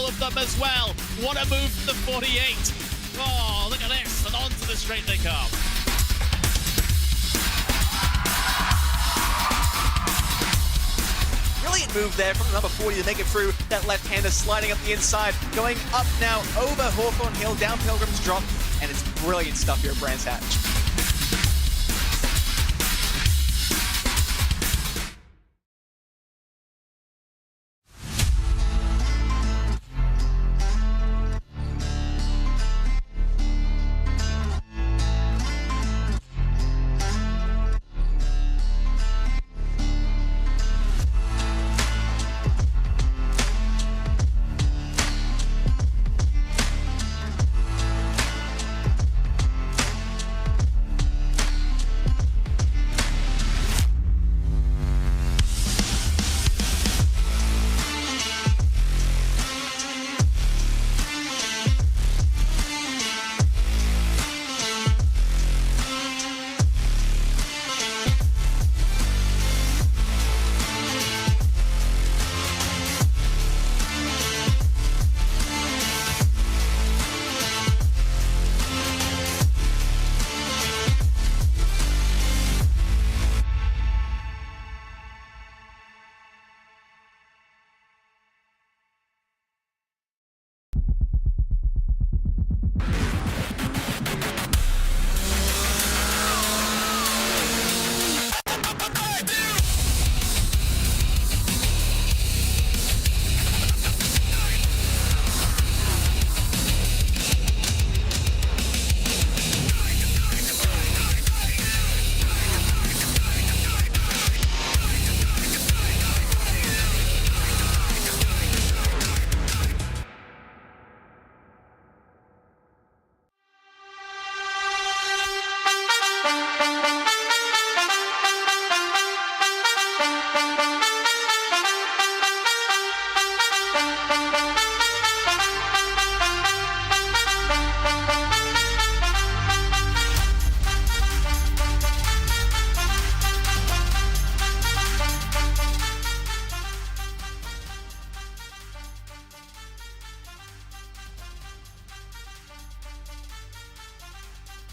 all of them as well. What a move from the 48. Oh, look at this, and onto the straight they come. Brilliant move there from the number 40 to make it through. That left-hander sliding up the inside, going up now over Hawthorne Hill, down Pilgrim's Drop, and it's brilliant stuff here at Brands Hatch.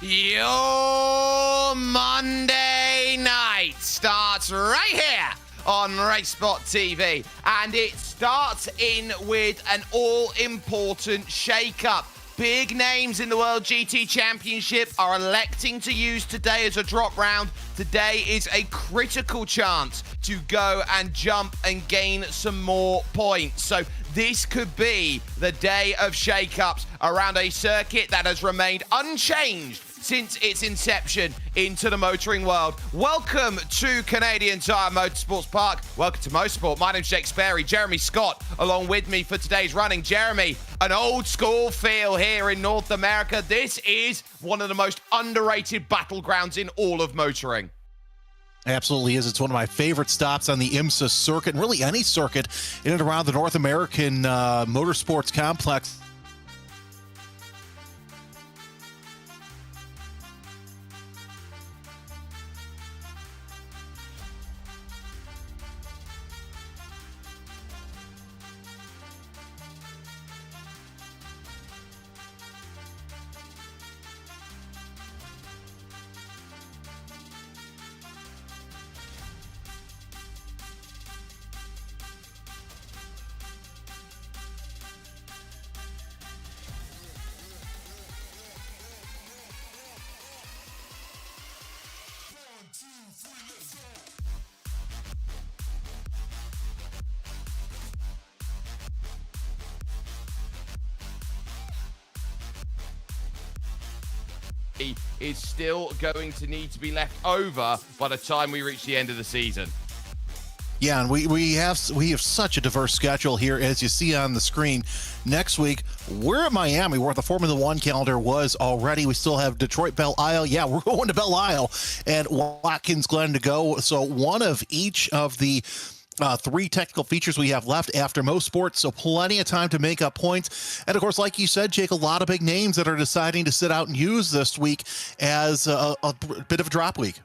Your Monday night starts right here on RaceSpotTV, and it starts in with an all-important shake-up. Big names in the World GT Championship are electing to use today as a drop round. Today is a critical chance to go and jump and gain some more points. So this could be the day of shake-ups around a circuit that has remained unchanged since its inception into the motoring world. Welcome to Canadian Tire Motorsports Park. Welcome to Motorsport. My name's Jake Sperry. Jeremy Scott along with me for today's running. Jeremy, an old school feel here in North America. This is one of the most underrated battlegrounds in all of motoring. Absolutely is. It's one of my favorite stops on the IMSA circuit, and really any circuit in and around the North American motorsports complex. Is still going to need to be left over by the time we reach the end of the season. Yeah, and we have such a diverse schedule here, as you see on the screen. Next week, we're at Miami, where the Formula One calendar was already. We still have Detroit, Belle Isle. Yeah, we're going to Belle Isle and Watkins Glen to go. So one of each of the three technical features we have left after most sports, so plenty of time to make up points. And of course, like you said, Jake, a lot of big names that are deciding to sit out and use this week as a bit of a drop week.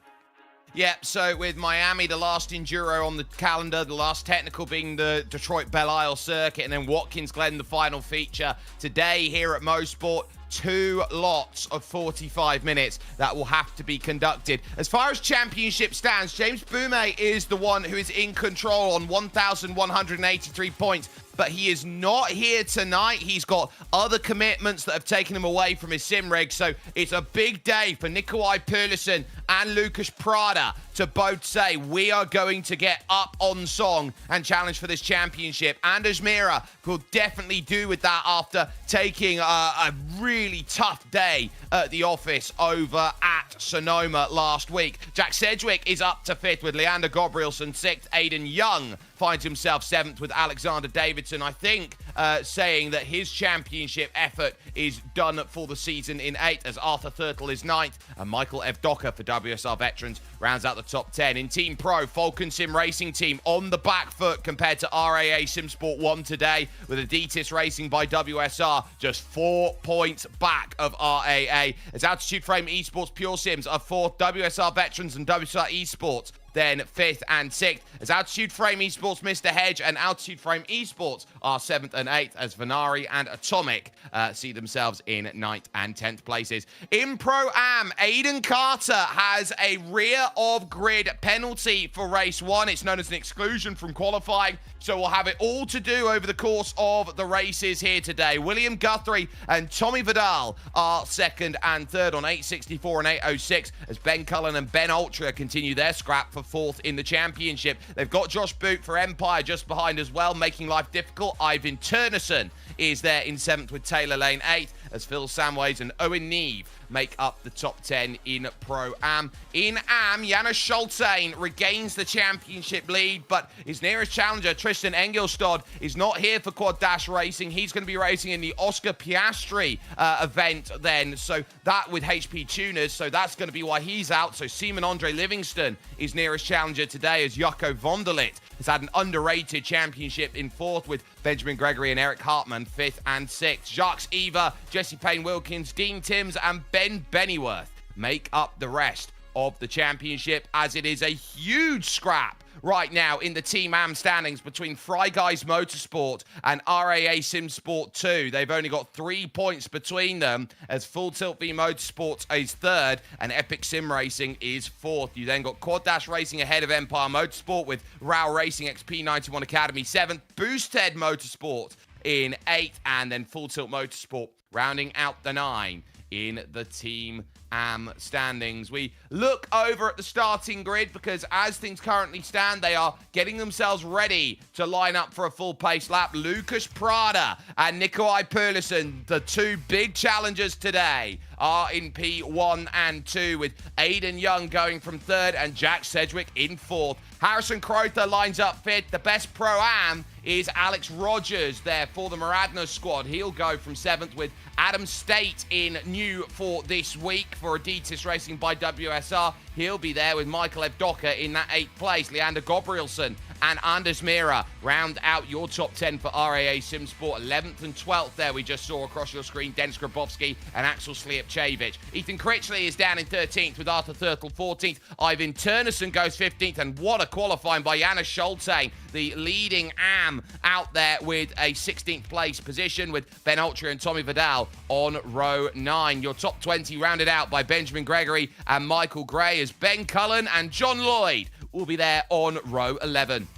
Yep, so with Miami, the last enduro on the calendar, the last technical being the Detroit Belle Isle circuit, and then Watkins Glen, the final feature. Today here at Motorsport, 2 lots of 45 minutes that will have to be conducted. As far as championship stands, James Boumet is the one who is in control on 1,183 points. But he is not here tonight. He's got other commitments that have taken him away from his sim rig. So it's a big day for Nikolai Perlison and Lucas Prada to both say, we are going to get up on song and challenge for this championship. Anders Mira will definitely do with that after taking a really tough day at the office over at Sonoma last week. Jack Sedgwick is up to 5th with Leander Gabrielson 6th. Aiden Young finds himself 7th with Alexander Davidson, I think, saying that his championship effort is done for the season in 8th, as Arthur Thurtle is 9th, and Michael Evdoka for WSR Veterans rounds out the top 10. In Team Pro, Falcon Sim Racing Team on the back foot compared to RAA Sim Sport 1 today, with Adidas Racing by WSR just 4 points back of RAA, as Altitude Frame Esports Pure Sims are 4th, WSR Veterans and WSR Esports then 5th and 6th, as Altitude Frame Esports Mr. Hedge and Altitude Frame Esports are 7th and 8th, as Venari and Atomic see themselves in 9th and 10th places. In Pro-Am, Aiden Carter has a rear of grid penalty for race 1. It's known as an exclusion from qualifying, so we'll have it all to do over the course of the races here today. William Guthrie and Tommy Vidal are 2nd and 3rd on 864 and 806, as Ben Cullen and Ben Ultra continue their scrap for 4th in the championship. They've got Josh Boot for Empire just behind as well, making life difficult. Ivan Turnerson is there in 7th with Taylor Lane 8th, as Phil Samways and Owen Neve make up the top 10 in Pro-Am. In Am, Janos Schultain regains the championship lead, but his nearest challenger, Tristan Engelstad, is not here for Quad Dash Racing. He's going to be racing in the Oscar Piastri event then, so that with HP Tuners, so that's going to be why he's out. So Simon Andre Livingston is nearest challenger today, as Jocko Vonderlit has had an underrated championship in 4th, with Benjamin Gregory and Eric Hartman 5th and 6th. Jacques Eva, Jesse Payne-Wilkins, Dean Timms and Ben Bennyworth make up the rest of the championship, as it is a huge scrap right now in the Team Am standings between Fry Guys Motorsport and RAA Sim Sport 2. They've only got 3 points between them, as Full Tilt V Motorsports is 3rd and Epic Sim Racing is 4th. You then got Quad Dash Racing ahead of Empire Motorsport, with Rao Racing XP91 Academy 7th, Boosted Motorsport in 8th, and then Full Tilt Motorsport rounding out the 9 in the Team Am standings. We look over at the starting grid, because as things currently stand, they are getting themselves ready to line up for a full pace lap. Lucas Prada and Nikolai Perlison, the 2 big challengers today, are in P1 and 2, with Aiden Young going from 3rd and Jack Sedgwick in 4th. Harrison Crowther lines up 5th. The best Pro-Am is Alex Rogers there for the Maradna squad. He'll go from 7th, with Adam State in new for this week for Adidas Racing by WSR. He'll be there with Michael Evdoka in that 8th place. Leander Gabrielson and Anders Mira round out your top 10 for RAA Sim Sport. 11th and 12th there we just saw across your screen, Dennis Grabowski and Axel Sliapchevich. Ethan Critchley is down in 13th with Arthur Thurtle 14th. Ivan Turnerson goes 15th, and what a qualifying by Janos Schultain, the leading Am out there with a 16th place position, with Ben Ultra and Tommy Vidal on row 9. Your top 20 rounded out by Benjamin Gregory and Michael Gray, as Ben Cullen and John Lloyd will be there on row 11.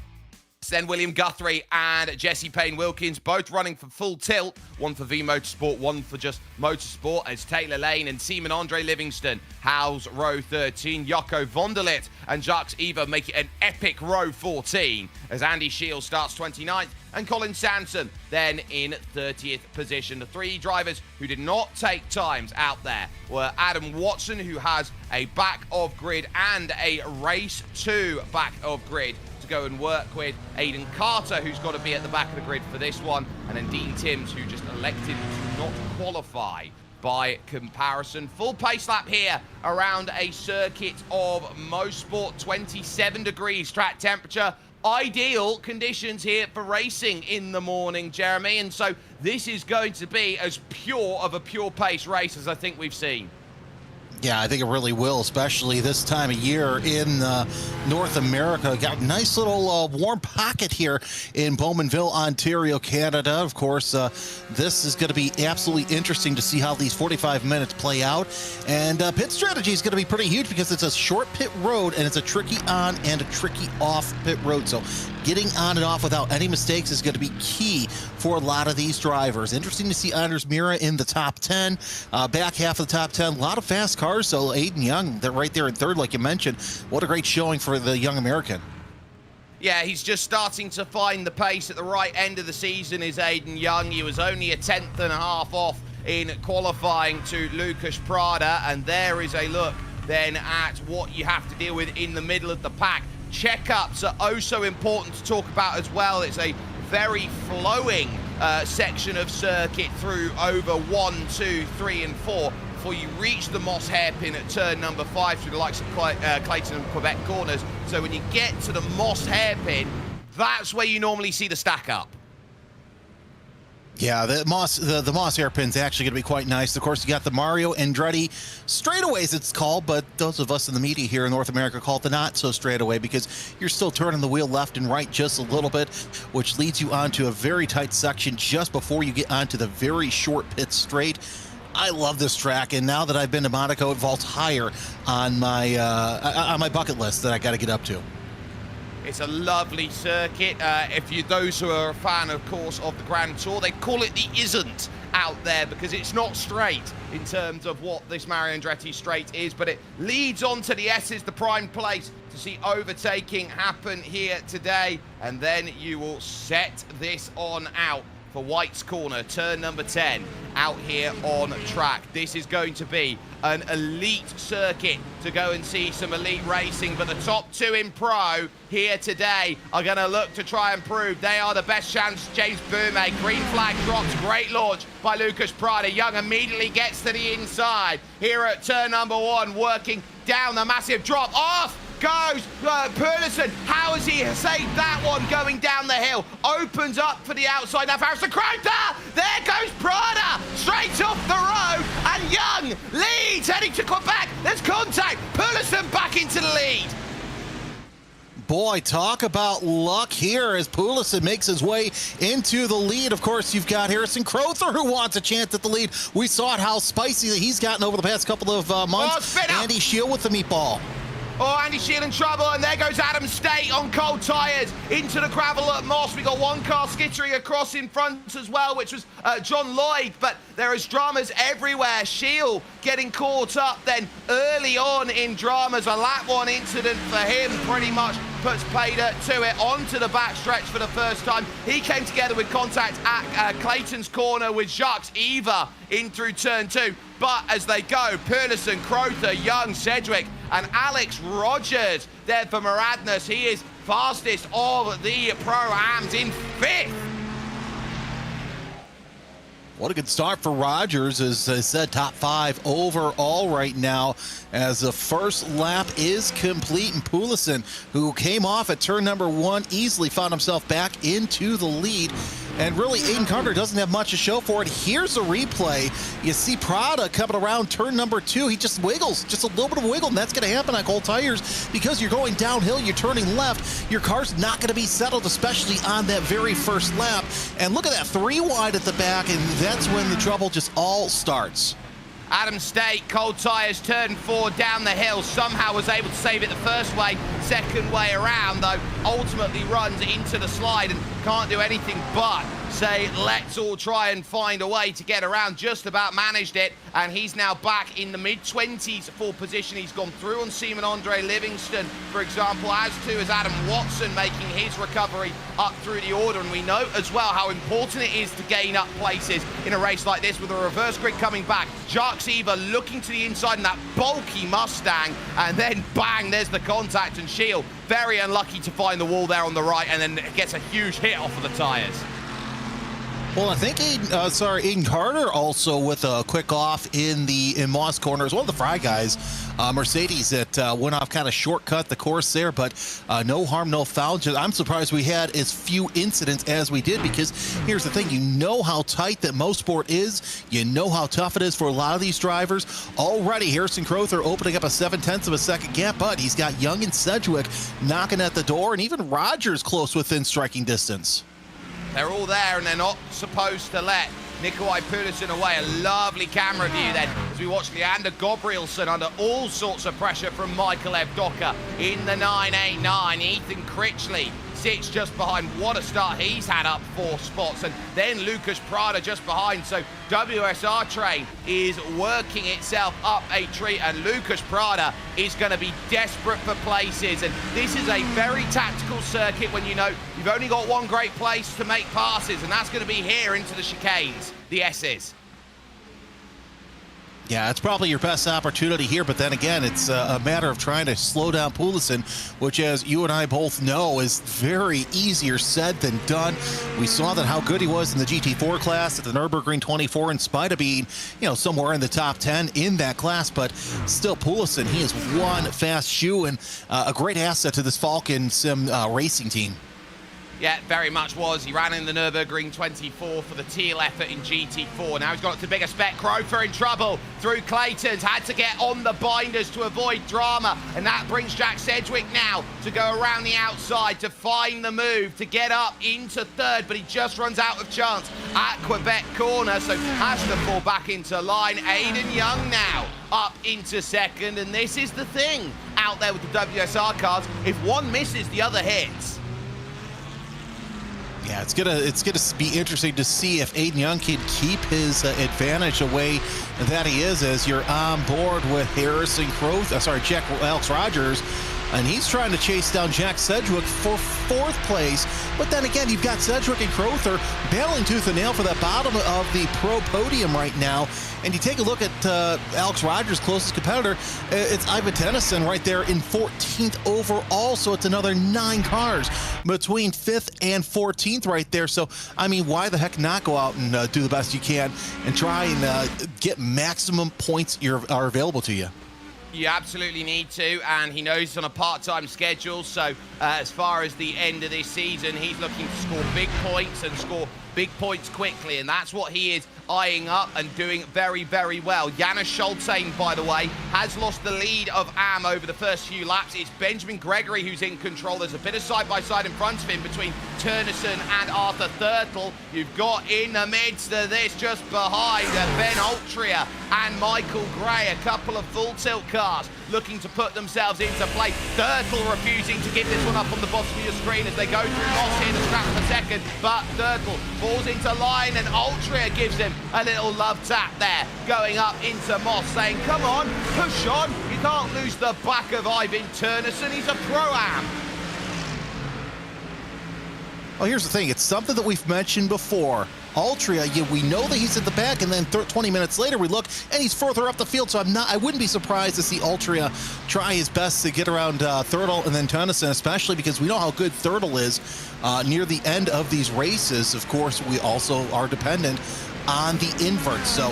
Then William Guthrie and Jesse Payne-Wilkins both running for Full Tilt, one for V Motorsport, one for just Motorsport, as Taylor Lane and Simon Andre Livingston house row 13. Jocko Vonderlit and Jacques Eva make it an epic row 14, as Andy Shields starts 29th and Colin Sanson then in 30th position. The 3 drivers who did not take times out there were Adam Watson, who has a back of grid and a race 2 back of grid to go and work with. Aiden Carter, who's got to be at the back of the grid for this one, and then Dean Timms, who just elected to not qualify by comparison. Full pace lap here around a circuit of Motorsport, 27 degrees track temperature. Ideal conditions here for racing in the morning, Jeremy, and so this is going to be as pure of a pure pace race as I think we've seen. Yeah, I think it really will, especially this time of year in North America. Got a nice little warm pocket here in Bowmanville, Ontario, Canada. Of course, this is going to be absolutely interesting to see how these 45 minutes play out. And pit strategy is going to be pretty huge because it's a short pit road and it's a tricky on and a tricky off pit road. So getting on and off without any mistakes is going to be key for a lot of these drivers. Interesting to see Anders Mira in the top 10, back half of the top 10. A lot of fast cars. So Aiden Young, they're right there in third, like you mentioned. What a great showing for the young American. Yeah, he's just starting to find the pace at the right end of the season is Aiden Young. He was only a 10th and a half off in qualifying to Lucas Prada. And there is a look then at what you have to deal with in the middle of the pack. Checkups are oh so important to talk about as well. It's a very flowing section of circuit through over 1, 2, 3, and 4 before you reach the Moss hairpin at turn number 5 through the likes of Clayton and Quebec corners. So when you get to the Moss hairpin, that's where you normally see the stack up. Yeah, the Moss hairpin's actually going to be quite nice. Of course, you got the Mario Andretti straightaways, it's called, but those of us in the media here in North America call it the not so straightaway because you're still turning the wheel left and right just a little bit, which leads you onto a very tight section just before you get onto the very short pit straight. I love this track, and now that I've been to Monaco, it vaults higher on my bucket list that I got to get up to. It's a lovely circuit. Those who are a fan, of course, of the Grand Tour, they call it the isn't out there because it's not straight in terms of what this Mario Andretti straight is, but it leads on to the S's, the prime place to see overtaking happen here today, and then you will set this on out for White's Corner, turn number 10, out here on track. This is going to be an elite circuit to go and see some elite racing, but the top 2 in pro here today are going to look to try and prove they are the best chance. James Bourmet, green flag drops, great launch by Lucas Prada. Young immediately gets to the inside here at turn number 1, working down the massive drop. Off goes Purlison. How has he saved that one going down the hill? Opens up for the outside now. Harrison Crowther! There goes Prada! Straight off the road, and Young leads, heading to Quebec. There's contact. Purlison back into the lead. Boy, talk about luck here as Pulisic makes his way into the lead. Of course, you've got Harrison Crowther who wants a chance at the lead. We saw how spicy that he's gotten over the past couple of months. Andy Shield with the meatball. Oh, Andy Shield in trouble, and there goes Adam State on cold tyres into the gravel at Moss. We got one car skittering across in front as well, which was John Lloyd, but there is dramas everywhere. Shield getting caught up then early on in dramas. A lap 1 incident for him pretty much puts Pader to it onto the backstretch for the first time. He came together with contact at Clayton's corner with Jacques Eva in through turn 2. But as they go, Purlison, Crowther, Young, Sedgwick, and Alex Rogers there for Maradness. He is fastest of the Pro-Ams in 5th. What a good start for Rogers. As I said, top 5 overall right now as the first lap is complete. And Pulisic, who came off at turn number 1, easily found himself back into the lead. And really, Aiden Carter doesn't have much to show for it. Here's a replay. You see Prada coming around turn number 2. He just wiggles, just a little bit of wiggle, and that's going to happen on cold tires because you're going downhill, you're turning left. Your car's not going to be settled, especially on that very first lap. And look at that, 3 wide at the back, and that's when the trouble just all starts. Adam State, cold tyres, turn 4 down the hill, somehow was able to save it the first way, second way around, though ultimately runs into the slide and can't do anything but say, let's all try and find a way to get around. Just about managed it, and he's now back in the mid-20s for position. He's gone through on Seaman Andre Livingston, for example, as too as Adam Watson making his recovery up through the order. And we know as well how important it is to gain up places in a race like this with a reverse grid coming back. Jacques Eva looking to the inside in that bulky Mustang, and then bang, there's the contact, and Shield very unlucky to find the wall there on the right, and then gets a huge hit off of the tyres. Well, I think Aiden Carter also with a quick off in Moss corner as well. The Fry guys, Mercedes that went off kind of shortcut the course there, but no harm, no foul. I'm surprised we had as few incidents as we did, because here's the thing: you know how tight that Motorsport is. You know how tough it is for a lot of these drivers. Already, Harrison Crowther opening up a 0.7 of a second gap, but he's got Young and Sedgwick knocking at the door, and even Rogers close within striking distance. They're all there, and they're not supposed to let Nikolai Pulisic away. A lovely camera view then as we watch Leander Gabrielson under all sorts of pressure from Michael Evdoka in the 989. Ethan Critchley sits just behind. What a start he's had, up 4 spots. And then Lucas Prada just behind. So WSR train is working itself up a treat, and Lucas Prada is going to be desperate for places. And this is a very tactical circuit when you know you've only got one great place to make passes, and that's going to be here into the chicanes, the S's. Yeah, it's probably your best opportunity here, but then again, it's a matter of trying to slow down Pulisic, which, as you and I both know, is very easier said than done. We saw that how good he was in the GT4 class at the Nürburgring 24, in spite of being, somewhere in the top 10 in that class, but still Pulisic, he is one fast shoe and a great asset to this Falcon Sim racing team. Yeah, very much was. He ran in the Nürburgring 24 for the teal effort in GT4. Now he's got to bigger spec. Crowther in trouble through Clayton's. Had to get on the binders to avoid drama. And that brings Jack Sedgwick now to go around the outside to find the move to get up into third. But he just runs out of chance at Quebec corner. So has to fall back into line. Aiden Young now up into second. And this is the thing out there with the WSR cars. If one misses, the other hits. Yeah, it's gonna be interesting to see if Aiden Young can keep his advantage the way that he is, as you're on board with Harrison Crowther, Alex Rogers, and he's trying to chase down Jack Sedgwick for 4th place. But then again, you've got Sedgwick and Crowther battling tooth and nail for that bottom of the pro podium right now. And you take a look at Alex Rogers' closest competitor, it's Ivan Tennyson right there in 14th overall. So it's another 9 cars between 5th and 14th right there. So, I mean, why the heck not go out and do the best you can and try and get maximum points are available to you? You absolutely need to, and he knows he's on a part-time schedule, so as far as the end of this season, he's looking to score big points and score big points quickly, and that's what he is eyeing up and doing very, very well. Janis Schultain, by the way, has lost the lead of AM over the first few laps. It's Benjamin Gregory who's in control. There's a bit of side-by-side in front of him between Turnison and Arthur Thurtle. You've got in the midst of this, just behind, Ben Altria and Michael Gray, a couple of full-tilt cars looking to put themselves into play. Thurtle refusing to give this one up on the bottom of your screen as they go through Moss here to scrap for second, but Thurtle falls into line and Altria gives him a little love tap there, going up into Moss, saying, come on, push on, you can't lose the back of Ivan Turnison, he's a pro-am. Well, here's the thing, it's something that we've mentioned before. Altria, we know that he's at the back, and then 20 minutes later we look and he's further up the field, so I wouldn't be surprised to see Altria try his best to get around Thurtle and then Turnison, especially because we know how good Thurtle is near the end of these races. Of course, we also are dependent on the invert, so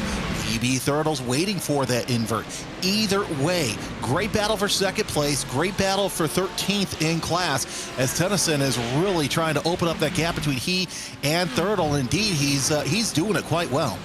VB Thurtle's waiting for that invert. Either way, great battle for second place, great battle for 13th in class, as Tennyson is really trying to open up that gap between he and Thurtle. Indeed, he's doing it quite well.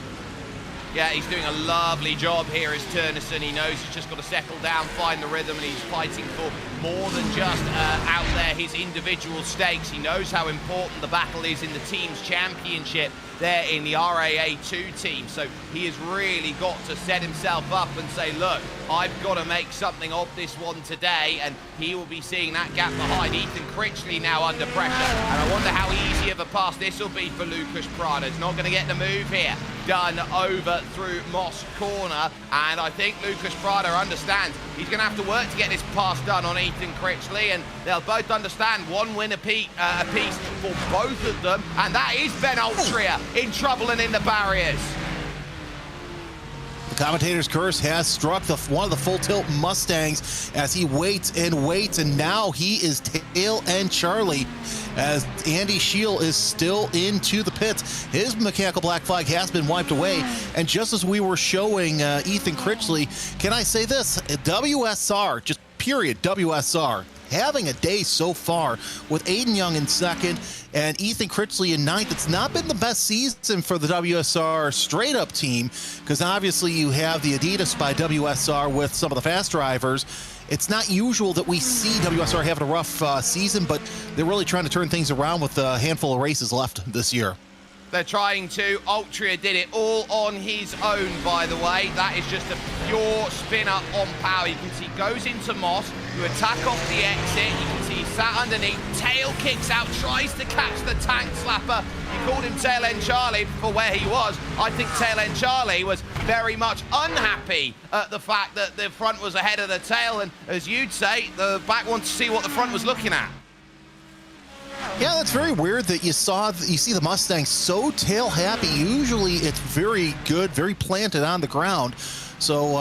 Yeah, he's doing a lovely job here as Turnison. He knows he's just got to settle down, find the rhythm, and he's fighting for more than just out there his individual stakes. He knows how important the battle is in the team's championship there in the RAA2 team. So he has really got to set himself up and say, look, I've got to make something of this one today, and he will be seeing that gap behind. Ethan Critchley now under pressure, and I wonder how easy of a pass this will be for Lucas Prada. He's not going to get the move here done over through Moss corner, and I think Lucas Prada understands he's going to have to work to get this pass done on Ethan Critchley, and they'll both understand one win apiece for both of them, and that is Ben Altria in trouble and in the barriers. Commentator's curse has struck one of the full tilt Mustangs as he waits and waits, and now he is tail end Charlie as Andy Scheel is still into the pits. His mechanical black flag has been wiped away, and just as we were showing Ethan Critchley, can I say this? WSR, just period, WSR, having a day so far with Aiden Young in second and Ethan Critchley in ninth. It's not been the best season for the WSR straight up team because obviously you have the Adidas by WSR with some of the fast drivers. It's not usual that we see WSR having a rough season, but they're really trying to turn things around with a handful of races left this year. They're trying to. Altria did it all on his own, by the way. That is just a pure spinner on power. You can see goes into Moss, you attack off the exit, you can see he's sat underneath, tail kicks out, tries to catch the tank slapper. You called him Tail End Charlie for where he was. I think Tail End Charlie was very much unhappy at the fact that the front was ahead of the tail, and as you'd say, the back wanted to see what the front was looking at. Yeah, that's very weird that you see the Mustang so tail happy. Usually it's very good, very planted on the ground. So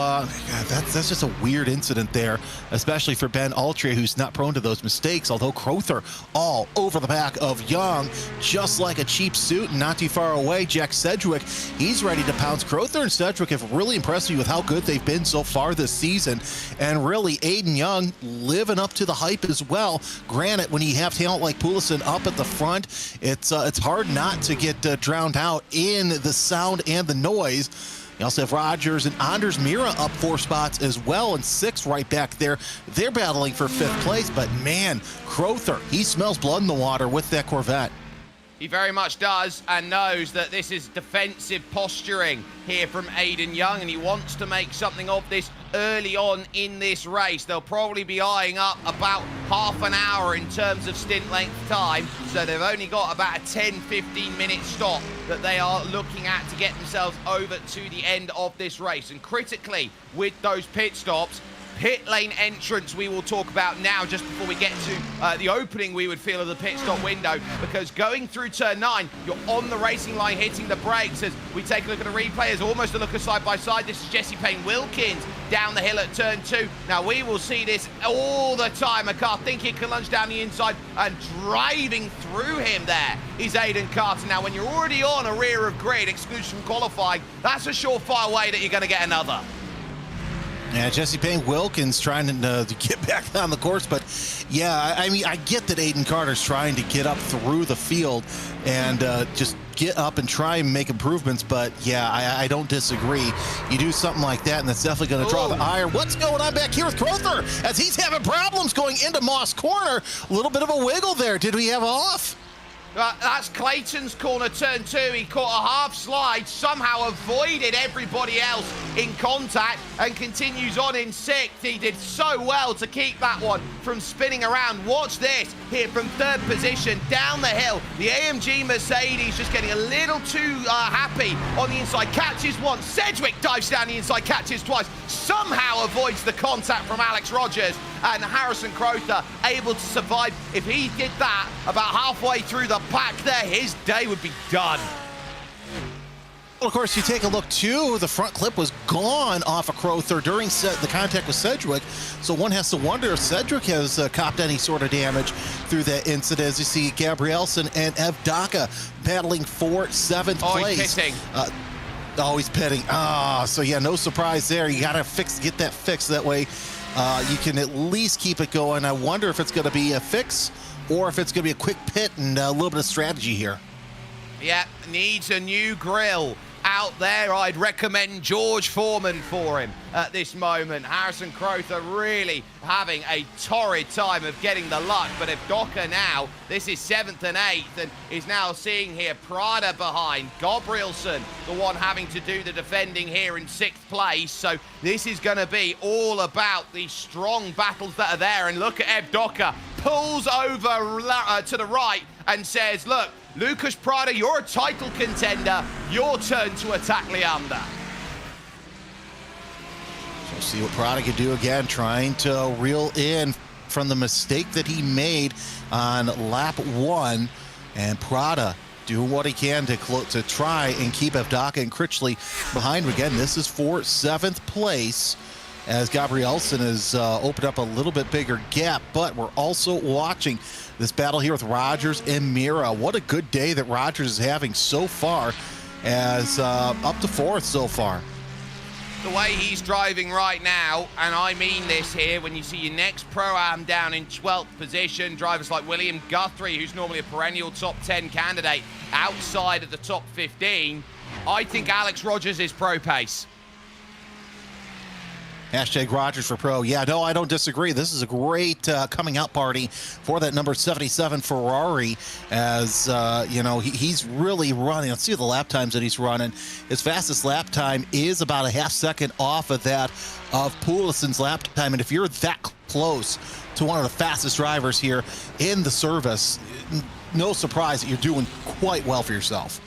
that's just a weird incident there, especially for Ben Altria, who's not prone to those mistakes, although Crowther all over the back of Young, just like a cheap suit, and not too far away, Jack Sedgwick, he's ready to pounce. Crowther and Sedgwick have really impressed me with how good they've been so far this season, and really Aiden Young living up to the hype as well. Granted, when you have talent like Poulsen up at the front, it's hard not to get drowned out in the sound and the noise. You also have Rogers and Anders Mira up 4 spots as well, and 6 right back there. They're battling for 5th place, but man, Crowther, he smells blood in the water with that Corvette. He very much does, and knows that this is defensive posturing here from Aiden Young, and he wants to make something of this early on in this race. They'll probably be eyeing up about half an hour in terms of stint length time, so they've only got about a 10-15 minute stop that they are looking at to get themselves over to the end of this race. And critically, with those pit stops, pit lane entrance we will talk about now, just before we get to the opening, we would feel, of the pit stop window, because going through turn 9, you're on the racing line hitting the brakes. As we take a look at a replay, as almost a look at side by side, this is Jesse Payne Wilkins down the hill at turn 2. Now we will see this all the time, a car thinking it can lunge down the inside, and driving through him there is Aiden Carter. Now when you're already on a rear of grid, exclusion from qualifying, that's a surefire way that you're going to get another. Yeah, Jesse Payne Wilkins trying to get back on the course, but yeah, I mean, I get that Aiden Carter's trying to get up through the field and just get up and try and make improvements, but yeah, I don't disagree. You do something like that, and that's definitely going to draw the ire. What's going on back here with Crowther as he's having problems going into Moss Corner? A little bit of a wiggle there. Did we have off? That's Clayton's corner, turn 2. He caught a half slide, somehow avoided everybody else in contact, and continues on in 6th. He did so well to keep that one from spinning around. Watch this here from 3rd position down the hill. The AMG Mercedes just getting a little too happy on the inside. Catches once. Sedgwick dives down the inside, catches twice. Somehow avoids the contact from Alex Rogers, and Harrison Crowther able to survive. If he did that about halfway through the pack there, his day would be done. Well, of course, you take a look, too, the front clip was gone off of Crowther during the contact with Sedgwick, so one has to wonder if Sedgwick has copped any sort of damage through that incident. As you see, Gabrielson and Ev Daka battling for 7th place. He's pitting. He's pitting. So yeah, no surprise there. You got to get that fixed. That way you can at least keep it going. I wonder if it's going to be a fix or if it's going to be a quick pit and a little bit of strategy here. Yeah, needs a new grill out there. I'd recommend George Foreman for him at this moment. Harrison Crowther really having a torrid time of getting the luck, but if Docker now, this is 7th and 8th, and is now seeing here Prada behind, Gabrielson, the one having to do the defending here in 6th place. So this is going to be all about the strong battles that are there, and look at Eb Docker, pulls over to the right and says, look, Lucas Prada, you're a title contender. Your turn to attack Leander. So see what Prada can do again, trying to reel in from the mistake that he made on lap 1. And Prada doing what he can to try and keep Evdaka and Critchley behind. Again, this is for 7th place, as Gabrielson has opened up a little bit bigger gap, but we're also watching this battle here with Rogers and Mira. What a good day that Rogers is having so far, as up to 4th so far. The way he's driving right now, and I mean this here, when you see your next Pro-Am down in 12th position, drivers like William Guthrie, who's normally a perennial top 10 candidate, outside of the top 15, I think Alex Rogers is pro pace. Hashtag Rogers for pro. Yeah, no, I don't disagree. This is a great coming out party for that number 77 Ferrari, as, you know, he's really running. Let's see the lap times that he's running. His fastest lap time is about a half second off of that of Poulison's lap time. And if you're that close to one of the fastest drivers here in the service, no surprise that you're doing quite well for yourself.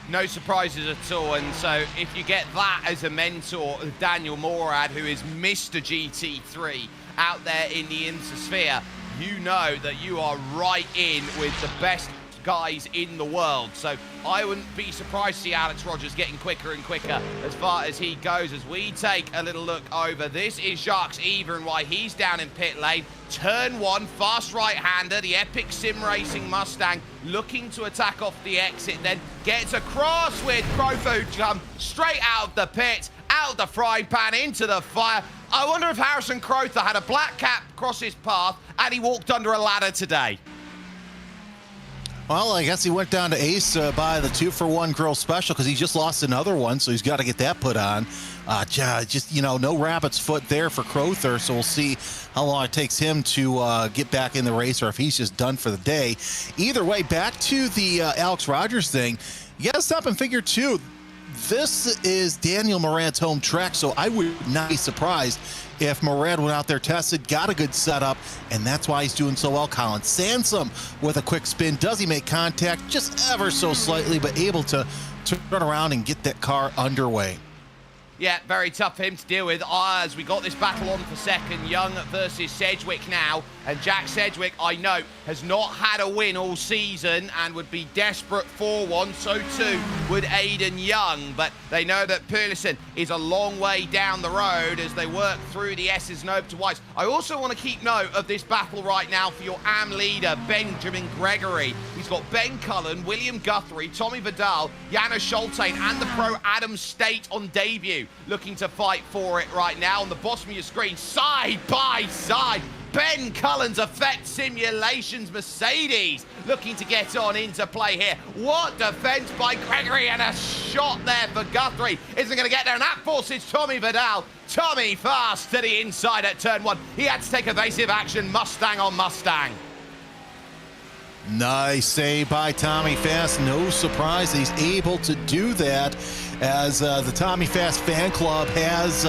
No surprises at all, and so if you get that as a mentor, Daniel Morad, who is Mr. GT3 out there in the Intersphere, you know that you are right in with the best guys in the world. So I wouldn't be surprised to see Alex Rogers getting quicker and quicker as far as he goes. As we take a little look over, this is Jacques Eva and why he's down in pit lane. Turn 1, fast right-hander, the epic sim racing Mustang looking to attack off the exit, then gets across with Crowfoot jump straight out of the pit, out of the frying pan, into the fire. I wonder if Harrison Crowther had a black cap cross his path and he walked under a ladder today. Well, I guess he went down to Ace by the 2-for-1 Grill Special, because he just lost another one, so he's got to get that put on. Just, you know, no rabbit's foot there for Crowther, so we'll see how long it takes him to get back in the race, or if he's just done for the day. Either way, back to the Alex Rogers thing. You got to stop and figure, too, this is Daniel Morad's home track, so I would not be surprised if Morad went out there, tested, got a good setup, and that's why he's doing so well. Colin Sansom with a quick spin. Does he make contact? Just ever so slightly, but able to turn around and get that car underway. Yeah, very tough for him to deal with, as we got this battle on for second. Young versus Sedgwick now, and Jack Sedgwick, I know, has not had a win all season and would be desperate for one. So too would Aidan Young, but they know that Pearlison is a long way down the road as they work through the S's and over to Whites. I also want to keep note of this battle right now for your AM leader, Benjamin Gregory. He's got Ben Cullen, William Guthrie, Tommy Vidal, Janos Scholtain, and the pro Adam State on debut, looking to fight for it right now. On the bottom of your screen, side by side, Ben Cullen's Effect Simulations Mercedes looking to get on into play here. What defense by Gregory, and a shot there for Guthrie. Isn't going to get there, and that forces Tommy Vidal. Tommy fast to the inside at turn 1. He had to take evasive action, Mustang on Mustang. Nice save by Tommy Fast. No surprise he's able to do that, as the Tommy Fast fan club has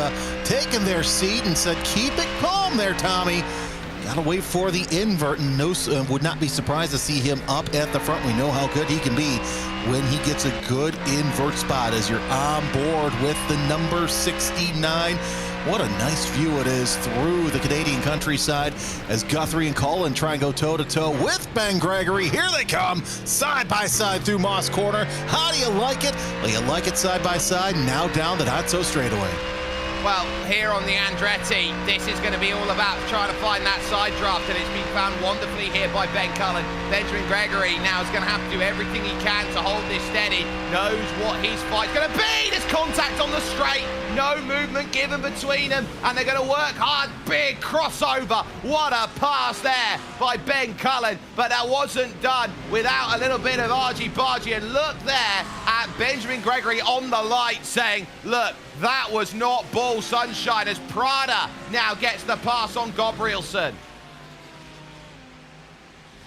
taken their seat and said, keep it calm there, Tommy. Gotta wait for the invert, and would not be surprised to see him up at the front. We know how good he can be when he gets a good invert spot, as you're on board with the number 69. What a nice view it is through the Canadian countryside, as Guthrie and Cullen try and go toe-to-toe with Ben Gregory. Here they come, side by side through Moss Corner. How do you like it? Well, you like it side by side, now down the not-so straightaway. Well, here on the Andretti, this is going to be all about trying to find that side draft, and it's been found wonderfully here by Ben Cullen. Benjamin Gregory now is going to have to do everything he can to hold this steady, knows what his fight's going to be. There's contact on the straight, no movement given between them, and they're going to work hard. Big crossover. What a pass there by Ben Cullen, but that wasn't done without a little bit of argy-bargy, and look there at Benjamin Gregory on the light saying, look, that was not ball sunshine, as Prada now gets the pass on Gabrielson.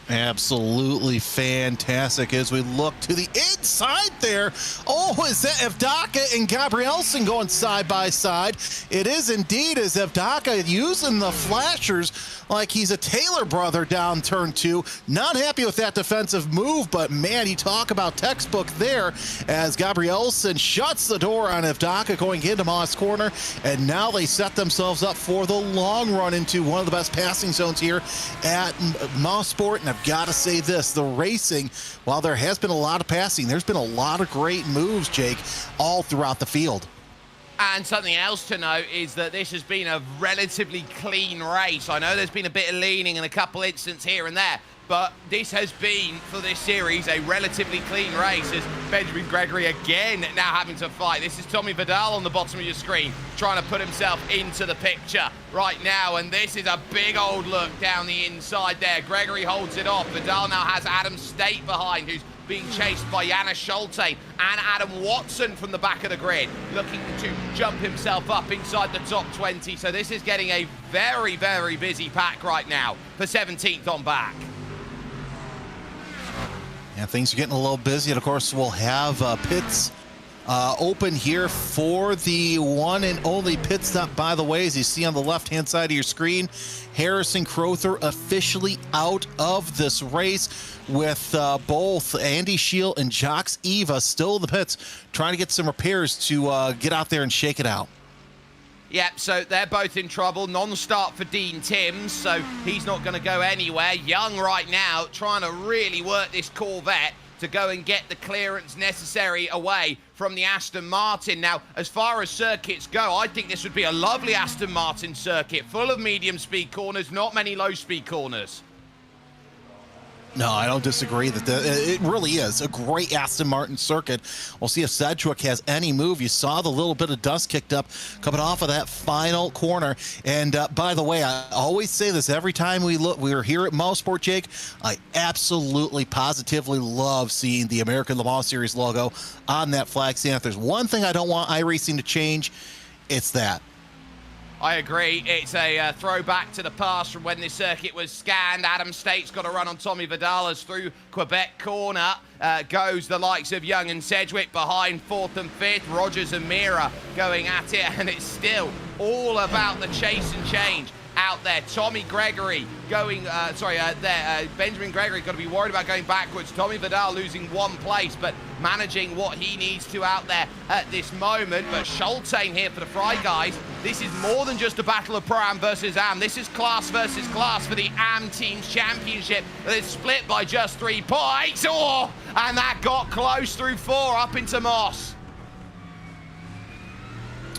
Absolutely fantastic as we look to the inside there. Oh, is that Evdaka and Gabrielson going side by side? It is indeed, as Evdaka using the flashers like he's a Taylor brother down turn 2. Not happy with that defensive move, but man, you talk about textbook there, as Gabrielson shuts the door on Evdaka going into Moss Corner, and now they set themselves up for the long run into one of the best passing zones here at Moss Sport. And I've got to say this, the racing, while there has been a lot of passing, there's been a lot of great moves, Jake, all throughout the field. And something else to note is that this has been a relatively clean race. I know there's been a bit of leaning in a couple instances here and there, but this has been, for this series, a relatively clean race as Benjamin Gregory again now having to fight. This is Tommy Vidal on the bottom of your screen, trying to put himself into the picture right now, and this is a big old look down the inside there. Gregory holds it off. Vidal now has Adam State behind, who's being chased by Janis Schulte and Adam Watson from the back of the grid, looking to jump himself up inside the top 20. So this is getting a very, very busy pack right now for 17th on back. Yeah, things are getting a little busy, and of course we'll have pits open here for the one and only pit stop. By the way, as you see on the left-hand side of your screen, Harrison Crowther officially out of this race, with both Andy Shield and Jacques Eva still in the pits, trying to get some repairs to get out there and shake it out. Yeah, so they're both in trouble. Non-start for Dean Timms, so he's not going to go anywhere. Young right now trying to really work this Corvette to go and get the clearance necessary away from the Aston Martin. Now, as far as circuits go, I think this would be a lovely Aston Martin circuit, full of medium-speed corners, not many low-speed corners. No, I don't disagree. It really is a great Aston Martin circuit. We'll see if Sedgwick has any move. You saw the little bit of dust kicked up coming off of that final corner. And by the way, I always say this every time we're here at Motorsport, Jake. I absolutely, positively love seeing the American Le Mans Series logo on that flag stand. If there's one thing I don't want iRacing to change, it's that. I agree. It's a throwback to the past from when this circuit was scanned. Adam State's got to run on Tommy Vidal as through Quebec corner goes the likes of Young and Sedgwick behind fourth and fifth. Rogers and Mira going at it, and it's still all about the chase and change out there. Tommy Gregory going, Benjamin Gregory got to be worried about going backwards. Tommy Vidal losing one place, but managing what he needs to out there at this moment. But Schultain here for the Fry guys. This is more than just a battle of Pro-Am versus Am. This is class versus class for the Am Team's Championship. It's split by just 3 points. Oh, and that got close through 4 up into Moss.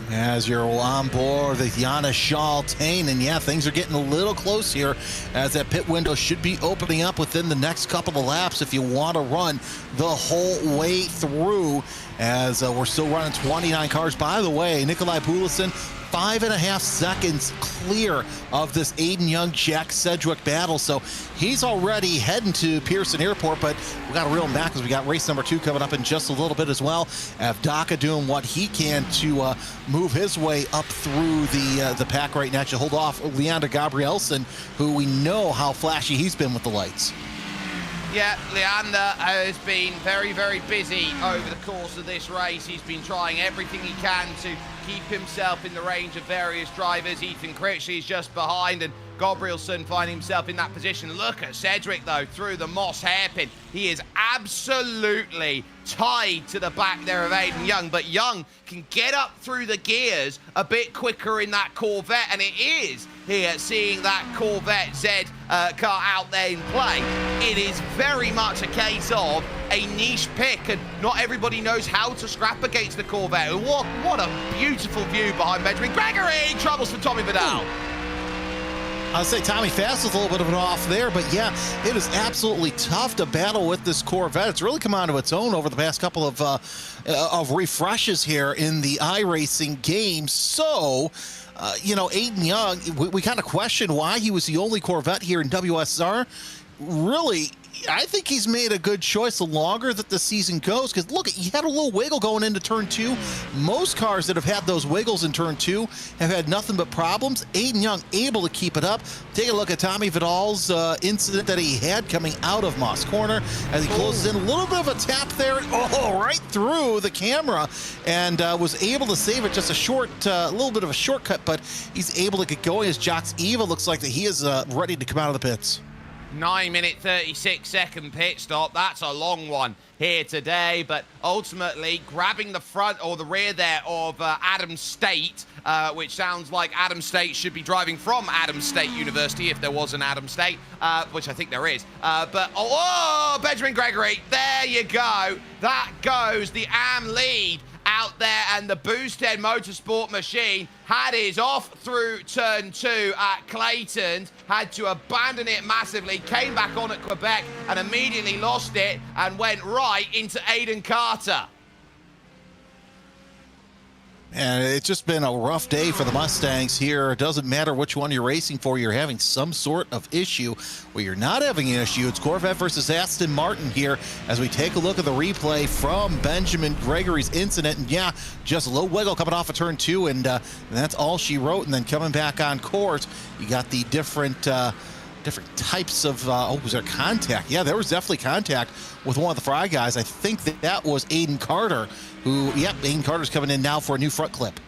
As you're on board with Janis Schulte, and yeah, things are getting a little close here as that pit window should be opening up within the next couple of laps if you want to run the whole way through, as we're still running 29 cars. By the way, Nikolai Poulsen 5.5 seconds clear of this Aiden Young, Jack Sedgwick battle. So he's already heading to Pearson Airport, but we got to reel him back because we got race number 2 coming up in just a little bit as well. Avdaka doing what he can to move his way up through the pack right now to hold off Leander Gabrielsen, who we know how flashy he's been with the lights. Yeah, Leander has been very, very busy over the course of this race. He's been trying everything he can to keep himself in the range of various drivers. Ethan Critchley is just behind, and Gabrielsen finding himself in that position. Look at Sedgwick, though, through the Moss hairpin. He is absolutely tied to the back there of Aiden Young, but Young can get up through the gears a bit quicker in that Corvette, and it is here seeing that Corvette Z car out there in play. It is very much a case of a niche pick, and not everybody knows how to scrap against the Corvette. And what a beautiful view behind Benjamin Gregory. Troubles for Tommy Vidal. I'd say Tommy Fast was a little bit of an off there, but yeah, it is absolutely tough to battle with this Corvette. It's really come onto its own over the past couple of refreshes here in the iRacing game. So, Aiden Young, we kind of questioned why he was the only Corvette here in WSR. Really, I think he's made a good choice the longer that the season goes, because look, he had a little wiggle going into turn 2. Most cars that have had those wiggles in turn 2 have had nothing but problems. Aiden Young able to keep it up. Take a look at Tommy Vidal's incident that he had coming out of Moss Corner as he closes in. A little bit of a tap there, right through the camera, and was able to save it. Just a little bit of a shortcut, but he's able to get going as Jacques Eva looks like that he is ready to come out of the pits. 9-minute 36-second pit stop. That's a long one here today, but ultimately grabbing the front or the rear there of Adams State, which sounds like Adams State should be driving from Adams State University if there was an Adams State, which I think there is. But Benjamin Gregory, there you go. That goes the AM lead out there, and the boosted motorsport machine had his off through turn 2 at Clayton, had to abandon it massively, came back on at Quebec and immediately lost it and went right into Aiden Carter. And it's just been a rough day for the Mustangs here. It doesn't matter which one you're racing for, you're having some sort of issue. Where you're not having an issue, it's Corvette versus Aston Martin here as we take a look at the replay from Benjamin Gregory's incident. And yeah, just a low wiggle coming off of turn 2, and that's all she wrote. And then coming back on course, you got the different types of, was there contact? Yeah, there was definitely contact with one of the Fry guys. I think that was Aiden Carter, who, Aiden Carter's coming in now for a new front clip.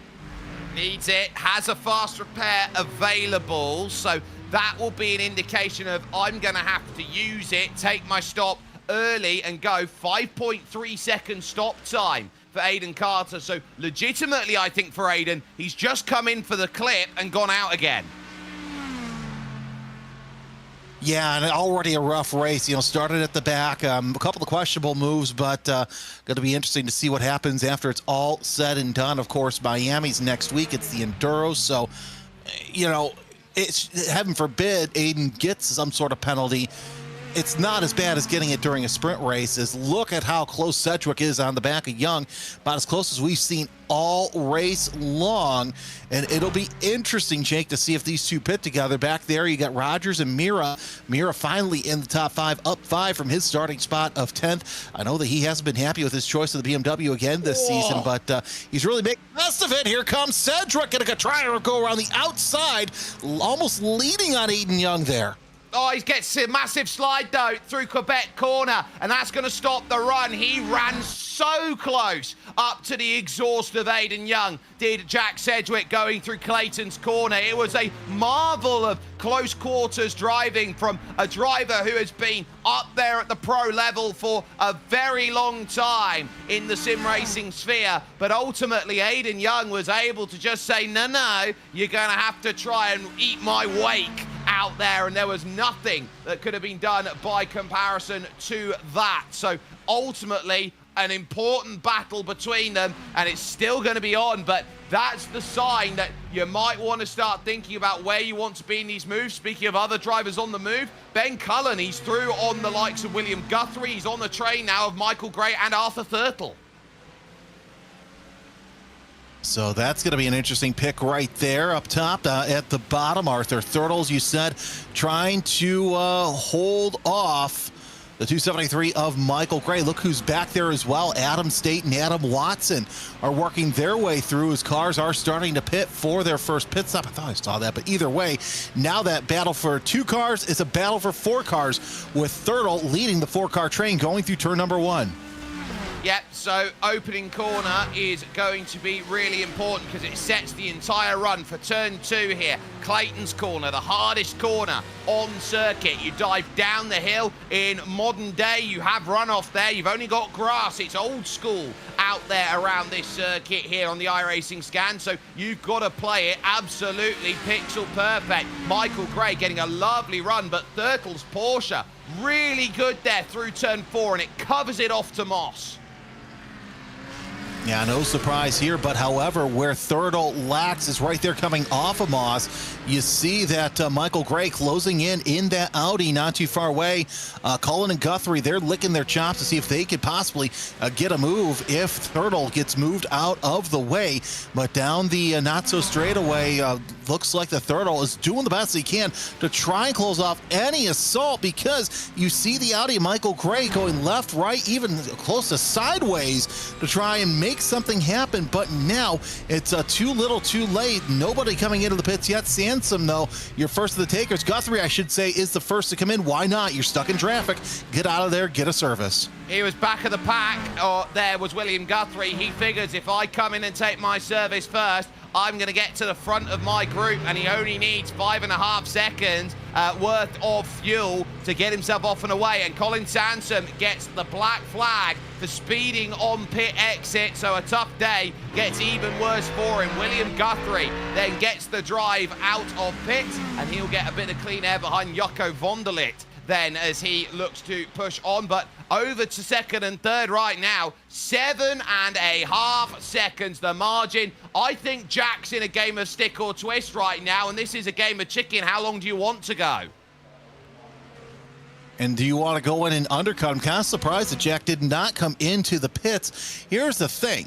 Needs it, has a fast repair available, so that will be an indication of I'm going to have to use it, take my stop early and go. 5.3 second stop time for Aiden Carter, so legitimately I think for Aiden, he's just come in for the clip and gone out again. Yeah, and already a rough race. Started at the back, a couple of questionable moves, but going to be interesting to see what happens after it's all said and done. Of course, Miami's next week. It's the Enduro, so, it's heaven forbid Aiden gets some sort of penalty. It's not as bad as getting it during a sprint race. As look at how close Sedgwick is on the back of Young, about as close as we've seen all race long. And it'll be interesting, Jake, to see if these two pit together. Back there, you got Rogers and Mira. Mira finally in the top 5, up 5 from his starting spot of 10th. I know that he hasn't been happy with his choice of the BMW again this season, but he's really making the best of it. Here comes Sedgwick, going to try to go around the outside, almost leading on Aiden Young there. Oh, he gets a massive slide, though, through Quebec corner, and that's going to stop the run. He ran so close up to the exhaust of Aiden Young, did Jack Sedgwick going through Clayton's corner. It was a marvel of close quarters driving from a driver who has been up there at the pro level for a very long time in the sim racing sphere. But ultimately, Aiden Young was able to just say, no, you're going to have to try and eat my wake out there, and there was nothing that could have been done by comparison to that. So ultimately, an important battle between them, and it's still going to be on, but that's the sign that you might want to start thinking about where you want to be in these moves. Speaking of other drivers on the move, Ben Cullen, he's through on the likes of William Guthrie. He's on the train now of Michael Gray and Arthur Thurtle. So that's going to be an interesting pick right there up top. At the bottom, Arthur Thurtle, as you said, trying to hold off the 273 of Michael Gray. Look who's back there as well. Adam State and Adam Watson are working their way through as cars are starting to pit for their first pit stop. I thought I saw that, but either way, now that battle for 2 cars is a battle for 4 cars, with Thurtle leading the 4-car train going through turn number 1. Yep, so opening corner is going to be really important because it sets the entire run for turn 2 here. Clayton's corner, the hardest corner on circuit. You dive down the hill. In modern day, you have runoff there. You've only got grass. It's old school out there around this circuit here on the iRacing scan, so you've got to play it absolutely pixel perfect. Michael Gray getting a lovely run, but Thurtle's Porsche really good there through turn 4, and it covers it off to Moss. Yeah, no surprise here, but however, where Thurtle lacks is right there coming off of Moss. You see that Michael Gray closing in that Audi not too far away. Cullen and Guthrie, they're licking their chops to see if they could possibly get a move if Thurtle gets moved out of the way. But down the not-so-straightaway, looks like the Thurtle is doing the best he can to try and close off any assault, because you see the Audi of Michael Gray going left, right, even close to sideways to try and make something happen. But now it's too little too late. Nobody coming into the pits yet. Sansom, though, you're first of the takers. Guthrie, I should say, is the first to come in. Why not? You're stuck in traffic. Get out of there, get a service. He was back of the pack, or there was William Guthrie. He figures if I come in and take my service first, I'm going to get to the front of my group, and he only needs 5.5 seconds worth of fuel to get himself off and away. And Colin Sansom gets the black flag for speeding on pit exit, so a tough day gets even worse for him. William Guthrie then gets the drive out of pit, and he'll get a bit of clean air behind Jocko von der Ligt then as he looks to push on. But over to second and third right now, 7.5 seconds the margin. I think Jack's in a game of stick or twist right now, and this is a game of chicken. How long do you want to go? And do you want to go in and undercut? I'm kind of surprised that Jack did not come into the pits. Here's the thing.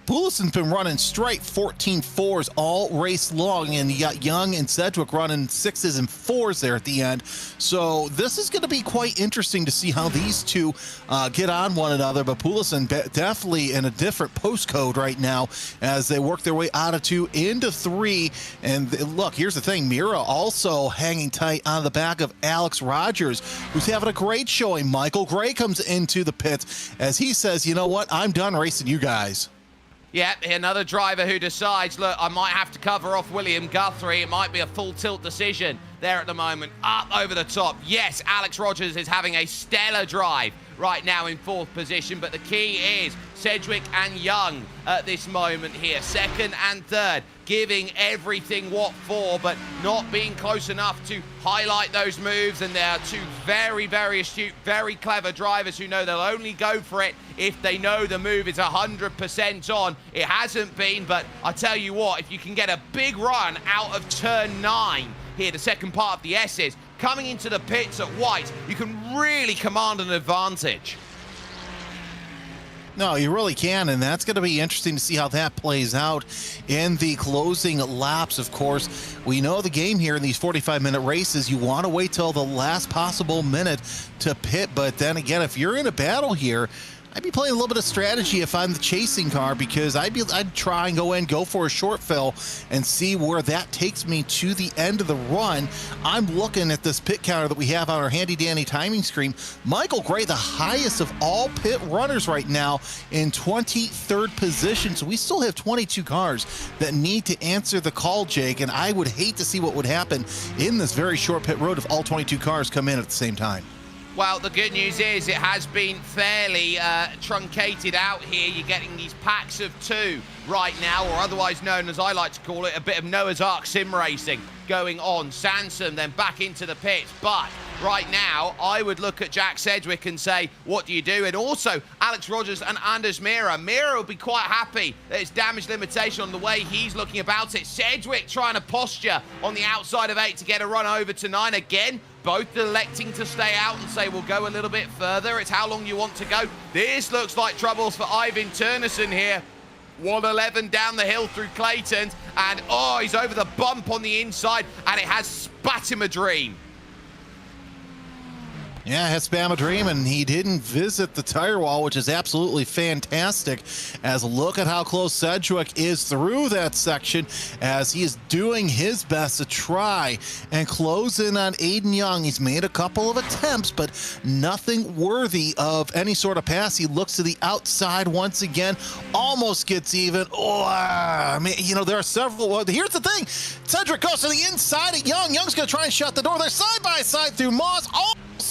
Poulissen's been running straight 14.4s all race long, and you got Young and Sedgwick running 6s and 4s there at the end. So this is going to be quite interesting to see how these two get on one another. But Poulissen definitely in a different postcode right now as they work their way out of 2 into 3. And look, here's the thing. Mira also hanging tight on the back of Alex Rogers, who's having a great showing. Michael Gray comes into the pits as he says, you know what, I'm done racing you guys. Yep, another driver who decides, look, I might have to cover off William Guthrie. It might be a full tilt decision there at the moment. Up over the top. Yes, Alex Rogers is having a stellar drive right now in 4th position, but the key is Sedgwick and Young at this moment here. 2nd and 3rd, giving everything what for, but not being close enough to highlight those moves. And there are two very, very astute, very clever drivers who know they'll only go for it if they know the move is 100% on. It hasn't been, but I tell you what, if you can get a big run out of turn 9 here, the second part of the S's, coming into the pits at White, you can really command an advantage. No, you really can, and that's going to be interesting to see how that plays out in the closing laps. Of course, we know the game here in these 45-minute races. You want to wait till the last possible minute to pit, but then again, if you're in a battle here, I'd be playing a little bit of strategy if I'm the chasing car, because I'd try and go for a short fill and see where that takes me to the end of the run. I'm looking at this pit counter that we have on our handy dandy timing screen. Michael Gray, the highest of all pit runners right now, in 23rd position. So we still have 22 cars that need to answer the call, Jake, and I would hate to see what would happen in this very short pit road if all 22 cars come in at the same time. Well, the good news is it has been fairly truncated out here. You're getting these packs of 2 right now, or otherwise known as I like to call it, a bit of Noah's Ark sim racing going on. Sansom then back into the pits, but right now I would look at Jack Sedgwick and say, what do you do? And also Alex Rogers and Anders Mira. Mira will be quite happy that it's damage limitation on the way he's looking about it. Sedgwick trying to posture on the outside of 8 to get a run over to 9 again. Both electing to stay out and say, we'll go a little bit further. It's how long you want to go. This looks like troubles for Ivan Turnison here. 111 down the hill through Clayton, and oh, he's over the bump on the inside, and it has spat him a dream. Yeah, had spam a dream, and he didn't visit the tire wall, which is absolutely fantastic. As look at how close Sedgwick is through that section, as he is doing his best to try and close in on Aiden Young. He's made a couple of attempts, but nothing worthy of any sort of pass. He looks to the outside once again, almost gets even. Oh, I mean, you know, there are several. Well, here's the thing: Sedgwick goes to the inside of Young. Young's going to try and shut the door. They're side by side through Moss.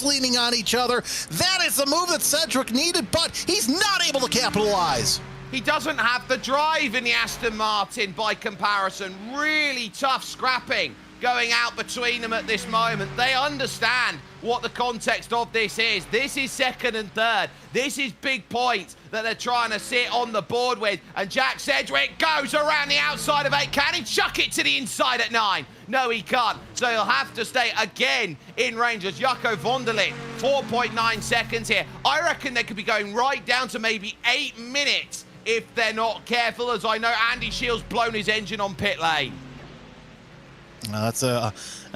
Leaning on each other. That is the move that Sedgwick needed, but he's not able to capitalize. He doesn't have the drive in the Aston Martin by comparison. Really tough scrapping going out between them at this moment. They understand what the context of this is. This is 2nd and 3rd. This is big points that they're trying to sit on the board with. And Jack Sedgwick goes around the outside of 8. Can he chuck it to the inside at 9? No, he can't. So he'll have to stay again in range as Jocko von der Ligt. 4.9 seconds here. I reckon they could be going right down to maybe 8 minutes if they're not careful, as I know Andy Shields blown his engine on pit lane. That's a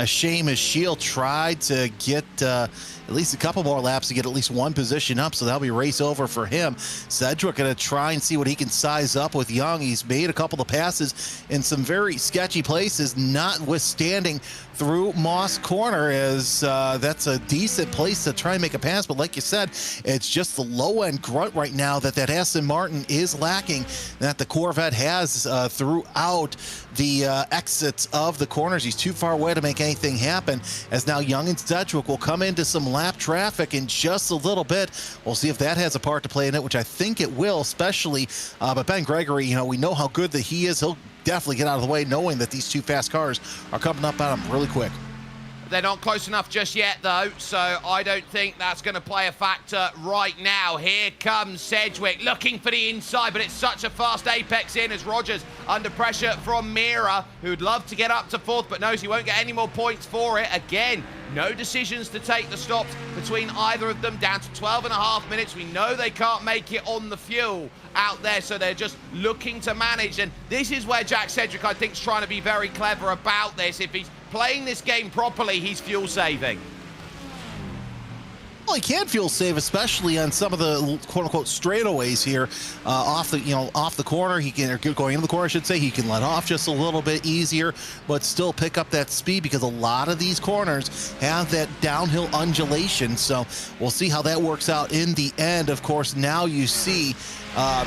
shame, as Shield tried to get at least a couple more laps to get at least one position up, so that'll be race over for him. Sedgwick going to try and see what he can size up with Young. He's made a couple of passes in some very sketchy places, notwithstanding through Moss Corner, as that's a decent place to try and make a pass. But like you said, it's just the low-end grunt right now that Aston Martin is lacking, that the Corvette has throughout the exits of the corners. He's too far away to make anything happen, as now Young and Sedgwick will come into some lap traffic in just a little bit. We'll see if that has a part to play in it, which I think it will, especially, but Ben Gregory, you know, we know how good that he is. He'll definitely get out of the way, knowing that these two fast cars are coming up on him really quick. They're not close enough just yet, though, so I don't think that's going to play a factor right now. Here comes Sedgwick looking for the inside, but it's such a fast apex in as Rogers under pressure from Mira, who'd love to get up to fourth, but knows he won't get any more points for it. Again, no decisions to take the stops between either of them, down to 12.5 minutes. We know they can't make it on the fuel out there, so they're just looking to manage. And this is where Jack Sedgwick, I think, is trying to be very clever about this. If he's playing this game properly, he's fuel saving. Well, he can fuel save, especially on some of the quote-unquote straightaways here, off the corner. He can, or going into the corner, I should say. He can let off just a little bit easier, but still pick up that speed, because a lot of these corners have that downhill undulation. So we'll see how that works out in the end. Of course, now you see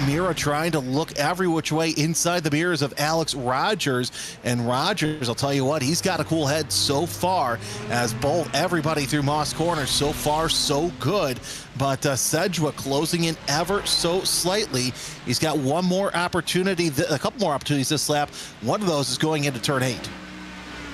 Mira trying to look every which way inside the mirrors of Alex Rogers. And Rogers, I'll tell you what, he's got a cool head so far, as both everybody through Moss Corner so far so good. But Sedgwick closing in ever so slightly. He's got one more opportunity, a couple more opportunities this lap. One of those is going into turn 8.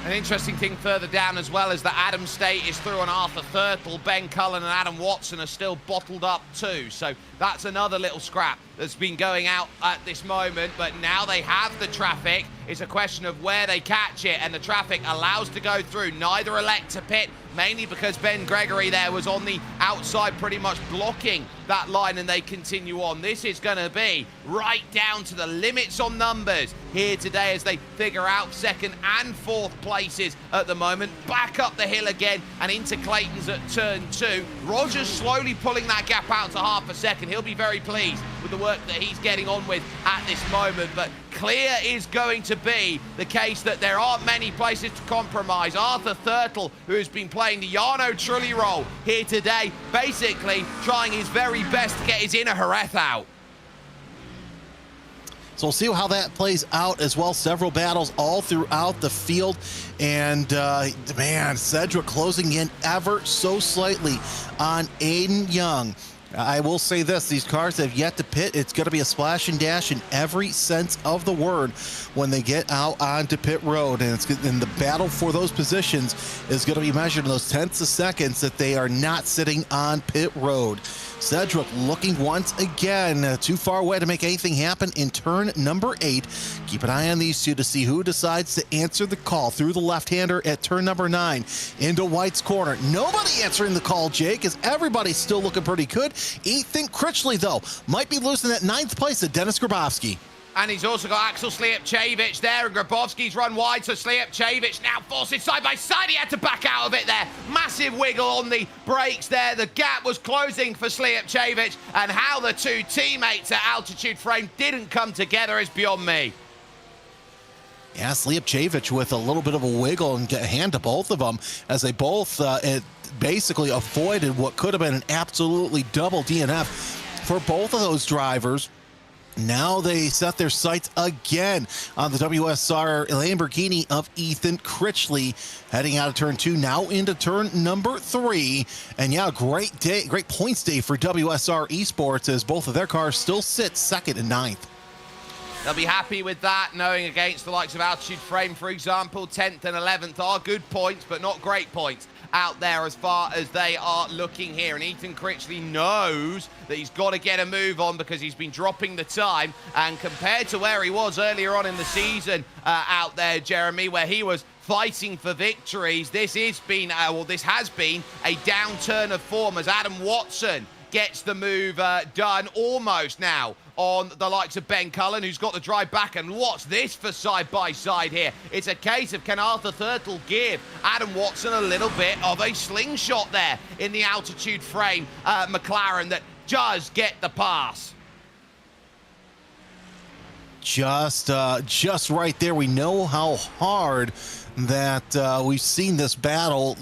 An interesting thing further down as well is that Adam State is through on Arthur Thurtle. Ben Cullen and Adam Watson are still bottled up too. So that's another little scrap that's been going out at this moment. But now they have the traffic. It's a question of where they catch it, and the traffic allows to go through. Neither elect to pit, mainly because Ben Gregory there was on the outside pretty much blocking that line, and they continue on. This is going to be right down to the limits on numbers here today as they figure out second and fourth places at the moment. Back up the hill again and into Clayton's at turn 2. Rogers slowly pulling that gap out to half a second. He'll be very pleased with the work that he's getting on with at this moment, but clear is going to be the case that there aren't many places to compromise. Arthur Thurtle, who has been playing the Jarno Trulli role here today, basically trying his very best to get his inner Jerez out. So we'll see how that plays out as well. Several battles all throughout the field. And, man, Sedgwick closing in ever so slightly on Aiden Young. I will say this, these cars have yet to pit. It's going to be a splash and dash in every sense of the word when they get out onto pit road. And the battle for those positions is going to be measured in those tenths of seconds that they are not sitting on pit road. Sedgwick looking once again too far away to make anything happen in turn number 8. Keep an eye on these two to see who decides to answer the call through the left-hander at turn number 9 into White's corner. Nobody answering the call, Jake, as everybody's still looking pretty good. Ethan Critchley, though, might be losing that 9th place to Dennis Grabowski. And he's also got Axel Slijepcevic there, and Grabowski's run wide, so Slijepcevic now forced side by side. He had to back out of it there. Massive wiggle on the brakes there. The gap was closing for Slijepcevic, and how the two teammates at altitude frame didn't come together is beyond me. Yeah, Slijepcevic with a little bit of a wiggle and get a hand to both of them as they both basically avoided what could have been an absolutely double DNF for both of those drivers. Now they set their sights again on the WSR Lamborghini of Ethan Critchley, heading out of turn 2, now into turn number 3. And yeah, great day, great points day for WSR Esports, as both of their cars still sit 2nd and 9th. They'll be happy with that, knowing against the likes of Altitude Frame, for example, 10th and 11th are good points, but not great points out there as far as they are looking here. And Ethan Critchley knows that he's got to get a move on because he's been dropping the time. And compared to where he was earlier on in the season out there, Jeremy, where he was fighting for victories, this has been a downturn of form as Adam Watson gets the move done almost now on the likes of Ben Cullen, who's got the drive back. And what's this for side-by-side here? It's a case of, can Arthur Thurtle give Adam Watson a little bit of a slingshot there in the altitude frame McLaren that does get the pass? just right there. We know how hard that we've seen this battle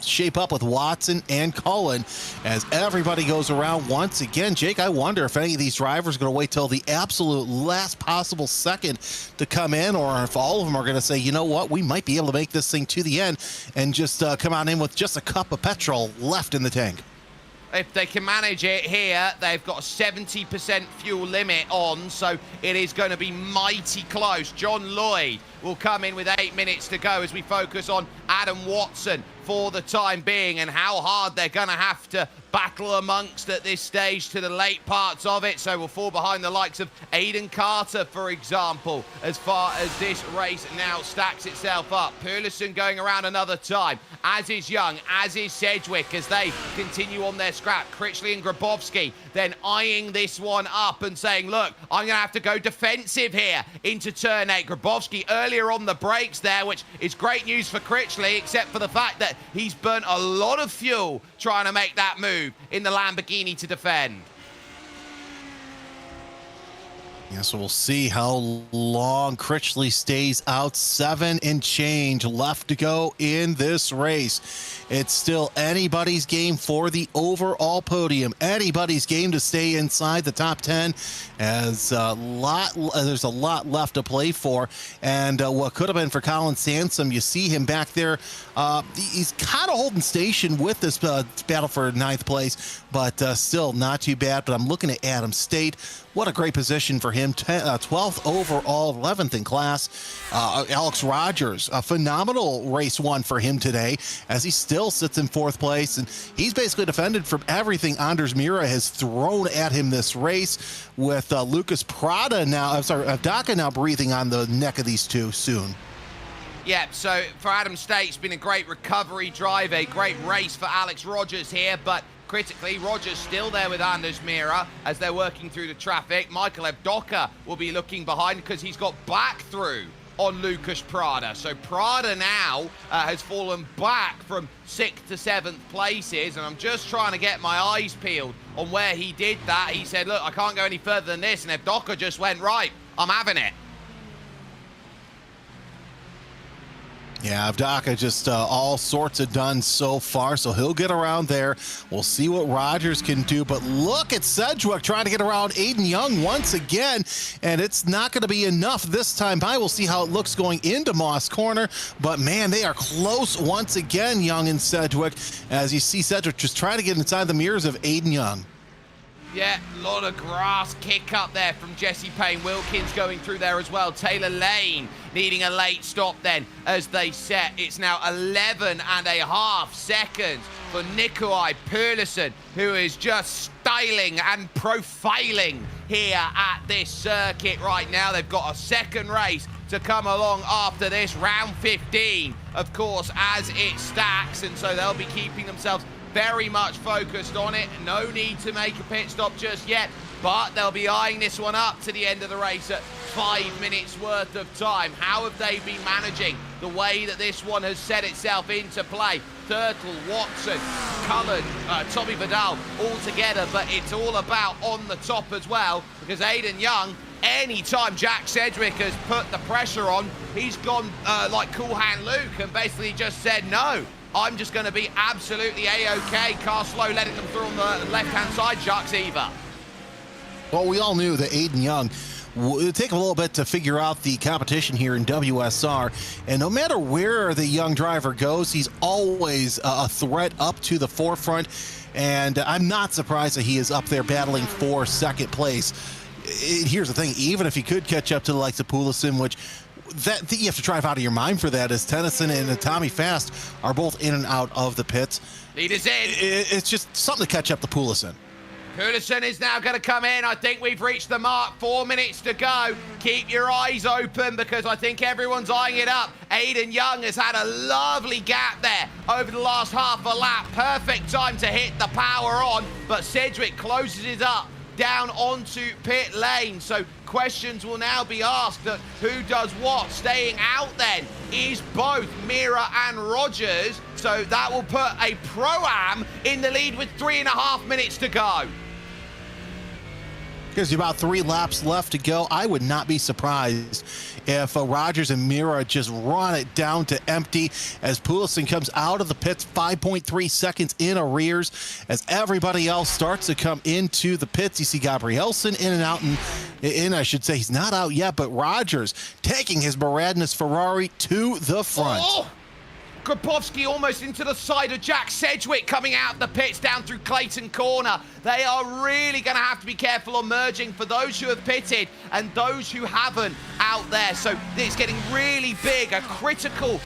shape up with Watson and Cullen as everybody goes around once again. Jake, I wonder if any of these drivers are going to wait till the absolute last possible second to come in, or if all of them are going to say, you know what, we might be able to make this thing to the end and just come on in with just a cup of petrol left in the tank. If they can manage it here, they've got a 70% fuel limit on, so it is going to be mighty close. John Lloyd will come in with 8 minutes to go as we focus on Adam Watson for the time being and how hard they're going to have to battle amongst at this stage to the late parts of it. So we'll fall behind the likes of Aiden Carter, for example, as far as this race now stacks itself up. Perlison going around another time, as is Young, as is Sedgwick, as they continue on their scrap. Critchley and Grabowski then eyeing this one up and saying, look, I'm going to have to go defensive here into turn 8. Grabowski earlier on the brakes there, which is great news for Critchley, except for the fact that he's burnt a lot of fuel trying to make that move in the Lamborghini to defend. Yeah, so we'll see how long Critchley stays out. 7 and change left to go in this race. It's still anybody's game for the overall podium. Anybody's game to stay inside the top 10, as there's a lot left to play for. And what could have been for Colin Sansom, you see him back there. He's kind of holding station with this battle for 9th place, but still not too bad. But I'm looking at Adam State. What a great position for him. 12th overall, 11th in class. Alex Rogers, a phenomenal race one for him today, as he still sits in 4th place. And he's basically defended from everything Anders Mira has thrown at him this race, with Lucas Prada now, Daca now breathing on the neck of these two soon. Yeah, so for Adam State, it's been a great recovery drive, a great race for Alex Rogers here, but critically, Rogers still there with Anders Mira as they're working through the traffic. Michael Evdoka will be looking behind because he's got back through on Lucas Prada. So Prada now has fallen back from 6th to 7th places, and I'm just trying to get my eyes peeled on where he did that. He said, look, I can't go any further than this, and Evdoka just went, right, I'm having it. Yeah, Avdaka just all sorts of done so far, so he'll get around there. We'll see what Rogers can do, but look at Sedgwick trying to get around Aiden Young once again, and it's not going to be enough this time by. We'll see how it looks going into Moss Corner, but man, they are close once again, Young and Sedgwick, as you see Sedgwick just trying to get inside the mirrors of Aiden Young. Yeah, a lot of grass kick up there from Jesse Payne. Wilkins going through there as well. Taylor Lane needing a late stop then as they set. It's now 11.5 seconds for Nikolai Perlison, who is just styling and profiling here at this circuit right now. They've got a second race to come along after this, round 15, of course, as it stacks, and so they'll be keeping themselves very much focused on it. No need to make a pit stop just yet, but they'll be eyeing this one up to the end of the race at 5 minutes worth of time. How have they been managing the way that this one has set itself into play? Turtle, Watson, Cullen, Tommy Vidal all together, but it's all about on the top as well, because Aiden Young, anytime Jack Sedgwick has put the pressure on, he's gone like Cool Hand Luke and basically just said, no, I'm just going to be absolutely A-OK. Car slow, letting them through on the left-hand side, Jacques Eva. Well, we all knew that Aiden Young would take a little bit to figure out the competition here in WSR, and no matter where the young driver goes, he's always a threat up to the forefront, and I'm not surprised that he is up there battling for 2nd place. Here's the thing, even if he could catch up to the likes of Poulsen, which that you have to drive out of your mind for that, as Tennyson and Tommy Fast are both in and out of the pits. Leaders in. It's just something to catch up to Poulsen. Poulsen is now going to come in. I think we've reached the mark. 4 minutes to go. Keep your eyes open, because I think everyone's eyeing it up. Aiden Young has had a lovely gap there over the last half a lap. Perfect time to hit the power on, but Sedgwick closes it up down onto pit lane. So questions will now be asked at who does what. Staying out then is both Mira and Rogers. So that will put a Pro-Am in the lead with 3.5 minutes to go. There's about 3 laps left to go. I would not be surprised if Rogers and Mira just run it down to empty as Poulsen comes out of the pits 5.3 seconds in arrears as everybody else starts to come into the pits. You see Gabrielsen in and out, and I should say he's not out yet, but Rogers taking his Maradness Ferrari to the front. Oh! Grabowski almost into the side of Jack Sedgwick coming out of the pits down through Clayton Corner. They are really going to have to be careful on merging for those who have pitted and those who haven't out there. So it's getting really big, a critical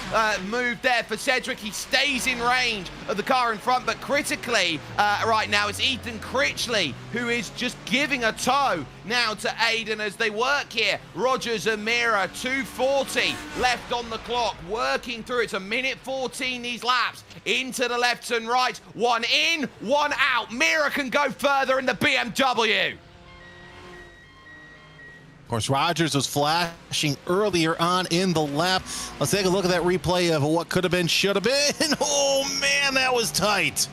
move there for Sedgwick. He stays in range of the car in front, but critically right now it's Ethan Critchley who is just giving a tow now to Aiden as they work here. Rogers and Mira, 2:40 left on the clock, working through. It's a minute 14 these laps, into the left and right, one in, one out. Mira can go further in the BMW. Of course, Rogers was flashing earlier on in the lap. Let's take a look at that replay of what could have been, should have been. Oh man, that was tight.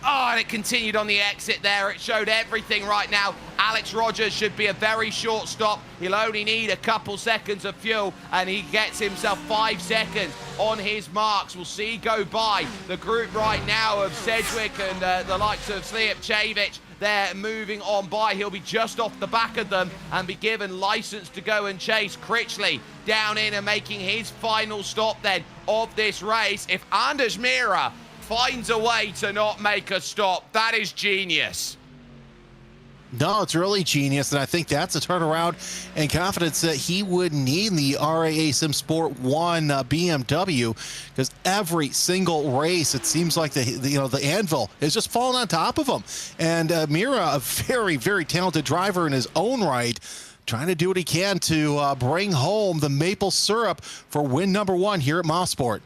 Oh, and it continued on the exit there. It showed everything right now. Alex Rogers should be a very short stop. He'll only need a couple seconds of fuel, and he gets himself 5 seconds on his marks. We'll see go by the group right now of Sedgwick and the likes of Slijepcevic. They're moving on by. He'll be just off the back of them and be given license to go and chase. Critchley down in and making his final stop then of this race. If Anders Mira finds a way to not make a stop, that is genius. No, it's really genius, and I think that's a turnaround and confidence that he would need in the RAA Sim Sport 1 BMW, because every single race it seems like the anvil is just falling on top of him. And Mira, a very, very talented driver in his own right, trying to do what he can to bring home the maple syrup for win number 1 here at Motorsport.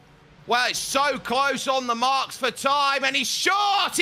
Well, it's so close on the marks for time, and he's short,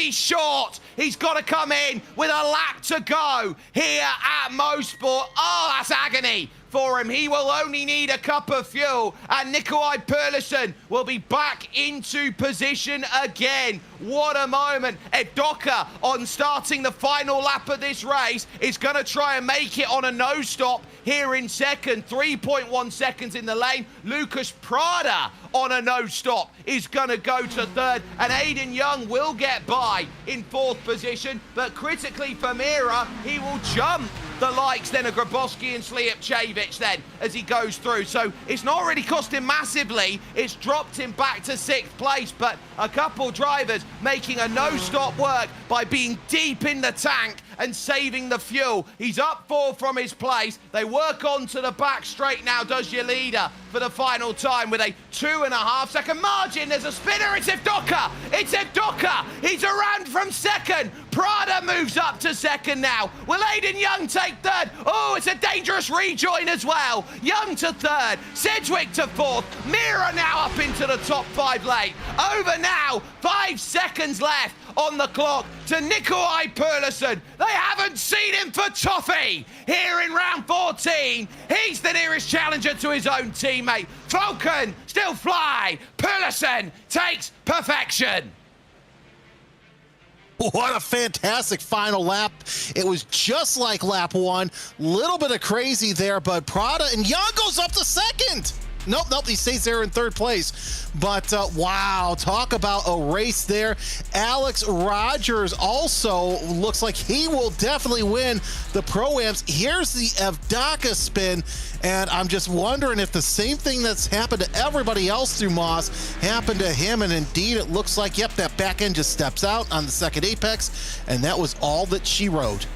He's got to come in with a lap to go here at Motorsport. Oh, that's agony for him. He will only need a cup of fuel, and Nikolai Perlison will be back into position again. What a moment. Evdoka, on starting the final lap of this race, is going to try and make it on a no-stop here in second. 3.1 seconds in the lane. Lucas Prada on a no-stop is going to go to third, and Aiden Young will get by in 4th position, but critically for Mira, he will jump the likes then of Grabowski and Slijepcevic then as he goes through. So it's not really cost him massively. It's dropped him back to 6th place, but a couple drivers making a no-stop work by being deep in the tank and saving the fuel. He's up 4 from his place. They work on to the back straight now, does your leader, for the final time with a 2.5 second margin. There's a spinner. It's Evdoka. It's Evdoka. He's around from second. Prada moves up to second now. Will Aiden Young take third? Oh, it's a dangerous rejoin as well. Young to third. Sedgwick to 4th. Mira now up into the top 5 lane. Over now. 5 seconds left on the clock to Nikolai Perlison. They haven't seen him for toffee here in round 14. He's the nearest challenger to his own teammate. Falcon still fly. Perlison takes perfection. What a fantastic final lap. It was just like lap 1. Little bit of crazy there, but Prada and Young goes up to second. Nope, he stays there in 3rd place. But wow, talk about a race there. Alex Rogers also looks like he will definitely win the Pro-Ams. Here's the Evdoka spin, and I'm just wondering if the same thing that's happened to everybody else through Moss happened to him, and indeed it looks like, yep, that back end just steps out on the second apex, and that was all that she wrote.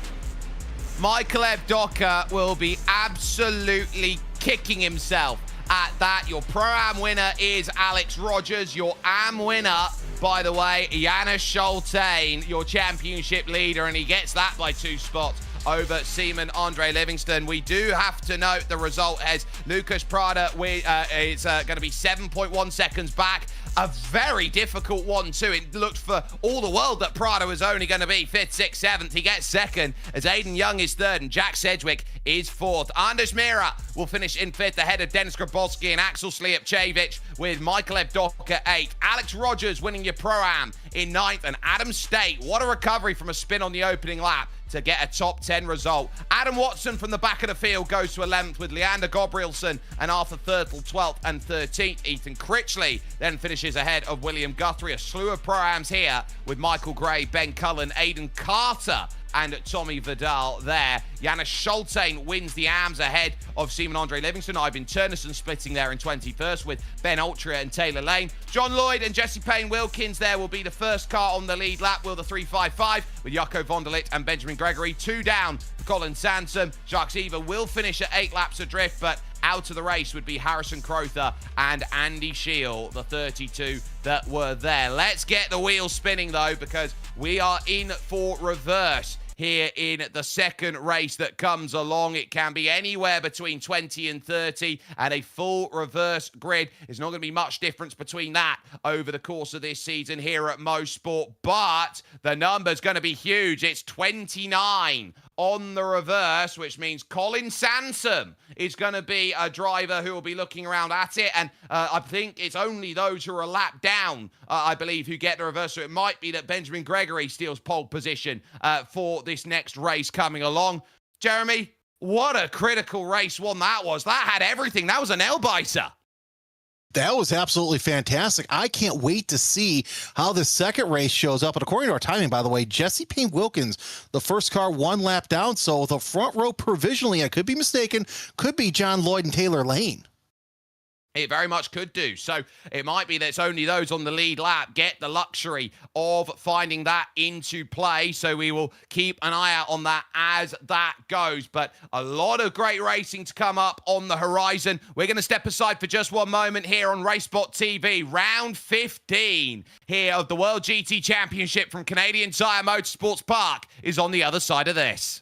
Michael Evdoka will be absolutely kicking himself at that. Your Pro-Am winner is Alex Rogers. Your Am winner, by the way, Janis Schultain, your championship leader, and he gets that by 2 spots over Seaman Andre Livingston. We do have to note the result as Lucas Prada is going to be 7.1 seconds back. a very difficult one too. It looked for all the world that Prado was only going to be 5th, 6th, 7th. He gets 2nd as Aiden Young is 3rd and Jack Sedgwick is 4th. Anders Mira will finish in 5th ahead of Dennis Grabowski and Axel Slijepcevic, with Michael Evdok at 8th. Alex Rogers winning your Pro-Am in 9th, and Adam State, what a recovery from a spin on the opening lap to get a top 10 result. Adam Watson from the back of the field goes to 11th, with Leander Gabrielson and Arthur Thurtle 12th and 13th. Ethan Critchley then finishes ahead of William Guthrie. A slew of Pro-Ams here with Michael Gray, Ben Cullen, Aiden Carter and Tommy Vidal there. Janis Schultain wins the AMS ahead of Simon Andre Livingston. Ivan Turnison splitting there in 21st with Ben Ultra and Taylor Lane. John Lloyd and Jesse Payne Wilkins there will be the first car on the lead lap, will the 355, with Jaco von der Ligt and Benjamin Gregory. 2 down for Colin Sansom. Jacques Eva will finish at 8 laps adrift, but out of the race would be Harrison Crowther and Andy Scheel, the 32 that were there. Let's get the wheels spinning though, because we are in for reverse here in the second race that comes along. It can be anywhere between 20 and 30, and a full reverse grid. There's not going to be much difference between that over the course of this season here at Mosport, but the number's going to be huge. It's 29 on the reverse, which means Colin Sansom is going to be a driver who will be looking around at it, and I think it's only those who are a lap down, I believe, who get the reverse, so it might be that Benjamin Gregory steals pole position for this next race coming along. Jeremy, what a critical race one that was. That had everything. That was a nail-biter. That was absolutely fantastic. I can't wait to see how the second race shows up. And according to our timing, by the way, Jesse Payne Wilkins, the first car 1 lap down. So the front row provisionally, I could be mistaken, could be John Lloyd and Taylor Lane. It very much could do. So it might be that it's only those on the lead lap get the luxury of finding that into play. So we will keep an eye out on that as that goes. But a lot of great racing to come up on the horizon. We're going to step aside for just one moment here on RaceSpotTV. Round 15 here of the World GT Championship from Canadian Tire Motorsports Park is on the other side of this.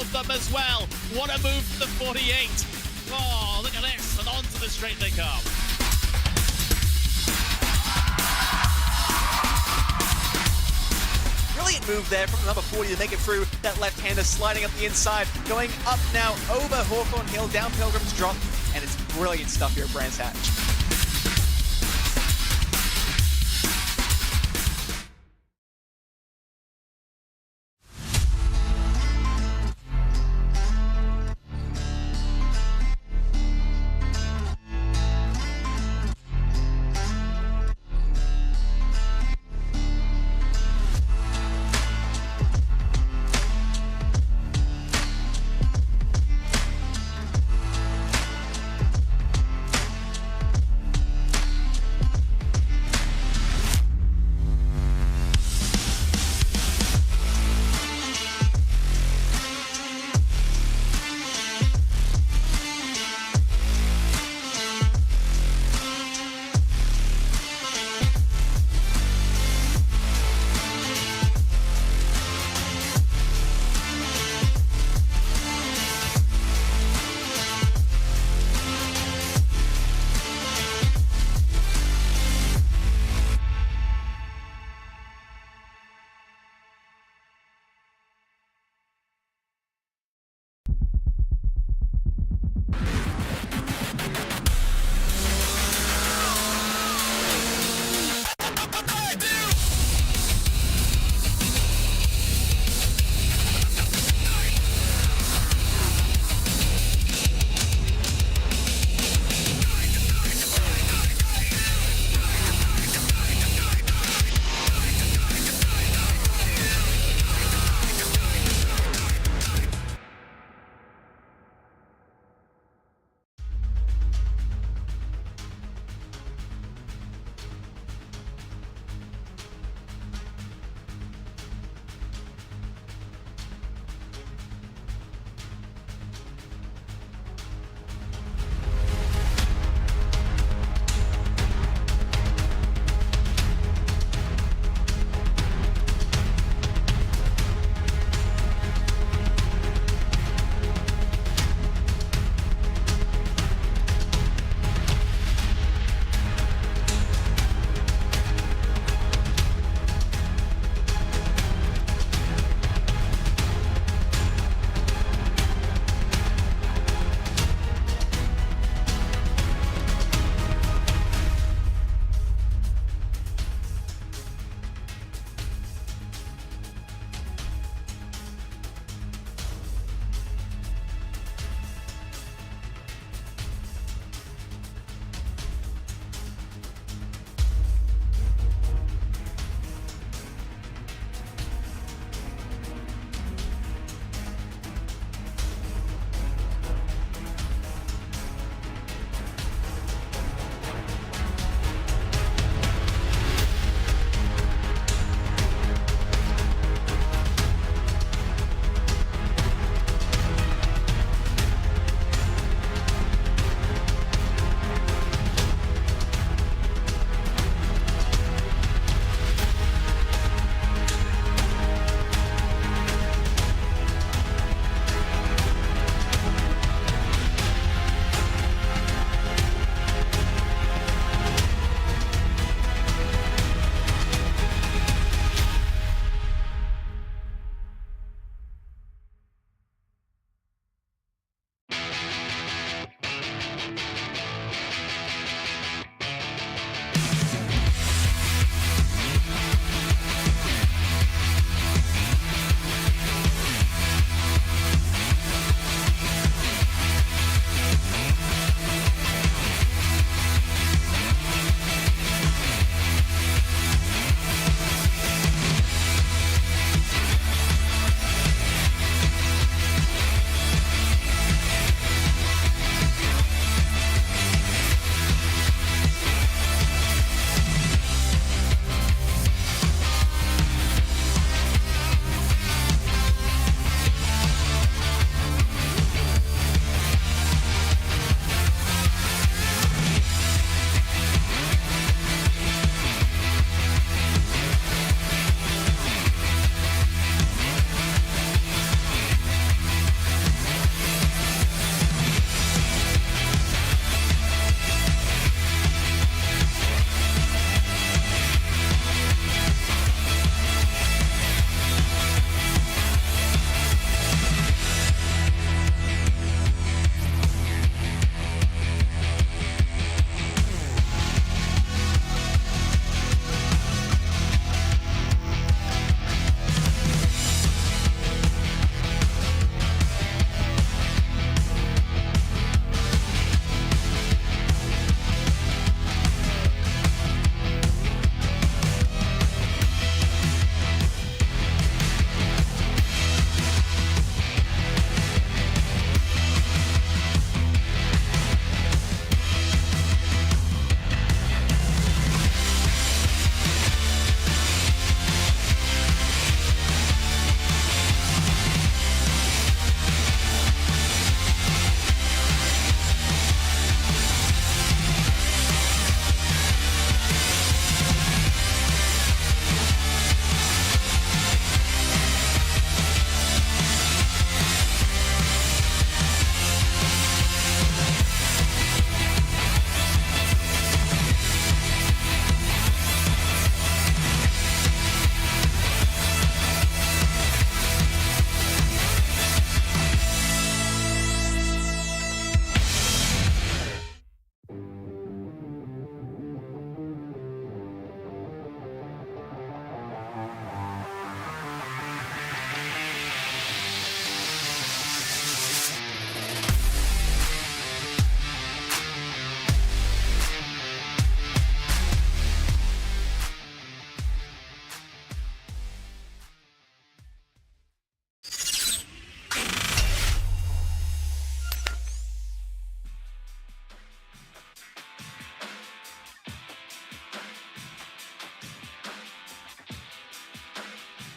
of them as well. What a move for the 48. Oh, look at this, and onto the straight they come. Brilliant move there from the number 40 to make it through. That left-hander sliding up the inside, going up now over Hawthorne Hill, down Pilgrim's Drop, and it's brilliant stuff here at Brands Hatch.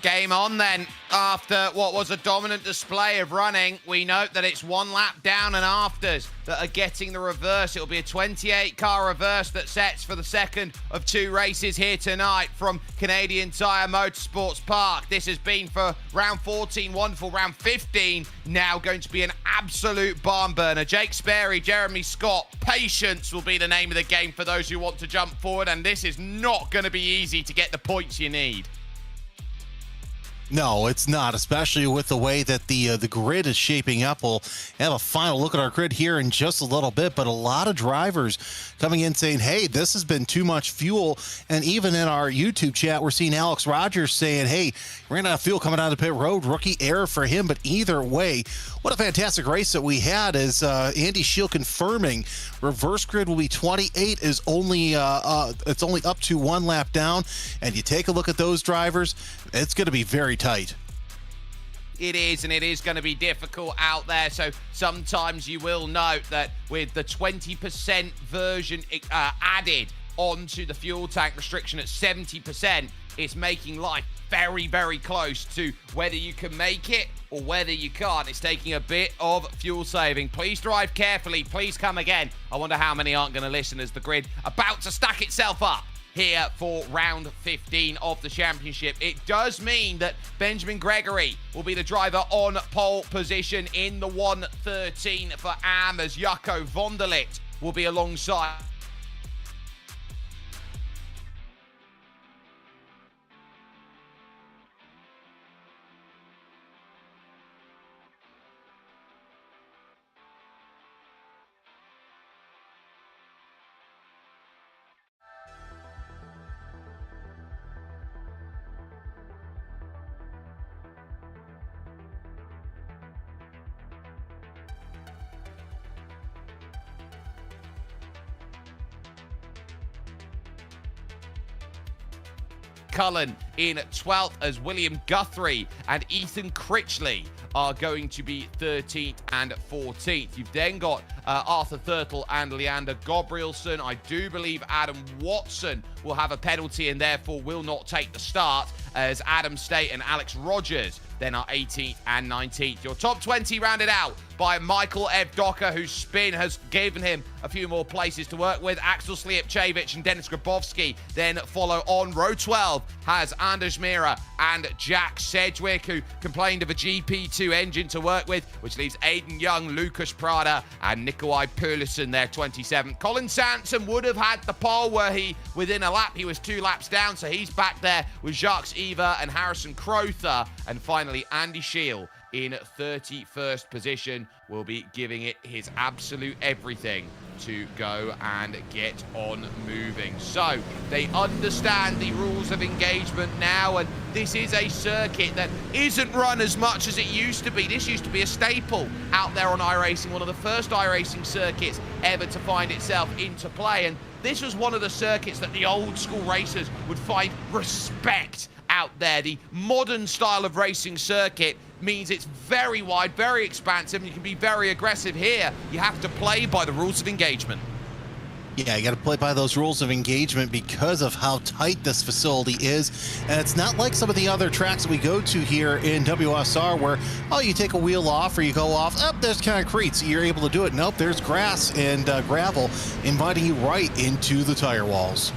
Game on then. After what was a dominant display of running, we note that it's one lap down and afters that are getting the reverse. It'll be a 28-car reverse that sets for the second of two races here tonight from Canadian Tire Motorsports Park. This has been for round 14, wonderful. Round 15 now going to be an absolute barn burner. Jake Sperry, Jeremy Scott, patience will be the name of the game for those who want to jump forward, and this is not going to be easy to get the points you need. No, it's not, especially with the way that the grid is shaping up. We'll have a final look at our grid here in just a little bit, but a lot of drivers coming in saying, hey, this has been too much fuel. And even in our YouTube chat, we're seeing Alex Rogers saying, hey, ran out of fuel coming out of the pit road, rookie error for him. But either way, what a fantastic race that we had, as Andy Shield confirming reverse grid will be 28, is only it's only up to one lap down. And you take a look at those drivers, it's going to be very tight. It is, and it is going to be difficult out there. So sometimes you will note that with the 20% version added onto the fuel tank restriction at 70%, it's making life very, very close to whether you can make it or whether you can't. It's taking a bit of fuel saving. Please drive carefully. Please come again. I wonder how many aren't going to listen as the grid about to stack itself up here for round 15 of the championship. It does mean that Benjamin Gregory will be the driver on pole position in the 113 for AM, as Jaco van der Ligt will be alongside. Cullen in 12th, as William Guthrie and Ethan Critchley are going to be 13th and 14th. You've then got Arthur Thurtle and Leander Gabrielson. I do believe Adam Watson will have a penalty and therefore will not take the start, as Adam State and Alex Rogers then are 18th and 19th. Your top 20 rounded out by Michael Evdoka, whose spin has given him a few more places to work with. Axel Slijepcevic and Denis Grabowski then follow on. Row 12 has Anders Mira and Jack Sedgwick, who complained of a GP2 engine to work with, which leaves Aiden Young, Lucas Prada, and Nikolai Perlison there 27th. Colin Sanson would have had the pole were he within a lap. He was 2 laps down, so he's back there with Jacques Eva and Harrison Crowther. And finally, Andy Shield in 31st position will be giving it his absolute everything to go and get on moving. So they understand the rules of engagement now, and this is a circuit that isn't run as much as it used to be. This used to be a staple out there on iRacing, one of the first iRacing circuits ever to find itself into play, and this was one of the circuits that the old school racers would find respect out there. The modern style of racing circuit means it's very wide, very expansive, and you can be very aggressive. Here, you have to play by the rules of engagement. Yeah, you got to play by those rules of engagement because of how tight this facility is. And it's not like some of the other tracks that we go to here in WSR where, oh, you take a wheel off or you go off, oh, there's concrete, so you're able to do it. Nope, there's grass and gravel inviting you right into the tire walls.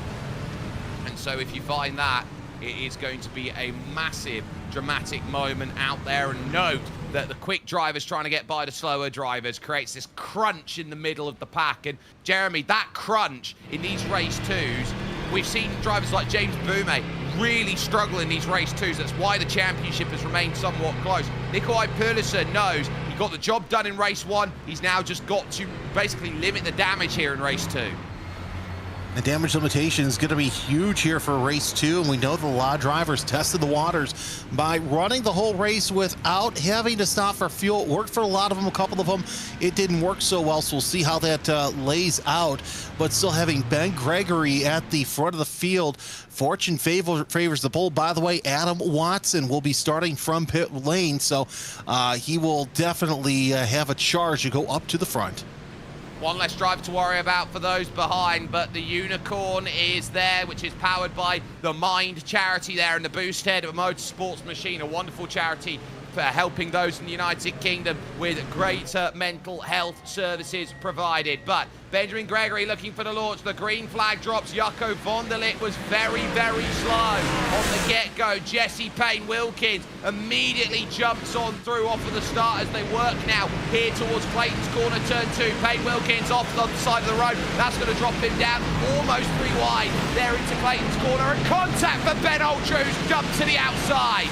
And so if you find that, it is going to be a massive, dramatic moment out there. And note that the quick drivers trying to get by the slower drivers creates this crunch in the middle of the pack. And Jeremy, that crunch in these race twos, we've seen drivers like James Boumet really struggle in these race twos. That's why the championship has remained somewhat close. Nikolai Perlison knows he got the job done in race 1. He's now just got to basically limit the damage here in race 2. The damage limitation is going to be huge here for race 2, and we know that a lot of drivers tested the waters by running the whole race without having to stop for fuel. It worked for a lot of them, a couple of them it didn't work so well, so we'll see how that lays out. But still having Ben Gregory at the front of the field, fortune favors the pole. By the way, Adam Watson will be starting from pit lane, so he will definitely have a charge to go up to the front. One less driver to worry about for those behind, but the Unicorn is there, which is powered by the Mind charity there in the boost head of a Motorsports machine, a wonderful charity for helping those in the United Kingdom with greater mental health services provided. But Benjamin Gregory looking for the launch. The green flag drops. Jaco von der Ligt was very, very slow on the get-go. Jesse Payne-Wilkins immediately jumps on through off of the start as they work now here towards Clayton's corner, turn 2. Payne-Wilkins off the side of the road. That's going to drop him down almost 3 wide. There into Clayton's corner, and contact for Ben Aldrews, jump to the outside.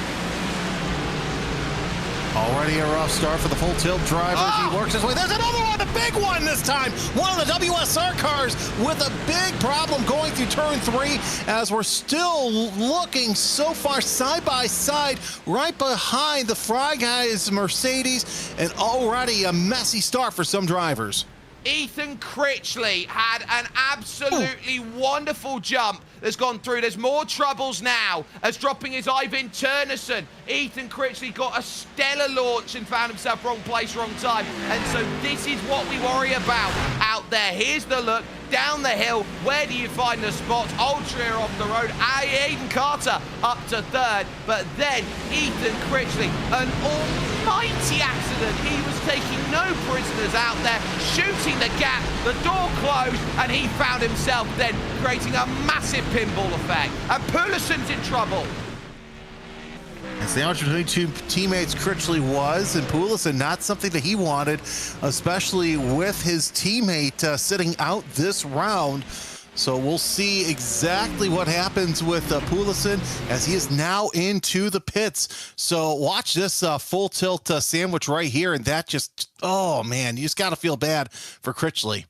Already a rough start for the full tilt driver. He works his way. There's another one, a big one this time. One of the WSR cars with a big problem going through turn 3 as we're still looking so far side by side right behind the Fry Guys Mercedes, and already a messy start for some drivers. Ethan Critchley had an absolutely wonderful jump that's gone through. There's more troubles now as dropping is Ivan Turnerson. Ethan Critchley got a stellar launch and found himself wrong place, wrong time. And so this is what we worry about out there. Here's the look down the hill. Where do you find the spots? Ultra off the road. Aiden Carter up to 3rd. But then Ethan Critchley, an almighty accident. He was taking no prisoners out there, shooting the gap, the door closed, and he found himself then creating a massive pinball effect. And Poulissen's in trouble. It's the answer between two teammates Critchley was, and Poulissen not something that he wanted, especially with his teammate sitting out this round. So we'll see exactly what happens with Poulissen as he is now into the pits. So watch this full tilt sandwich right here, and that just, oh man, you just got to feel bad for Critchley.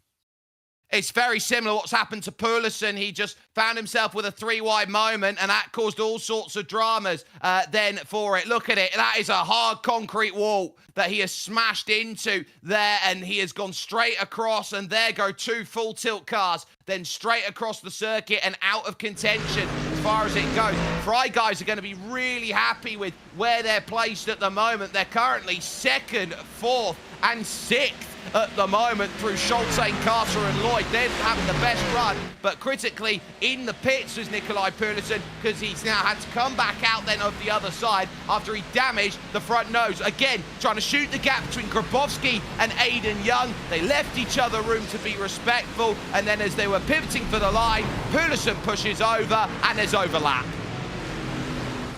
It's very similar what's happened to Poulissen. He just found himself with a 3-wide moment, and that caused all sorts of dramas then for it. Look at it. That is a hard concrete wall that he has smashed into there, and he has gone straight across, and there go 2 full tilt cars, then straight across the circuit and out of contention as far as it goes. Fry Guys are going to be really happy with where they're placed at the moment. They're currently 2nd, 4th, and 6th at the moment through Schultze, Carter and Lloyd. They're having the best run, but critically in the pits was Nikolai Poulissen, because he's now had to come back out then of the other side after he damaged the front nose. Again, trying to shoot the gap between Grabowski and Aiden Young. They left each other room to be respectful, and then as they were pivoting for the line, Poulissen pushes over and there's overlap.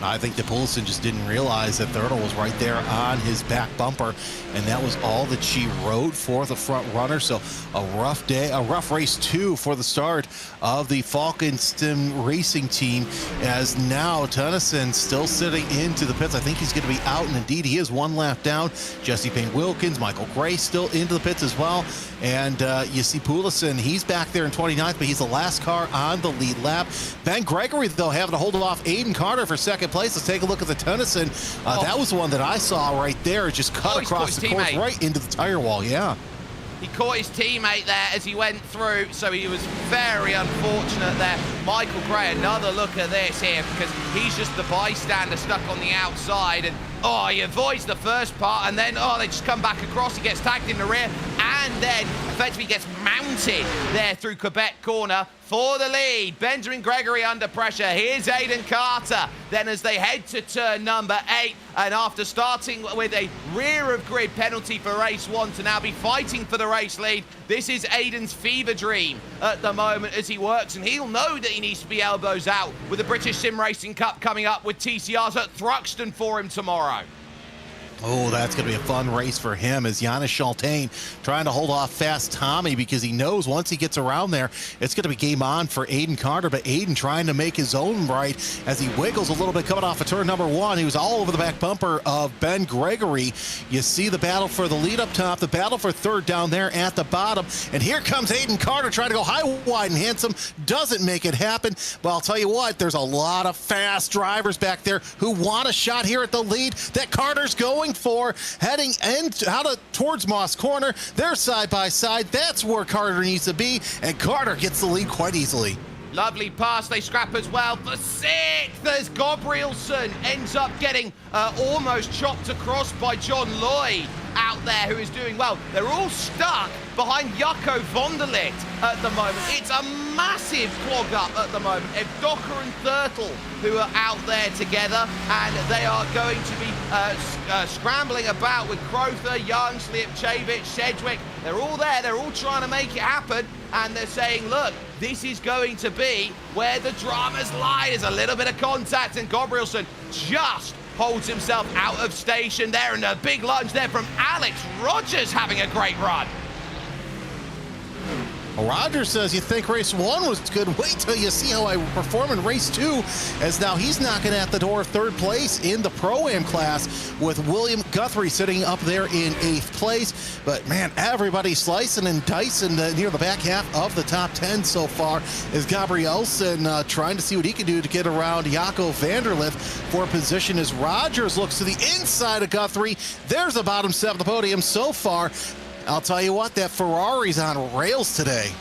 I think that Poulissen just didn't realize that Thurtle was right there on his back bumper, and that was all that she wrote for the front runner. So a rough day, a rough race 2 for the start of the Falcon Stim Racing team, as now Tennyson still sitting into the pits. I think he's going to be out, and indeed he is 1 lap down. Jesse Payne-Wilkins, Michael Gray still into the pits as well. And you see Poulissen, he's back there in 29th, but he's the last car on the lead lap. Ben Gregory, though, having to hold off Aiden Carter for 2nd place. Let's take a look at the Tennyson. That was the one that I saw right there, just cut across the course right into the tire wall. Yeah. He caught his teammate there as he went through, so he was very unfortunate there. Michael Gray, another look at this here, because he's just the bystander stuck on the outside, and he avoids the first part, and then they just come back across. He gets tagged in the rear, and then effectively gets mounted there through Quebec corner for the lead. Benjamin Gregory under pressure. Here's Aiden Carter. Then as they head to turn number 8, and after starting with a rear of grid penalty for race 1 to now be fighting for the race lead, this is Aiden's fever dream at the moment as he works, and he'll know that he needs to be elbows out with the British Sim Racing Cup coming up with TCRs at Thruxton for him tomorrow. Oh, that's going to be a fun race for him as Janis Schultain trying to hold off Fast Tommy, because he knows once he gets around there, it's going to be game on for Aiden Carter. But Aiden trying to make his own right as he wiggles a little bit coming off of turn number 1. He was all over the back bumper of Ben Gregory. You see the battle for the lead up top, the battle for 3rd down there at the bottom. And here comes Aiden Carter trying to go high, wide, and handsome. Doesn't make it happen. But I'll tell you what, there's a lot of fast drivers back there who want a shot here at the lead that Carter's going for, heading towards Moss Corner. They're side by side. That's where Carter needs to be, and Carter gets the lead quite easily. Lovely pass, they scrap as well. For 6th, there's Gabrielson, ends up getting almost chopped across by John Lloyd out there, who is doing well. They're all stuck behind Jacco van der Ligt at the moment. It's a massive clog up at the moment. Evdoka and Thurtle who are out there together, and they are going to be scrambling about with Crowther, Young, Slijepcevic, Sedgwick. They're all there. They're all trying to make it happen, and they're saying, look, this is going to be where the dramas lie. There's a little bit of contact, and Gabrielsen just holds himself out of station there, and a big lunge there from Alex Rogers, having a great run. Rogers says, you think race 1 was good? Wait till you see how I perform in race 2, as now he's knocking at the door of 3rd place in the Pro-Am class, with William Guthrie sitting up there in 8th place. But man, everybody slicing and dicing near the back half of the top 10 so far, as Gabrielsen trying to see what he can do to get around Jacco van der Ligt for position, as Rogers looks to the inside of Guthrie. There's the bottom 7 of the podium so far. I'll tell you what, that Ferrari's on rails today.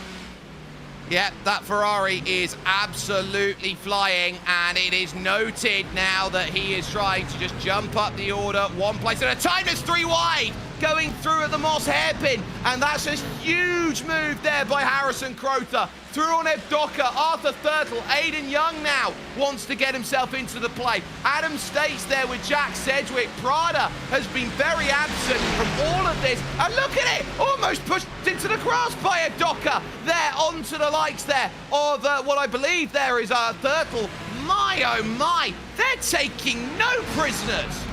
Yeah, that Ferrari is absolutely flying, and it is noted now that he is trying to just jump up the order one place at a time. It's 3 wide, going through at the Moss hairpin, and that's a huge move there by Harrison Crowther. Through on Evdoka, Arthur Thurtle, Aiden Young now wants to get himself into the play. Adam States there with Jack Sedgwick. Prada has been very absent from all of this. And look at it, almost pushed into the grass by Evdoka. There, onto the likes there of what I believe there is Thurtle. My, oh my, they're taking no prisoners.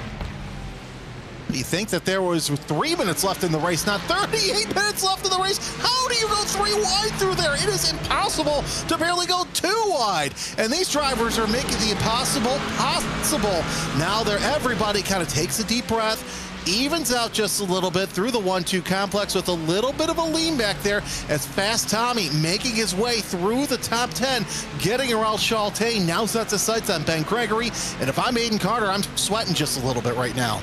You think that there was 3 minutes left in the race, not 38 minutes left in the race? How do you go 3 wide through there? It is impossible to barely go 2 wide. And these drivers are making the impossible possible. Now everybody kind of takes a deep breath, evens out just a little bit through the 1-2 complex with a little bit of a lean back there, as Fast Tommy making his way through the top 10, getting around Shaltain. Now sets his sights on Ben Gregory. And if I'm Aiden Carter, I'm sweating just a little bit right now.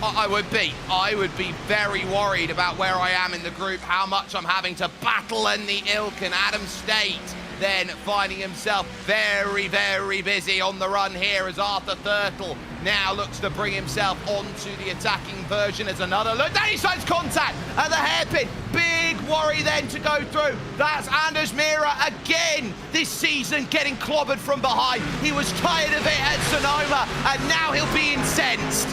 I would be very worried about where I am in the group, how much I'm having to battle in the ilk, and Adam State then finding himself very, very busy on the run here, as Arthur Thurtle now looks to bring himself onto the attacking version as another look. Then he signs contact at the hairpin. Big worry then to go through. That's Anders Mira again this season, getting clobbered from behind. He was tired of it at Sonoma, and now he'll be incensed.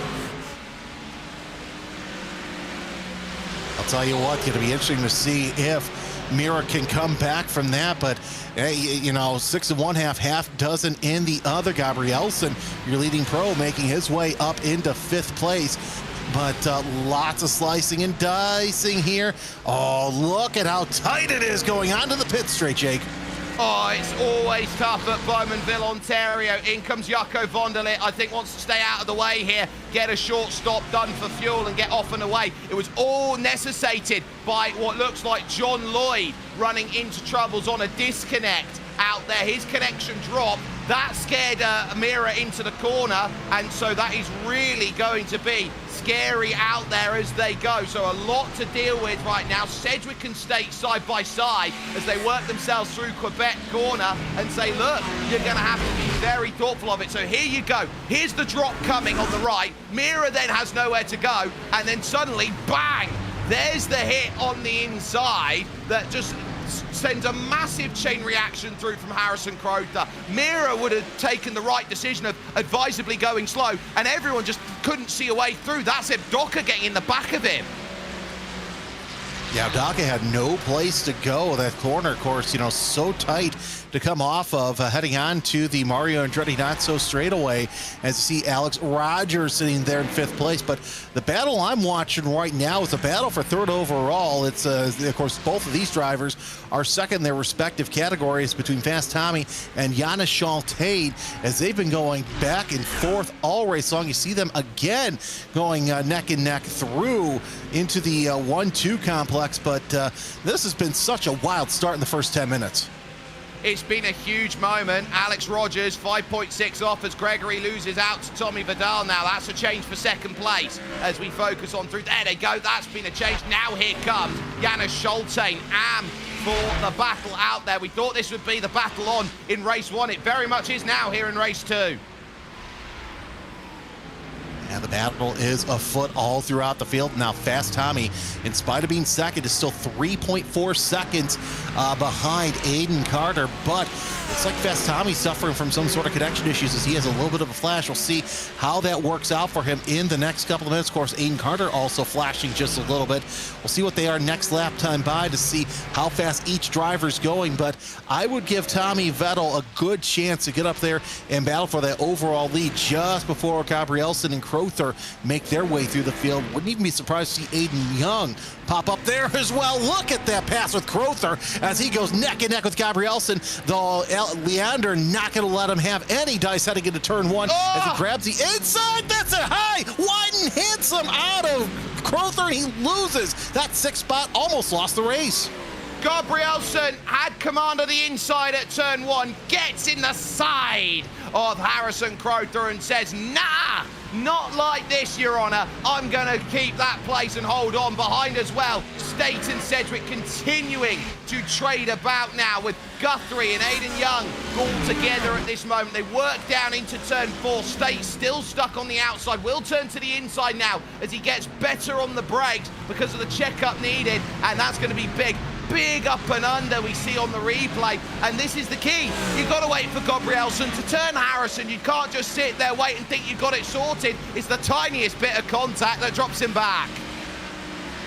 I'll tell you what, it'll be interesting to see if Mira can come back from that, but hey, you know, 6 1/2, half dozen in the other. Gabrielsen, your leading pro, making his way up into 5th place. But lots of slicing and dicing here. Oh, look at how tight it is going onto the pit straight, Jake. Oh, it's always tough at Bowmanville, Ontario. In comes Jacco van der Ligt. I think wants to stay out of the way here, get a short stop done for fuel and get off and away. It was all necessitated by what looks like John Lloyd running into troubles on a disconnect out there. His connection dropped. That scared Mira into the corner, and so that is really going to be scary out there as they go. So a lot to deal with right now. Sedgwick and State side by side as they work themselves through Quebec corner and say, look, you're going to have to be very thoughtful of it. So here you go. Here's the drop coming on the right. Mira then has nowhere to go, and then suddenly, bang, there's the hit on the inside that just sends a massive chain reaction through from Harrison Crowther. Mira would have taken the right decision of advisably going slow, and everyone just couldn't see a way through. That's Evdoka getting in the back of him. Yeah, Evdoka had no place to go. That corner, of course, you know, so tight to come off of, heading on to the Mario Andretti not so straightaway, as you see Alex Rogers sitting there in 5th place. But the battle I'm watching right now is a battle for 3rd overall. It's of course, both of these drivers are second in their respective categories, between Fast Tommy and Janis Shaltain, as they've been going back and forth all race long. You see them again going neck and neck through into the 1-2 complex, but this has been such a wild start in the first 10 minutes. It's been a huge moment. Alex Rogers 5.6 off as Gregory loses out to Tommy Vidal now. That's a change for 2nd place as we focus on through. There they go. That's been a change. Now here comes Janis Shaltain for the battle out there. We thought this would be the battle on in race 1. It very much is now here in race 2. And the battle is afoot all throughout the field. Now, Fast Tommy, in spite of being second, is still 3.4 seconds behind Aiden Carter. But it's like Fast Tommy's suffering from some sort of connection issues as he has a little bit of a flash. We'll see how that works out for him in the next couple of minutes. Of course, Aiden Carter also flashing just a little bit. We'll see what they are next lap time by to see how fast each driver's going. But I would give Tommy Vettel a good chance to get up there and battle for that overall lead just before Gabrielson and Crowther make their way through the field. Wouldn't even be surprised to see Aiden Young pop up there as well. Look at that pass with Crowther as he goes neck and neck with Gabrielson. Though Leander not going to let him have any dice heading into turn one as he grabs the inside. That's it high. Wyden hits him out of Crowther. He loses that sixth spot, almost lost the race. Gabrielson had command of the inside at turn one, gets in the side of Harrison Crowther and says, nah, not like this, Your Honor. I'm going to keep that place and hold on behind as well. State and Sedgwick continuing to trade about now with Guthrie and Aiden Young all together at this moment. They work down into turn four. State still stuck on the outside. Will turn to the inside now as he gets better on the brakes because of the checkup needed, and that's going to be big. Big up and under we see on the replay, and this is the key. You've got to wait for Gabrielson to turn Harrison. You can't just sit there, wait and think you've got it sorted. It's the tiniest bit of contact that drops him back.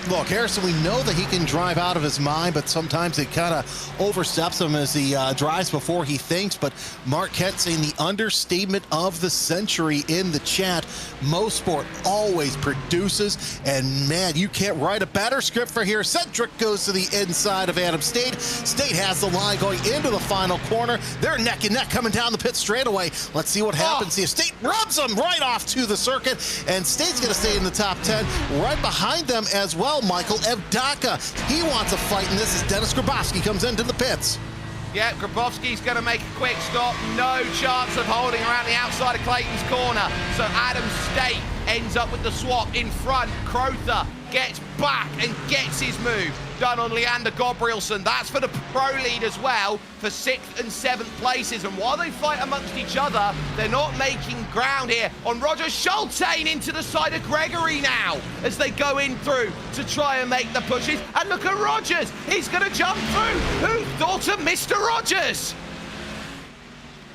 Look, Harrison, we know that he can drive out of his mind, but sometimes it kind of oversteps him as he drives before he thinks. But Mark Kent saying the understatement of the century in the chat. Motorsport always produces, and man, you can't write a better script for here. Cedric goes to the inside of Adam State. State has the line going into the final corner. They're neck and neck coming down the pit straightaway. Let's see what happens here. State rubs them right off to the circuit, and State's going to stay in the top 10. Right behind them as well, Michael Evdaka. He wants a fight, and this is Dennis Grabowski comes into the pits. Yeah, Grabowski's going to make a quick stop. No chance of holding around the outside of Clayton's corner. So Adam State ends up with the swap in front. Crowther gets back and gets his move done on Leander Gabrielson. That's for the pro lead as well for 6th and 7th places. And while they fight amongst each other, they're not making ground here on Roger Schultain into the side of Gregory now as they go in through to try and make the pushes. And look at Rogers. He's going to jump through. Who thought of Mr. Rogers?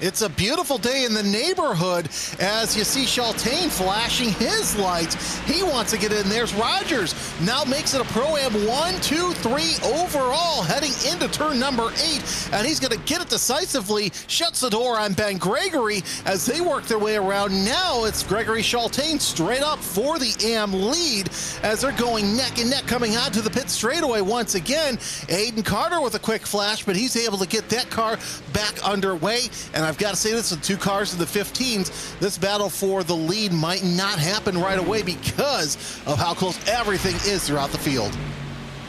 It's a beautiful day in the neighborhood as you see Schultain flashing his lights. He wants to get in. There's Rogers. Now makes it a Pro-Am 1, 2, 3 overall heading into turn number 8. And he's going to get it decisively. Shuts the door on Ben Gregory as they work their way around. Now it's Gregory Schultain straight up for the AM lead as they're going neck and neck coming onto the pit straightaway once again. Aiden Carter with a quick flash, but he's able to get that car back underway. And I've got to say this with 2 cars in the 15s. This battle for the lead might not happen right away because of how close everything is throughout the field.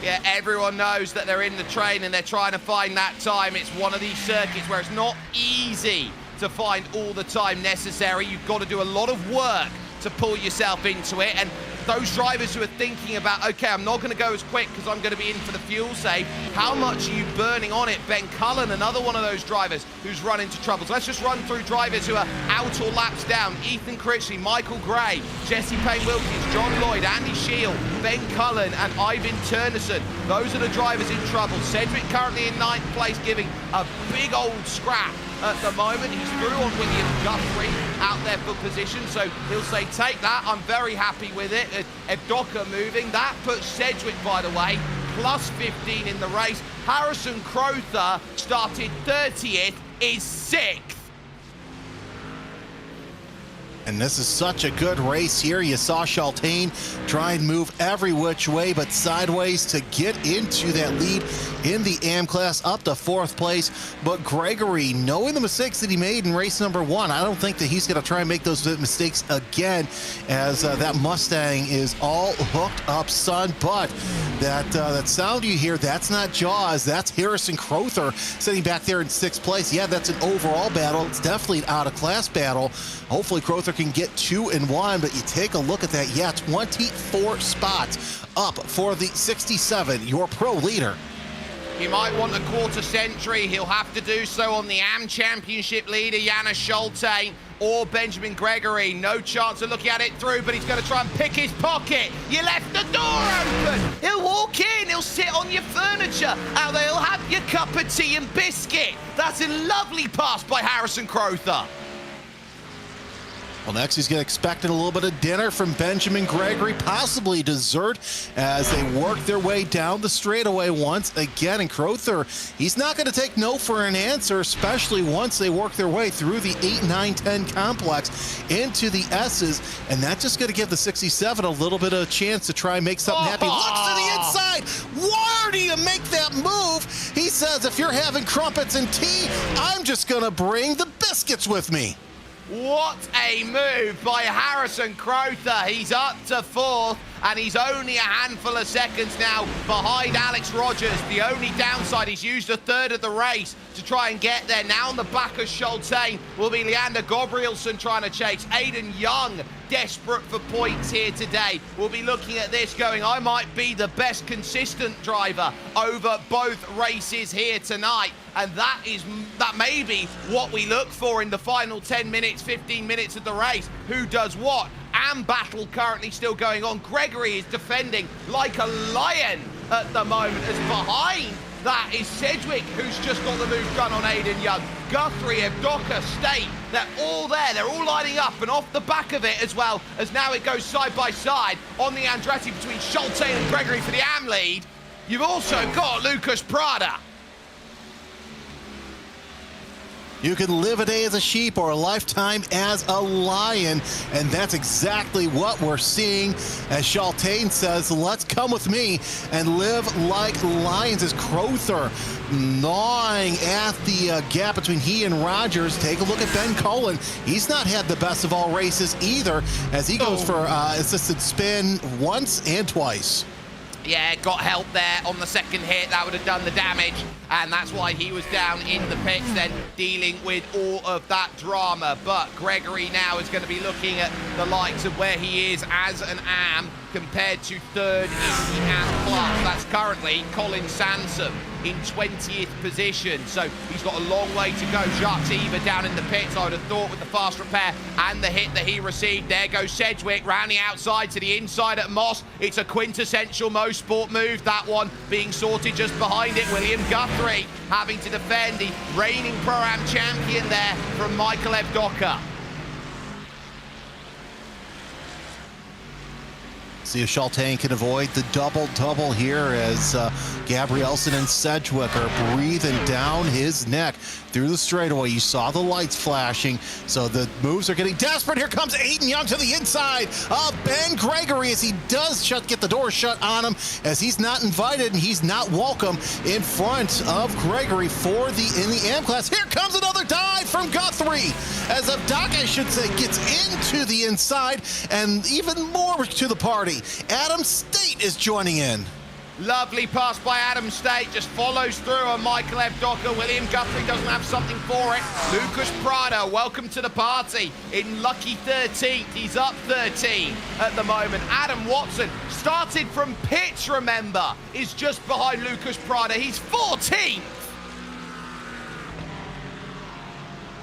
Yeah, everyone knows that they're in the train and they're trying to find that time. It's one of these circuits where it's not easy to find all the time necessary. You've got to do a lot of work to pull yourself into it. And those drivers who are thinking about, okay, I'm not going to go as quick because I'm going to be in for the fuel save, how much are you burning on it? Ben Cullen, another one of those drivers who's run into trouble. So let's just run through drivers who are out or laps down. Ethan Critchley, Michael Gray, Jesse Payne-Wilkins, John Lloyd, Andy Shield, Ben Cullen, and Ivan Turnison. Those are the drivers in trouble. Cedric currently in 9th place, giving a big old scrap at the moment. He's through on William Guthrie out there for position, so he'll say, take that, I'm very happy with it. Evdoka moving, that puts Sedgwick, by the way, plus 15 in the race. Harrison Crowther started 30th, is 6th. And this is such a good race here. You saw Schultain try and move every which way but sideways to get into that lead in the AM class up to 4th place. But Gregory, knowing the mistakes that he made in race number 1, I don't think that he's going to try and make those mistakes again as that Mustang is all hooked up, son. But that sound you hear, that's not Jaws. That's Harrison Crowther sitting back there in 6th place. Yeah, that's an overall battle. It's definitely an out-of-class battle. Hopefully Crowther can get 2 and 1, but you take a look at that. Yeah, 24 spots up for the 67, your pro leader. He might want a quarter century. He'll have to do so on the AM Championship leader, Janis Schultain. or Benjamin Gregory. No chance of looking at it through, but he's going to try and pick his pocket. You left the door open. He'll walk in. He'll sit on your furniture. And they'll have your cup of tea and biscuit. That's a lovely pass by Harrison Crowther. Well, next he's going to expect a little bit of dinner from Benjamin Gregory, possibly dessert, as they work their way down the straightaway once again. And Crowther, he's not going to take no for an answer, especially once they work their way through the 8, 9, 10 complex into the S's. And that's just going to give the 67 a little bit of a chance to try and make something happen. Looks to the inside. Why do you make that move? He says, if you're having crumpets and tea, I'm just going to bring the biscuits with me. What a move by Harrison Crowther. He's up to 4th, and he's only a handful of seconds now behind Alex Rogers. The only downside, he's used a third of the race to try and get there. Now on the back of Schultain will be Leander Gabrielsen trying to chase. Aiden Young desperate for points here today. We'll be looking at this going, I might be the best consistent driver over both races here tonight. And that may be what we look for in the final 10 minutes, 15 minutes of the race. Who does what? And battle currently still going on. Gregory is defending like a lion at the moment, as behind that is Sedgwick, who's just got the move done on Aiden Young. Guthrie, Evdoka, State, they're all there. They're all lining up, and off the back of it as well, as now it goes side by side on the Andretti between Schultain and Gregory for the AM lead. You've also got Lucas Prada. You can live a day as a sheep or a lifetime as a lion, and that's exactly what we're seeing as Schultain says, let's come with me and live like lions, as Crowther gnawing at the gap between he and Rogers. Take a look at Ben Cullen. He's not had the best of all races either, as he goes for assisted spin once and twice. Yeah, got help there on the second hit. That would have done the damage, and that's why he was down in the pits then, dealing with all of that drama. But Gregory now is going to be looking at the likes of where he is as an AM compared to third in the AM class. That's currently Colin Sansom in 20th position, so he's got a long way to go. Jacques Eva down in the pits, I would have thought, with the fast repair and the hit that he received. There goes Sedgwick round the outside to the inside at Moss. It's a quintessential Motorsport move, that one being sorted just behind it. William Guthrie having to defend the reigning Pro-Am champion there from Michael Evdoka. See if Schultain can avoid the double-double here, as Gabrielsen and Sedgwick are breathing down his neck through the straightaway. You saw the lights flashing, so the moves are getting desperate. Here comes Aiden Young to the inside of Ben Gregory, as he does get the door shut on him, as he's not invited and he's not welcome in front of Gregory in the AM class. Here comes another dive from Guthrie, as Evdoka, I should say, gets into the inside, and even more to the party. Adam State is joining in. Lovely pass by Adam State, just follows through on Michael Evdoka. William Guthrie doesn't have something for it. Lucas Prada, welcome to the party in lucky 13th. He's up 13 at the moment. Adam Watson, started from pits, remember, is just behind Lucas Prada. He's 14th.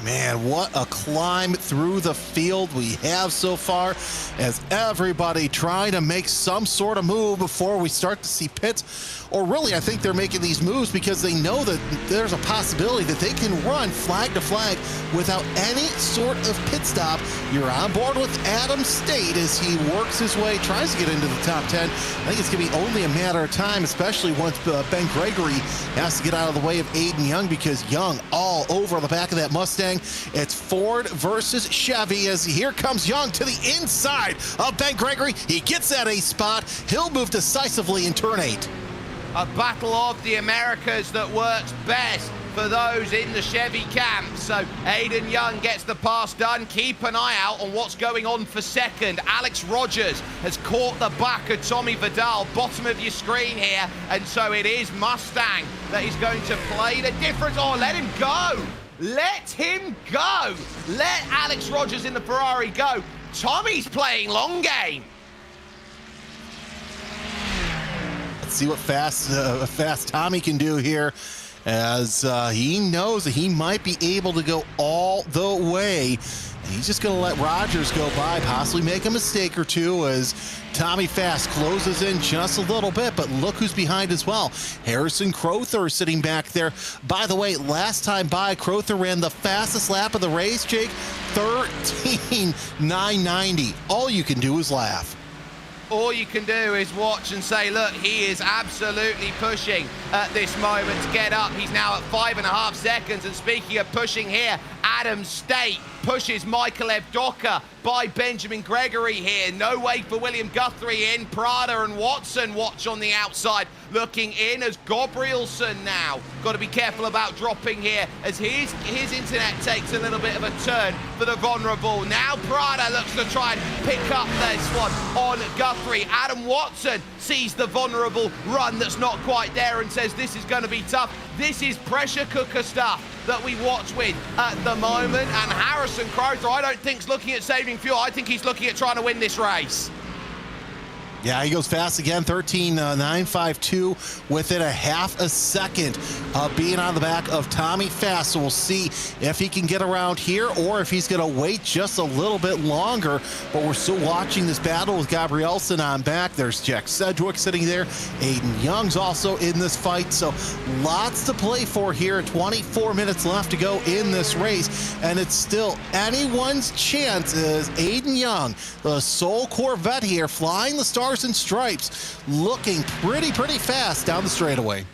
Man, what a climb through the field we have so far, as everybody trying to make some sort of move before we start to see pits. Or really, I think they're making these moves because they know that there's a possibility that they can run flag to flag without any sort of pit stop. You're on board with Adam State as he works his way, tries to get into the top 10. I think it's going to be only a matter of time, especially once Ben Gregory has to get out of the way of Aiden Young, because Young all over the back of that Mustang. It's Ford versus Chevy, as here comes Young to the inside of Ben Gregory. He gets that ace spot. He'll move decisively in turn 8. A battle of the Americas that works best for those in the Chevy camp. So Aiden Young gets the pass done. Keep an eye out on what's going on for second. Alex Rogers has caught the back of Tommy Vidal, bottom of your screen here. And so it is Mustang that is going to play the difference. Oh, let him go. Let him go. Let Alex Rogers in the Ferrari go. Tommy's playing long game. Let's see what fast Tommy can do here, as he knows that he might be able to go all the way. He's just going to let Rogers go by, possibly make a mistake or two as Tommy Fast closes in just a little bit, but look who's behind as well. Harrison Crowther sitting back there. By the way, last time by, Crowther ran the fastest lap of the race, Jake, 13:990. All you can do is laugh. All you can do is watch and say, look, he is absolutely pushing at this moment to get up. He's now at 5.5 seconds. And speaking of pushing here, Adam State pushes Michael Evdoka by Benjamin Gregory here. No way for William Guthrie in. Prada and Watson watch on the outside. Looking in as Gabrielson now. Got to be careful about dropping here as his internet takes a little bit of a turn for the vulnerable. Now Prada looks to try and pick up this one on Guthrie. Adam Watson sees the vulnerable run that's not quite there and says this is going to be tough. This is pressure cooker stuff that we watch with at the moment. And Harrison Crowther, I don't think is looking at saving fuel. I think he's looking at trying to win this race. Yeah, he goes fast again, 13:952 within a half a second of being on the back of Tommy Fast. So we'll see if he can get around here or if he's going to wait just a little bit longer. But we're still watching this battle with Gabrielson on back. There's Jack Sedgwick sitting there. Aiden Young's also in this fight. So lots to play for here. 24 minutes left to go in this race. And it's still anyone's chance as Aiden Young, the sole Corvette here, flying the Stars and Stripes, looking pretty fast down the straightaway.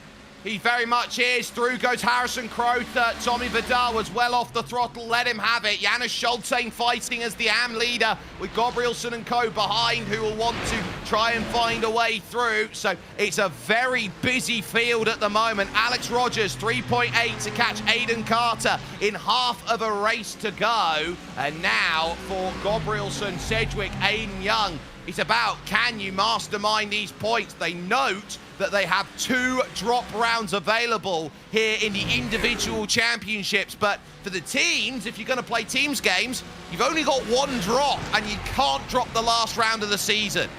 He very much is. Through goes Harrison Crowther. Tommy Vidal was well off the throttle. Let him have it. Janis Schultein fighting as the AM leader with Gabrielson and co behind, who will want to try and find a way through. So it's a very busy field at the moment. Alex Rogers, 3.8 to catch Aiden Carter in half of a race to go. And now for Gabrielson, Sedgwick, Aiden Young, it's about, can you mastermind these points? They note that they have 2 drop rounds available here in the individual championships. But for the teams, if you're going to play teams games, you've only got 1 drop, and you can't drop the last round of the season.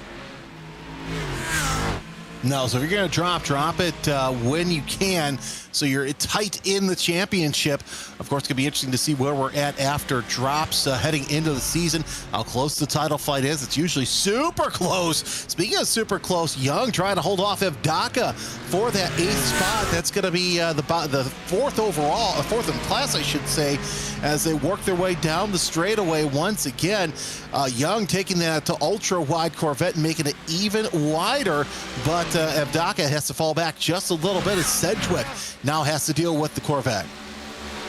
No, so if you're going to drop it when you can, so you're tight in the championship. Of course, it's going to be interesting to see where we're at after drops heading into the season, how close the title fight is. It's usually super close. Speaking of super close, Young trying to hold off Evdoka for that 8th spot. That's going to be the 4th overall, 4th in class, I should say, as they work their way down the straightaway once again. Young taking that to ultra-wide Corvette and making it even wider, but Evdoka has to fall back just a little bit as Sedgwick now has to deal with the Corvette.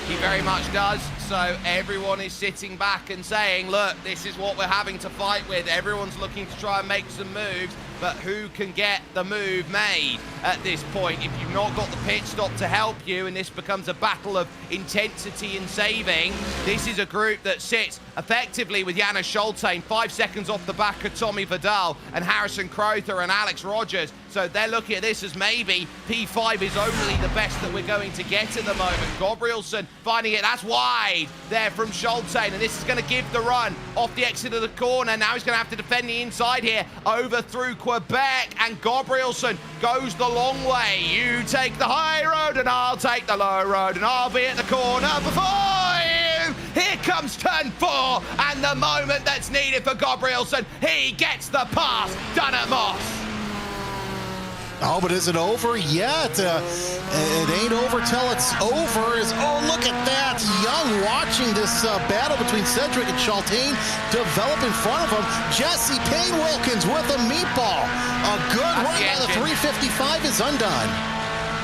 He very much does. So everyone is sitting back and saying, look, this is what we're having to fight with. Everyone's looking to try and make some moves, but who can get the move made at this point? If you've not got the pit stop to help you and this becomes a battle of intensity and saving, this is a group that sits effectively with Janis Schultein 5 seconds off the back of Tommy Vidal and Harrison Crowther and Alex Rogers. So they're looking at this as maybe P5 is only the best that we're going to get at the moment. Gabrielson finding it, that's wide there from Schultein, and this is going to give the run off the exit of the corner. Now he's going to have to defend the inside here, over through Quebec, and Gabrielson goes the long way. You take the high road and I'll take the low road, and I'll be at the corner before you. Here comes turn 4, and the moment that's needed for Gabrielson, he gets the pass done at Moss. Oh, but is it over yet? It ain't over till it's over. Oh, look at that. Young watching this battle between Sedgwick and Schultein develop in front of him. Jesse Payne-Wilkins with a meatball. A good run by the 355 is undone.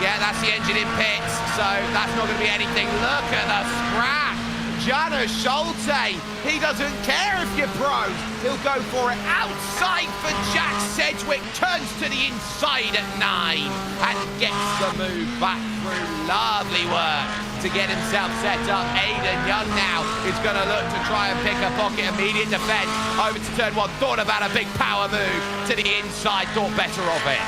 Yeah, that's the engine in pits, so that's not going to be anything. Look at the scrap. Janis Schultein, he doesn't care if you're pros. He'll go for it outside for Jack Sedgwick, turns to the inside at 9 and gets the move back through. Lovely work to get himself set up. Aiden Young now is going to look to try and pick a pocket. Immediate defense over to turn 1. Thought about a big power move to the inside, thought better of it.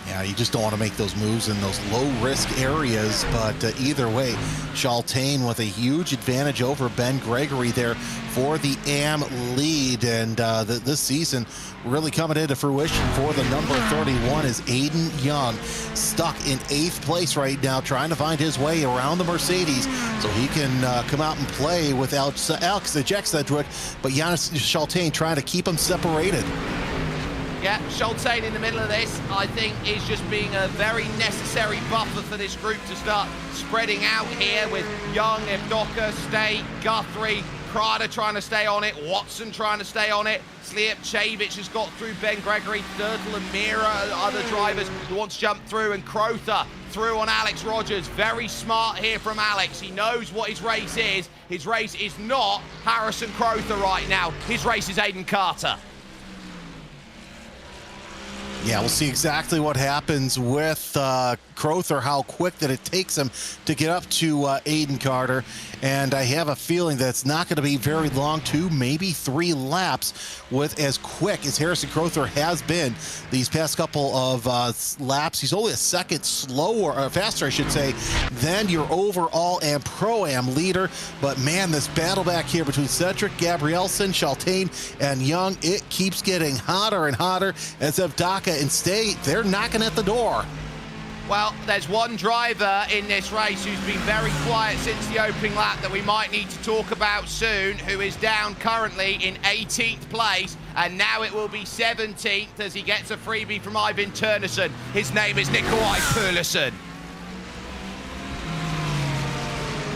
Yeah, you just don't want to make those moves in those low-risk areas, but either way, Shaltain with a huge advantage over Ben Gregory there for the AM lead, and this season really coming into fruition for the number 31 is Aiden Young, stuck in 8th place right now, trying to find his way around the Mercedes so he can come out and play without Jack Sedgwick, but Giannis Shaltain trying to keep them separated. Yeah, Shaltain in the middle of this, I think, is just being a very necessary buffer for this group to start spreading out here with Young, Evdoka, State, Guthrie, Prada trying to stay on it, Watson trying to stay on it, Slijepcevic has got through Ben Gregory, Dirtle and Mira, other drivers who want to jump through, and Crowther through on Alex Rogers. Very smart here from Alex. He knows what his race is. His race is not Harrison Crowther right now. His race is Aiden Carter. Yeah, we'll see exactly what happens with Crowther, how quick that it takes him to get up to Aiden Carter. And I have a feeling that it's not going to be very long, 2, maybe 3 laps with as quick as Harrison Crowther has been these past couple of laps. He's only a second slower, or faster, I should say, than your overall and Pro-Am leader. But man, this battle back here between Cedric, Gabrielson, Shaltain, and Young, it keeps getting hotter and hotter as Evdoka and State, they're knocking at the door. Well, there's one driver in this race who's been very quiet since the opening lap that we might need to talk about soon, who is down currently in 18th place, and now it will be 17th as he gets a freebie from Ivan Turnison. His name is Nikolai Pulison.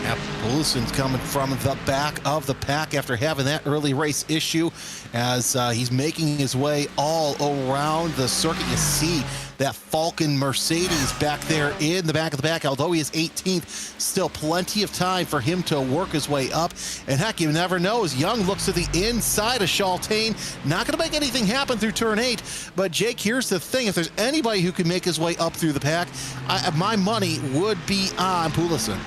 Yeah, Pulison's coming from the back of the pack after having that early race issue as he's making his way all around the circuit. You see that Falcon Mercedes back there in the back of the pack. Although he is 18th, still plenty of time for him to work his way up. And heck, you never know, as Young looks to the inside of Shaltain. Not going to make anything happen through turn 8. But Jake, here's the thing. If there's anybody who can make his way up through the pack, my money would be on Pulison.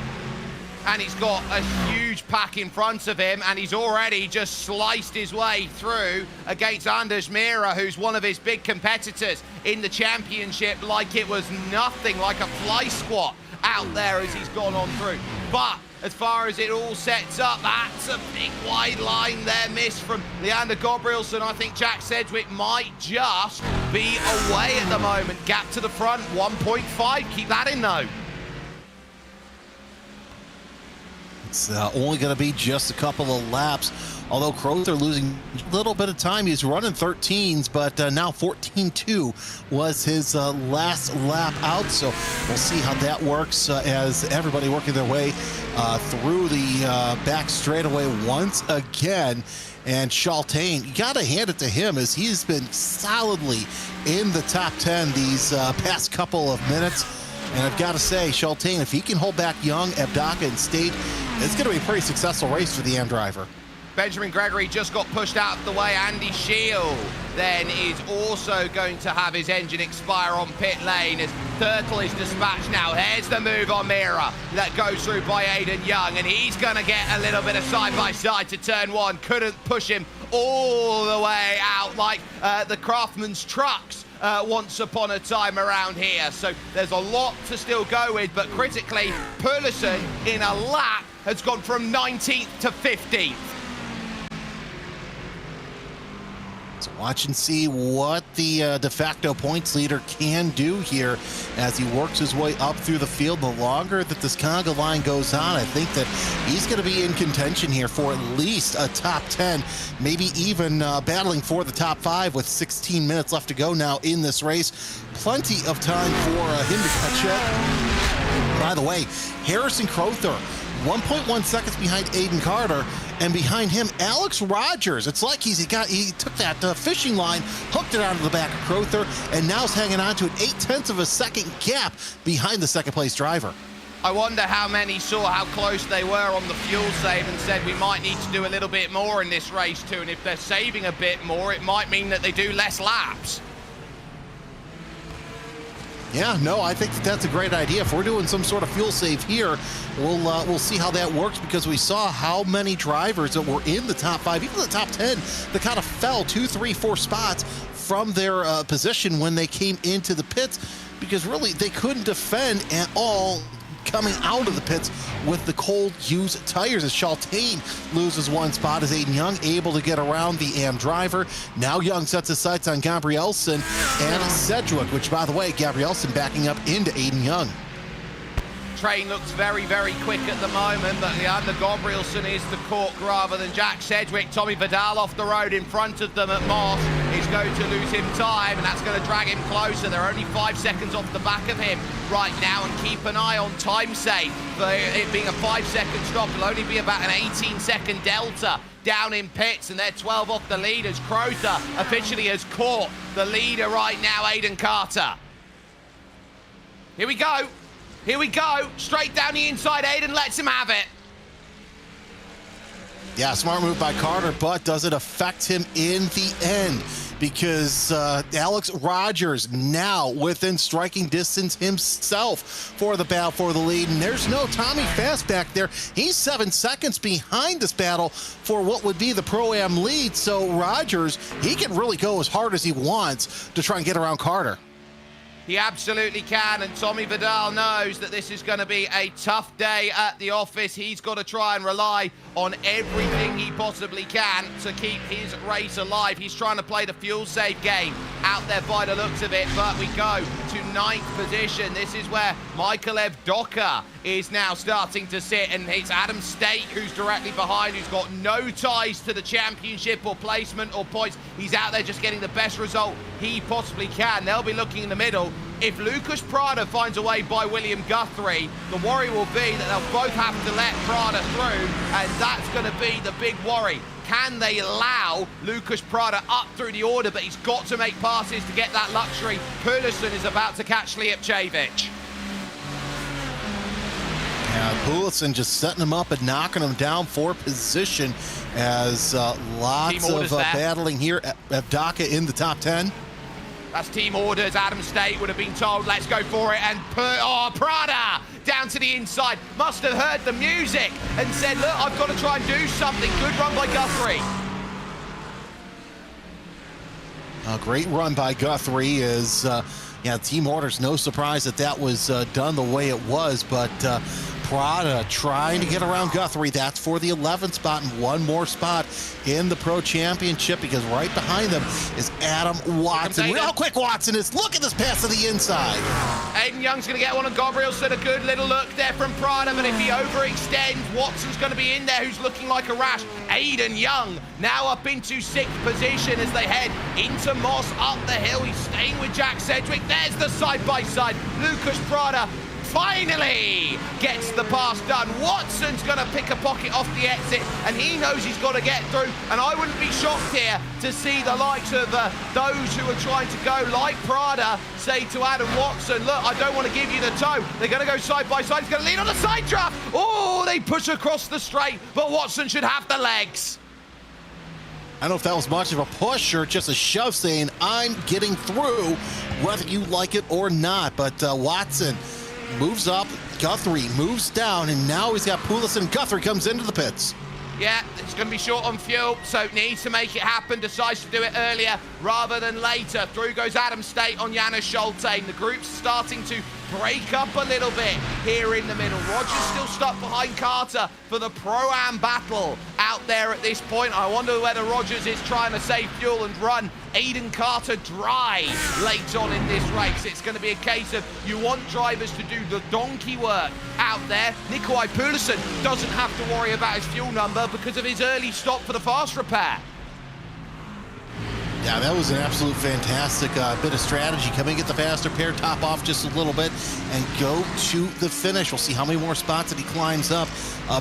And he's got a huge pack in front of him, and he's already just sliced his way through against Anders Mira, who's one of his big competitors in the championship, like it was nothing, like a fly squat out there as he's gone on through. But as far as it all sets up, that's a big wide line there, miss from Leander Gabrielson. I think Jack Sedgwick might just be away at the moment. Gap to the front, 1.5, keep that in though. It's only going to be just a couple of laps, although Crowther losing a little bit of time. He's running 13s, but now 14.2 was his last lap out, so we'll see how that works as everybody working their way through the back straightaway once again. And Shaltain, you got to hand it to him as he's been solidly in the top 10 these past couple of minutes. And I've got to say, Shaltain, if he can hold back Young, Evdoka, and State, it's going to be a pretty successful race for the AM driver. Benjamin Gregory just got pushed out of the way. Andy Shield then is also going to have his engine expire on pit lane as Turtle is dispatched now. Here's the move on Mira that goes through by Aiden Young, and he's going to get a little bit of side-by-side to turn 1. Couldn't push him all the way out like the Craftsman's trucks once upon a time around here. So there's a lot to still go with, but critically, Pulison in a lap has gone from 19th to 15th. So watch and see what the de facto points leader can do here as he works his way up through the field. The longer that this conga line goes on, I think that he's going to be in contention here for at least a top 10, maybe even battling for the top 5 with 16 minutes left to go now in this race. Plenty of time for him to catch up. By the way, Harrison Crowther, 1.1 seconds behind Aiden Carter, and behind him, Alex Rogers. It's like he took that fishing line, hooked it onto the back of Crowther, and now is hanging on to an 0.8 of a second gap behind the second place driver. I wonder how many saw how close they were on the fuel save and said we might need to do a little bit more in this race too, and if they're saving a bit more, it might mean that they do less laps. Yeah, no, I think that's a great idea. If we're doing some sort of fuel save here, we'll see how that works, because we saw how many drivers that were in the top 5, even the top 10, that kind of fell 2, 3, 4 spots from their position when they came into the pits. because really they couldn't defend at all coming out of the pits with the cold used tires, as Shaltane loses one spot as Aiden Young able to get around the AM driver. Now Young sets his sights on Gabrielson and Sedgwick, which, by the way, Gabrielson backing up into Aiden Young. Train looks very, very quick at the moment, but Leander Gabrielson is the cork rather than Jack Sedgwick. Tommy Vidal off the road in front of them at Moss is going to lose him time, and that's going to drag him closer. They're only 5 seconds off the back of him right now, and keep an eye on time save. For it being a 5-second stop, it'll only be about an 18-second delta down in pits, and they're 12 off the leaders. Crowther officially has caught the leader right now, Aiden Carter. Here we go. Here we go, straight down the inside. Aiden lets him have it. Yeah, smart move by Carter, but does it affect him in the end? Because Alex Rogers now within striking distance himself for the battle for the lead. And there's no Tommy Fast back there. He's 7 seconds behind this battle for what would be the Pro-Am lead. So Rogers, he can really go as hard as he wants to try and get around Carter. He absolutely can, and Tommy Vidal knows that this is going to be a tough day at the office. He's got to try and rely on everything he possibly can to keep his race alive. He's trying to play the fuel save game out there by the looks of it, but we go to 9th position. This is where Michael Evdoka is now starting to sit, and it's Adam State who's directly behind, who's got no ties to the championship or placement or points. He's out there just getting the best result he possibly can. They'll be looking in the middle. If Lucas Prada finds a way by William Guthrie, the worry will be that they'll both have to let Prada through, and that's going to be the big worry. Can they allow Lucas Prada up through the order? But he's got to make passes to get that luxury. Pulison is about to catch Lipchevich. Yeah, Pulison just setting him up and knocking him down for position as lots of battling here. Evdoka in the top 10. That's team orders. Adam State would have been told, let's go for it, and Prada down to the inside. Must have heard the music and said, look, I've got to try and do something. Good run by Guthrie. A great run by Guthrie is, yeah, team orders. No surprise that that was done the way it was, but Prada trying to get around Guthrie. That's for the 11th spot and one more spot in the Pro Championship, because right behind them is Adam Watson. Real quick, Watson is, look at this pass to the inside. Aiden Young's going to get one on Gabrielson. A good little look there from Prada, but if he overextends, Watson's going to be in there, who's looking like a rash. Aiden Young now up into 6th position as they head into Moss up the hill. He's staying with Jack Sedgwick. There's the side-by-side. Lucas Prada finally gets the pass done. Watson's going to pick a pocket off the exit, and he knows he's got to get through. And I wouldn't be shocked here to see the likes of those who are trying to go like Prada say to Adam Watson, look, I don't want to give you the toe. They're going to go side by side. He's going to lead on the side draft. Oh, they push across the straight, but Watson should have the legs. I don't know if that was much of a push or just a shove saying, I'm getting through whether you like it or not. But Watson moves up, Guthrie moves down, and now he's got Pulison. Guthrie comes into the pits. Yeah, it's going to be short on fuel, so needs to make it happen. Decides to do it earlier rather than later. Through goes Adam State on Janis Schulte. The group's starting to break up a little bit here in the middle. Rogers still stuck behind Carter for the Pro-Am battle out there at this point. I wonder whether Rogers is trying to save fuel and run Aiden Carter dry late on in this race. It's going to be a case of you want drivers to do the donkey work out there. Nikolai Pulison doesn't have to worry about his fuel number because of his early stop for the fast repair. Yeah, that was an absolute fantastic bit of strategy. Come and get the faster pair, top off just a little bit, and go to the finish. We'll see how many more spots that he climbs up.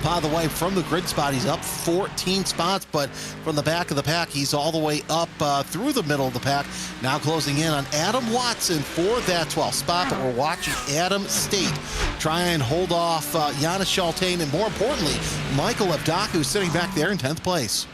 By the way, from the grid spot, he's up 14 spots, but from the back of the pack, he's all the way up through the middle of the pack. Now closing in on Adam Watson for that 12th spot, but we're watching Adam State try and hold off Janis Schulte, and more importantly, Michael Evdoka, who's sitting back there in 10th place.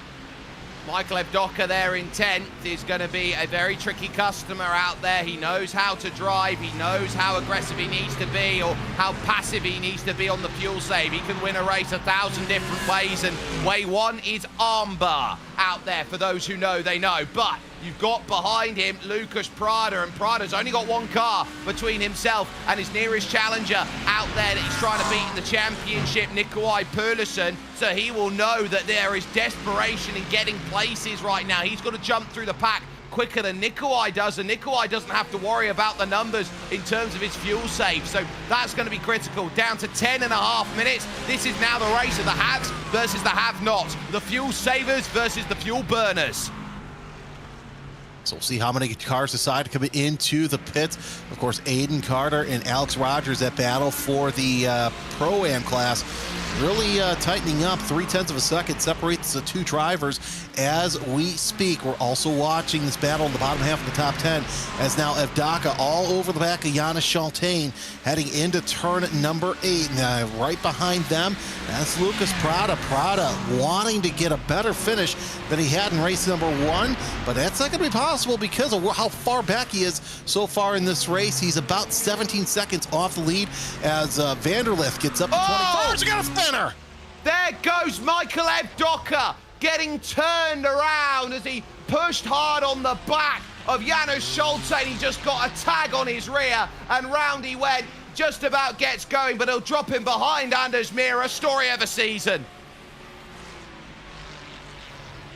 Michael Evdoka there in 10th is going to be a very tricky customer out there. He knows how to drive. He knows how aggressive he needs to be or how passive he needs to be on the fuel save. He can win a race 1,000 different ways, and way one is armbar out there for those who know, they know. But You've got behind him Lucas Prada, and Prada's only got one car between himself and his nearest challenger out there that he's trying to beat in the championship, Nikolai Perluson. So he will know that there is desperation in getting places right now. He's got to jump through the pack quicker than Nikolai does, and Nikolai doesn't have to worry about the numbers in terms of his fuel save. So that's going to be critical. Down to 10.5 minutes. This is now the race of the haves versus the have-nots. The fuel savers versus the fuel burners. So we'll see how many cars decide to come into the pits. Of course, Aiden Carter and Alex Rogers, that battle for the Pro-Am class, really tightening up. 0.3 of a second separates the two drivers as we speak. We're also watching this battle in the bottom half of the top 10 as now Evdaka all over the back of Janis Shaltain heading into turn number 8. Now right behind them, that's Lucas Prada. Prada wanting to get a better finish than he had in race number 1, but that's not going to be possible because of how far back he is so far in this race. He's about 17 seconds off the lead as Vanderlith gets up to 24. He got a spinner. There goes Michael Evdaka getting turned around as he pushed hard on the back of Janis Shaltain. He just got a tag on his rear and round he went. Just about gets going, but he'll drop him behind Anders Mira. Story of a season.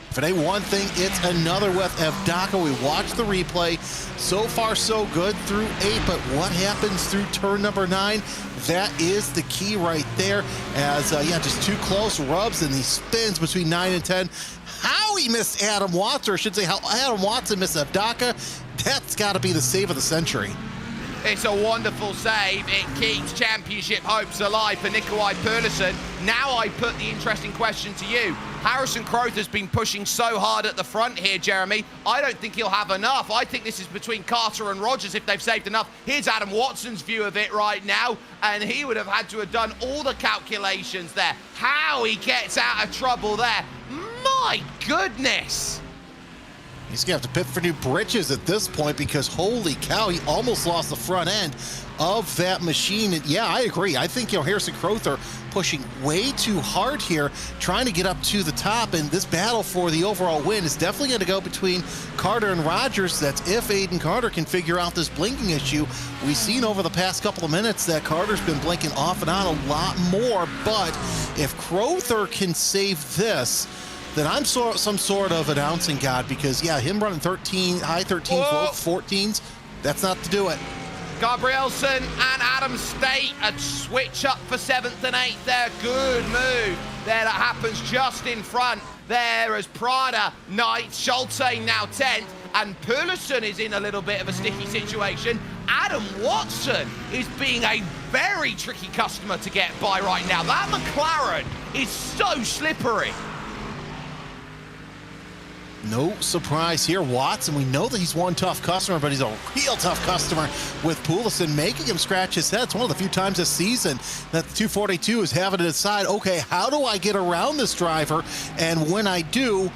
If it ain't one thing, it's another with Evdaka. We watched the replay. So far, so good through 8, but what happens through turn number 9? That is the key right there. As, just too close rubs and he spins between 9 and 10. How he missed Adam Watson, or I should say how Adam Watson missed Evdaka, that's got to be the save of the century. It's a wonderful save. It keeps championship hopes alive for Nikolai Perluson. Now I put the interesting question to you. Harrison Crowther's been pushing so hard at the front here, Jeremy. I don't think he'll have enough. I think this is between Carter and Rogers if they've saved enough. Here's Adam Watson's view of it right now, and he would have had to have done all the calculations there. How he gets out of trouble there. My goodness. He's going to have to pit for new britches at this point because, holy cow, he almost lost the front end of that machine. And yeah, I agree. I think, Harrison Crowther pushing way too hard here, trying to get up to the top. And this battle for the overall win is definitely going to go between Carter and Rogers. That's if Aiden Carter can figure out this blinking issue. We've seen over the past couple of minutes that Carter's been blinking off and on a lot more. But if Crowther can save this, then I'm some sort of announcing god because, yeah, him running 13, high 13s, low 14s, that's not to do it. Gabrielson and Adam State, a switch up for 7th and 8th there. Good move there that happens just in front there as Prada 9th, Shaltain now 10th, and Perluson is in a little bit of a sticky situation. Adam Watson is being a very tricky customer to get by right now. That McLaren is so slippery. No surprise here. Watson, we know that he's one tough customer, but he's a real tough customer with Poulsen, making him scratch his head. It's one of the few times this season that the 242 is having to decide, okay, how do I get around this driver? And when I do,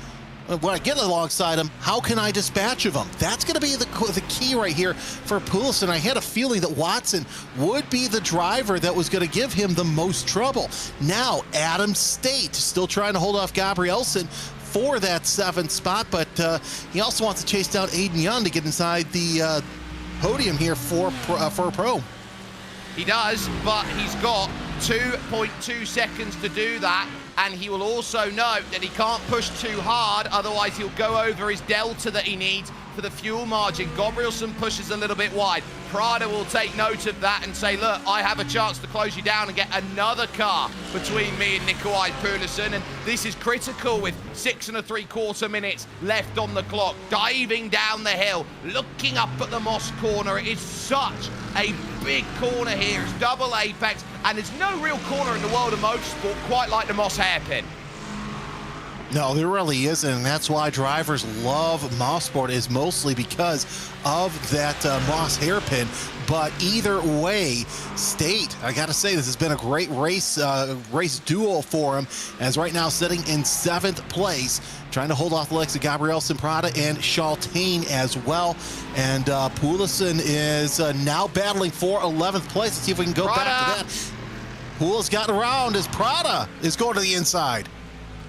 when I get alongside him, how can I dispatch of him? That's going to be the key right here for Poulsen. I had a feeling that Watson would be the driver that was going to give him the most trouble. Now, Adam State still trying to hold off Gabrielson for that 7th spot, but he also wants to chase down Aiden Young to get inside the podium here for Pro. He does, but he's got 2.2 seconds to do that, and he will also note that he can't push too hard, otherwise he'll go over his delta that he needs for the fuel margin. Gabrielson pushes a little bit wide. Prada will take note of that and say, look, I have a chance to close you down and get another car between me and Nikolai Perluson, and this is critical with 6 3/4 minutes left on the clock. Diving down the hill, looking up at the Moss corner. It is such a big corner here. It's double apex, and there's no real corner in the world of motorsport quite like the Moss hairpin. No, there really isn't, and that's why drivers love Motorsport, is mostly because of that Moss hairpin. But either way, State, I got to say, this has been a great race duel for him, as right now sitting in 7th place, trying to hold off the legs of Gabrielson, Prada, and Shaltain as well. And Poulsen is now battling for 11th place. Let's see if we can go back to that. Poule's gotten around as Prada is going to the inside.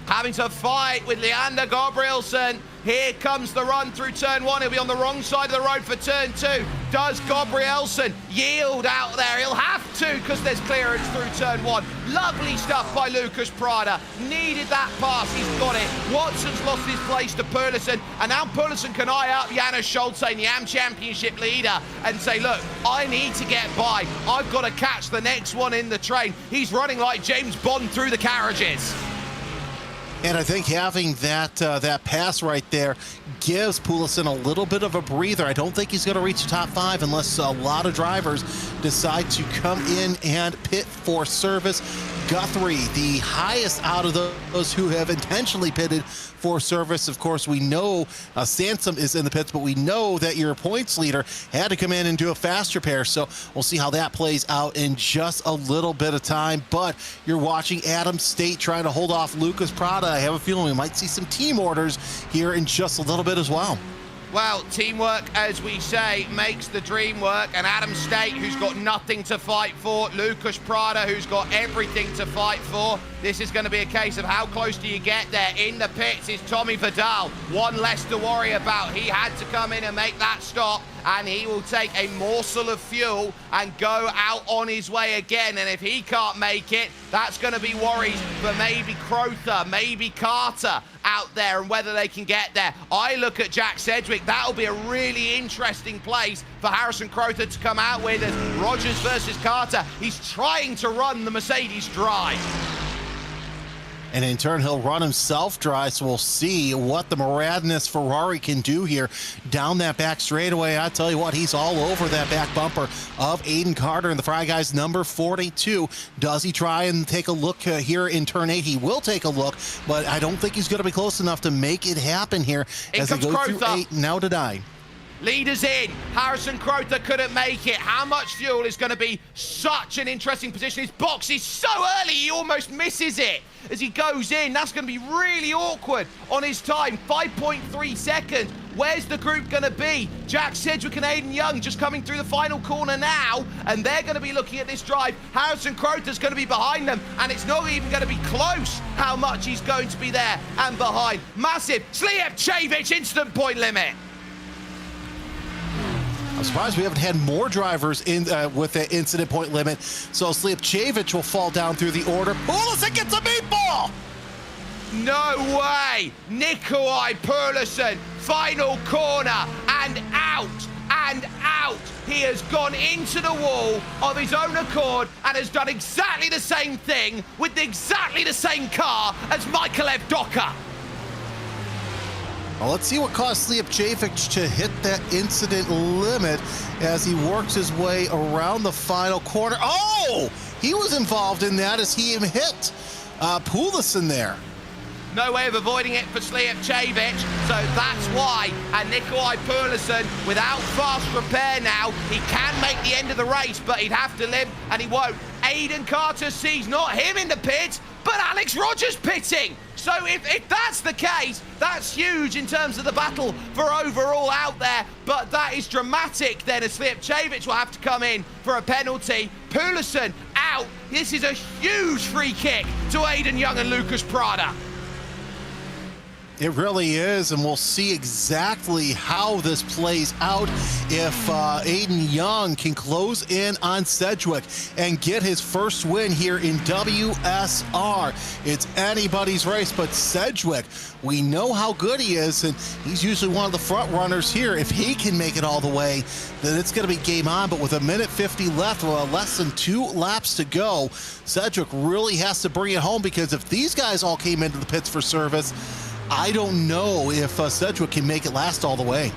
Having to fight with Leander Gabrielson. Here comes the run through turn 1. He'll be on the wrong side of the road for turn 2. Does Gabrielsen yield out there? He'll have to, because there's clearance through turn 1. Lovely stuff by Lucas Prada. Needed that pass. He's got it. Watson's lost his place to Perlison, and now Perlison can eye up Janos Schulte, the AM Championship leader, and say, look, I need to get by. I've got to catch the next one in the train. He's running like James Bond through the carriages. And I think having that pass right there gives Poulsen a little bit of a breather. I don't think he's going to reach the top 5 unless a lot of drivers decide to come in and pit for service. Guthrie, the highest out of those who have intentionally pitted for service. Of course, we know Sansom is in the pits, but we know that your points leader had to come in and do a fast repair. So we'll see how that plays out in just a little bit of time. But you're watching Adam State trying to hold off Lucas Prada. I have a feeling we might see some team orders here in just a little bit as well. Well, teamwork, as we say, makes the dream work. And Adam State, who's got nothing to fight for. Lucas Prada, who's got everything to fight for. This is going to be a case of how close do you get there. In the pits is Tommy Vidal. One less to worry about. He had to come in and make that stop, and he will take a morsel of fuel and go out on his way again. And if he can't make it, that's going to be worries for maybe Crowther, maybe Carter out there, and whether they can get there. I look at Jack Sedgwick. That'll be a really interesting place for Harrison Crowther to come out with as Rogers versus Carter. He's trying to run the Mercedes dry. And in turn, he'll run himself dry, so we'll see what the Maradness Ferrari can do here down that back straightaway. I tell you what, he's all over that back bumper of Aiden Carter in the Fry Guys number 42. Does he try and take a look here in turn 8? He will take a look, but I don't think he's going to be close enough to make it happen here as he goes through 8 now to 9. Leaders in. Harrison Crowther couldn't make it. How much fuel is going to be such an interesting position? His box is so early, he almost misses it as he goes in. That's going to be really awkward on his time. 5.3 seconds. Where's the group going to be? Jack Sedgwick and Aiden Young just coming through the final corner now, and they're going to be looking at this drive. Harrison Crowther's going to be behind them, and it's not even going to be close how much he's going to be there and behind. Massive. Slijepcevic instant point limit. I'm surprised we haven't had more drivers in with the incident point limit. So Slijepcevic will fall down through the order. Poulsen gets a meatball! No way! Nikolai Perlison, final corner, and out, and out. He has gone into the wall of his own accord and has done exactly the same thing with exactly the same car as Michael Evdoka. Well, let's see what caused Slijepcevic to hit that incident limit as he works his way around the final corner. Oh! He was involved in that as he hit Poulsen there. No way of avoiding it for Slijepcevic, so that's why. And Nikolai Perlison, without fast repair now, he can make the end of the race, but he'd have to live, and he won't. Aiden Carter sees not him in the pits, but Alex Rogers pitting. So if that's the case, that's huge in terms of the battle for overall out there. But that is dramatic then, as Slijepcevic will have to come in for a penalty. Poulsen out. This is a huge free kick to Aiden Young and Lucas Prada. It really is, and we'll see exactly how this plays out if Aiden Young can close in on Sedgwick and get his first win here in WSR. It's anybody's race, but Sedgwick, we know how good he is, and he's usually one of the front runners here. If he can make it all the way, then it's going to be game on, but with 1:50 left, or less than 2 laps to go, Sedgwick really has to bring it home, because if these guys all came into the pits for service, I don't know if Sedgwick can make it last all the way.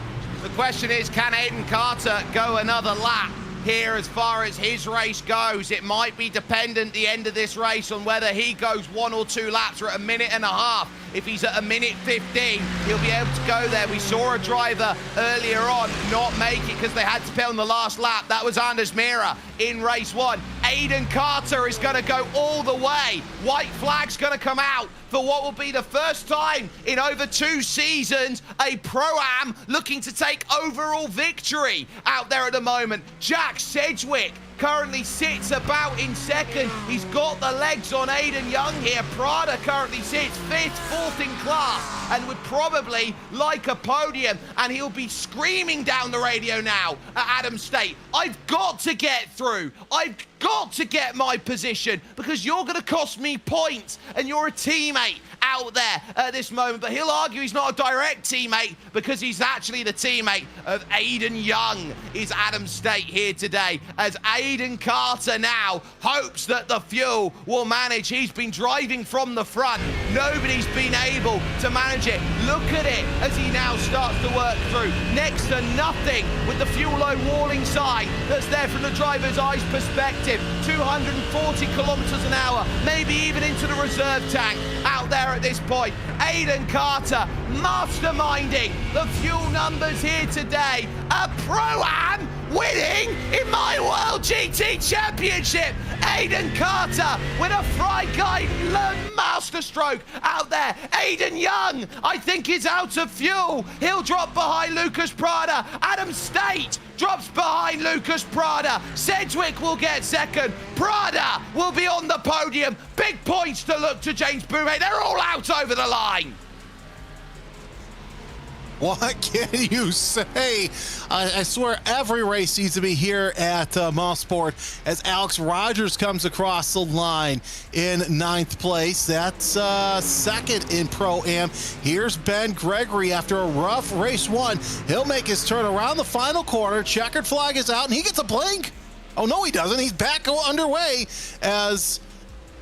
The question is, can Aiden Carter go another lap here as far as his race goes? It might be dependent, the end of this race, on whether he goes 1 or 2 laps or at 1.5 minutes. If he's at 1:15, he'll be able to go there. We saw a driver earlier on not make it because they had to pit on the last lap. That was Anders Mira in race 1. Aiden Carter is going to go all the way. White flag's going to come out for for what will be the first time in over 2 seasons, a Pro-Am looking to take overall victory out there at the moment. Jack Sedgwick currently sits about in second. He's got the legs on Aiden Young here. Prada currently sits 5th, 4th in class, and would probably like a podium. And he'll be screaming down the radio now at Adam State, I've got to get through. I've got to get my position because you're going to cost me points and you're a teammate out there at this moment. But he'll argue he's not a direct teammate because he's actually the teammate of Aiden Young. Is Adam State here today as Aiden Carter now hopes that the fuel will manage. He's been driving from the front. Nobody's been able to manage it. Look at it as he now starts to work through. Next to nothing with the fuel low warning sign that's there from the driver's eyes perspective. 240 kilometers an hour, maybe even into the reserve tank out there at this point. Aiden Carter masterminding the fuel numbers here today. A Pro-Am winning in my World GT Championship. Aiden Carter with a Freigeist masterstroke out there. Aiden Young, I think, is out of fuel. He'll drop behind Lucas Prada. Adam State drops behind Lucas Prada. Sedgwick will get second. Prada will be on the podium. Big points to look to James Bouvet. They're all out over the line. What can you say? I swear every race needs to be here at Motorsport as Alex Rogers comes across the line in 9th place. That's second in Pro-Am. Here's Ben Gregory after a rough race 1. He'll make his turn around the final corner. Checkered flag is out and he gets a blink. Oh, no, he doesn't. He's back underway as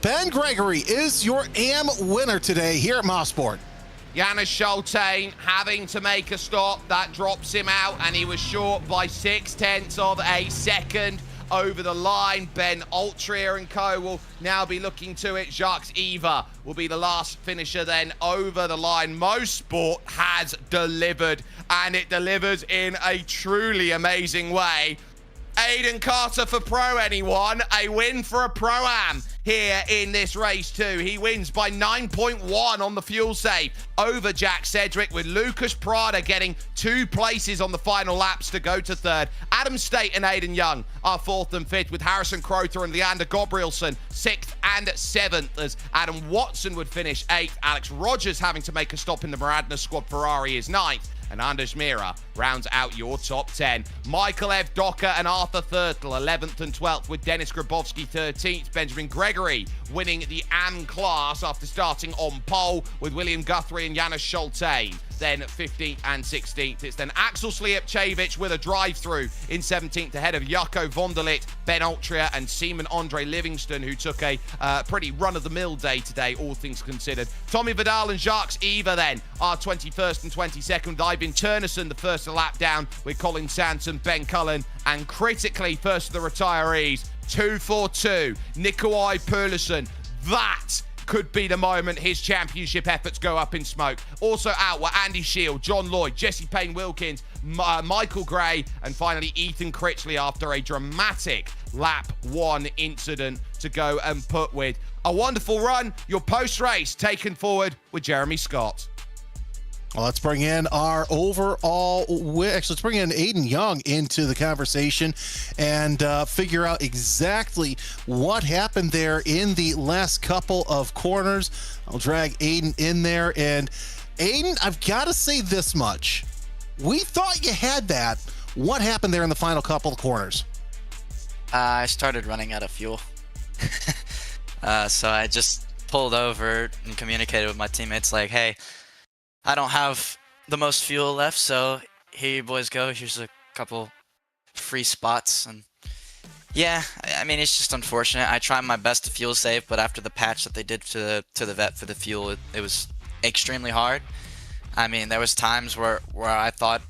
Ben Gregory is your AM winner today here at Motorsport. Janis Schultain having to make a stop. That drops him out, and he was short by 0.6 of a second over the line. Ben Altria and co will now be looking to it. Jacques Eva will be the last finisher then over the line. Motorsport has delivered, and it delivers in a truly amazing way. Aiden Carter for Pro anyone, a win for a Pro-Am here in this race too. He wins by 9.1 on the fuel save over Jack Sedgwick, with Lucas Prada getting 2 places on the final laps to go to 3rd. Adam State and Aiden Young are 4th and 5th, with Harrison Crowther and Leander Gabrielson 6th and 7th, as Adam Watson would finish 8th. Alex Rogers having to make a stop in the Maradna squad Ferrari is 9th. And Anders Mira rounds out your top 10. Michael Ev Docker and Arthur Thurtle 11th and 12th, with Dennis Grabowski 13th. Benjamin Gregory winning the AM class after starting on pole, with William Guthrie and Janis Schultain then 15th and 16th. It's then Axel Slijepcevic with a drive-through in 17th ahead of Jaco Vonderlit, Ben Altria and Seaman Andre Livingston, who took a pretty run-of-the-mill day today, all things considered. Tommy Vidal and Jacques Eva then are 21st and 22nd. Ivan Turnison the first lap down, with Colin Sanson, Ben Cullen, and critically first of the retirees, 242, Nikolai Perluson. That could be the moment his championship efforts go up in smoke. Also out were Andy Shield, John Lloyd, Jesse Payne-Wilkins, Michael Gray, and finally Ethan Critchley after a dramatic lap 1 incident to go and put with. A wonderful run. Your post-race taken forward with Jeremy Scott. Well, let's bring in our overall, actually, let's bring in Aiden Young into the conversation and figure out exactly what happened there in the last couple of corners. I'll drag Aiden in there. And Aiden, I've got to say this much. We thought you had that. What happened there in the final couple of corners? I started running out of fuel. So I just pulled over and communicated with my teammates like, hey, I don't have the most fuel left, so here you boys go. Here's a couple free spots. And yeah, I mean, it's just unfortunate. I tried my best to fuel save, but after the patch that they did to the vet for the fuel, it was extremely hard. I mean, there was times where I thought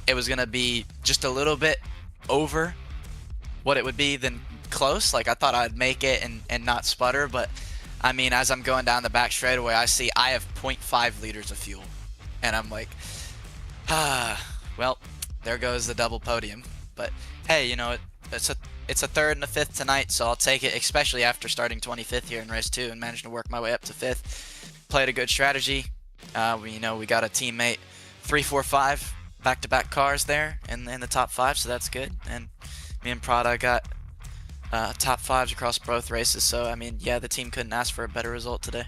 it was going to be just a little bit over what it would be than close. Like, I thought I'd make it and not sputter, but I mean, as I'm going down the back straightaway, I see I have 0.5 liters of fuel. And I'm like, well, there goes the double podium. But hey, you know, it's a 3rd and a 5th tonight, so I'll take it, especially after starting 25th here in race 2 and managing to work my way up to 5th. played a good strategy. We got a teammate 3, 4, 5 back-to-back cars there in the top 5, so that's good. And me and Prada got top 5s across both races. So I mean, yeah, the team couldn't ask for a better result today.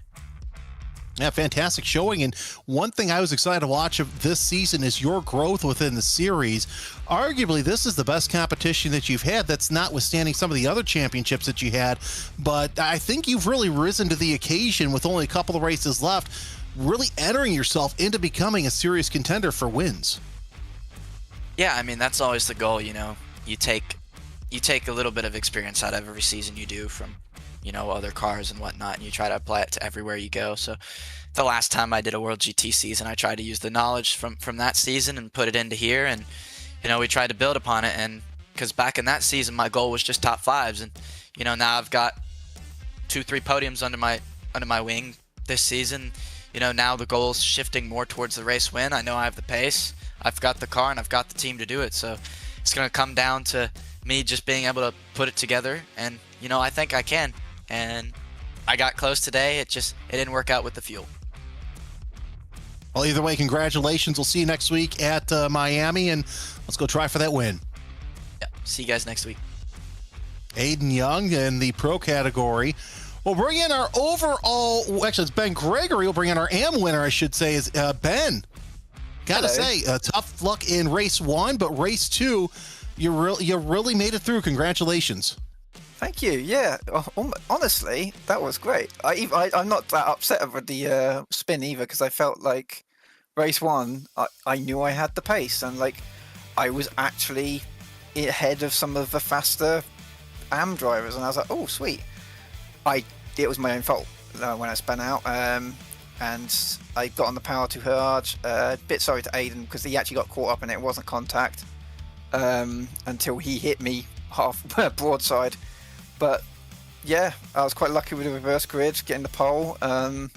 Yeah, fantastic showing. And one thing I was excited to watch of this season is your growth within the series. Arguably, this is the best competition that you've had. That's notwithstanding some of the other championships that you had. But I think you've really risen to the occasion with only a couple of races left, really entering yourself into becoming a serious contender for wins. Yeah, I mean, that's always the goal, you know. You take a little bit of experience out of every season you do from, you know, other cars and whatnot, and you try to apply it to everywhere you go. So the last time I did a World GT season, I tried to use the knowledge from that season and put it into here, and, you know, we tried to build upon it. And because back in that season, my goal was just top 5s, and, you know, now I've got 2, 3 podiums under my wing this season. You know, now the goal is shifting more towards the race win. I know I have the pace, I've got the car, and I've got the team to do it. So it's going to come down to me just being able to put it together, and, you know, I think I can. And I got close today. It didn't work out with the fuel. Well, either way, congratulations. We'll see you next week at Miami, and let's go try for that win. Yeah, see you guys next week. Aiden Young in the pro category. We'll bring in our overall, actually it's Ben Gregory. We'll bring in our AM winner, I should say, is Ben. Gotta say, tough luck in race 1, but race 2, you really made it through. Congratulations. Thank you. Yeah, honestly, that was great. I'm not that upset with the spin either, because I felt like race 1, I knew I had the pace, and like I was actually ahead of some of the faster AM drivers, and I was like, oh sweet. It was my own fault when I spun out, and I got on the power too hard. Bit sorry to Aiden because he actually got caught up and it wasn't contact until he hit me half broadside. But yeah, I was quite lucky with the reverse grid, getting the pole, and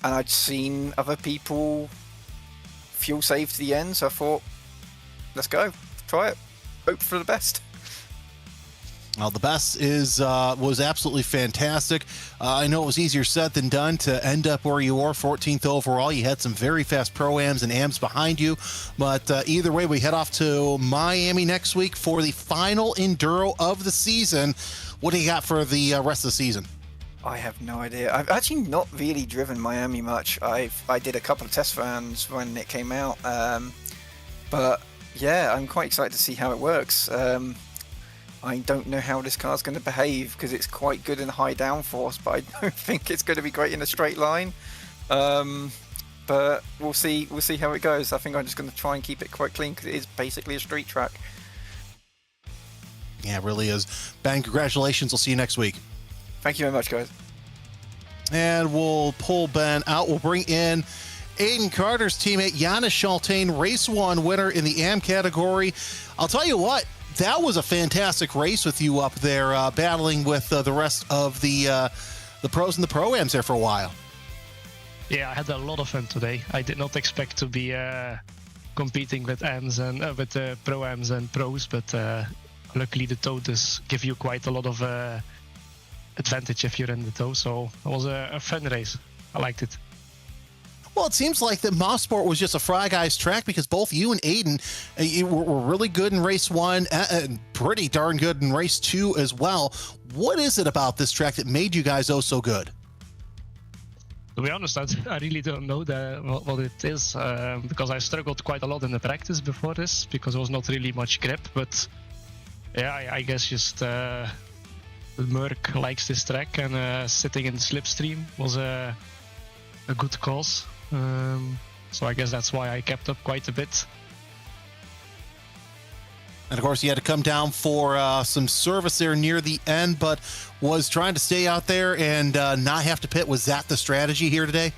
I'd seen other people fuel save to the end, so I thought, let's go, try it, hope for the best. Well, the best was absolutely fantastic. I know it was easier said than done to end up where you were, 14th overall. You had some very fast Pro-Ams and AMs behind you. But either way, we head off to Miami next week for the final Enduro of the season. What do you got for the rest of the season? I have no idea. I've actually not really driven Miami much. I did a couple of test runs when it came out. But yeah, I'm quite excited to see how it works. I don't know how this car's going to behave because it's quite good in high downforce, but I don't think it's going to be great in a straight line. But we'll see how it goes. I think I'm just going to try and keep it quite clean because it is basically a street track. Yeah, it really is. Ben, congratulations. We'll see you next week. Thank you very much, guys. And we'll pull Ben out. We'll bring in Aiden Carter's teammate, Janis Schaltane, race 1 winner in the AM category. I'll tell you what, that was a fantastic race with you up there battling with the rest of the pros and the Pro-Ams there for a while. Yeah, I had a lot of fun today. I did not expect to be competing with AMs and with Pro-Ams and Pros, but luckily the tow does give you quite a lot of advantage if you're in the tow, so it was a fun race. I liked it. Well, it seems like that Motorsport was just a Fry Guys track because both you and Aiden were really good in race 1 and pretty darn good in race 2 as well. What is it about this track that made you guys so good? To be honest, I really don't know what it is because I struggled quite a lot in the practice before this because there was not really much grip. But yeah, I guess just Merck likes this track, and sitting in the slipstream was a good cause. So I guess that's why I kept up quite a bit. And of course, you had to come down for some service there near the end, but was trying to stay out there and not have to pit. Was that the strategy here today?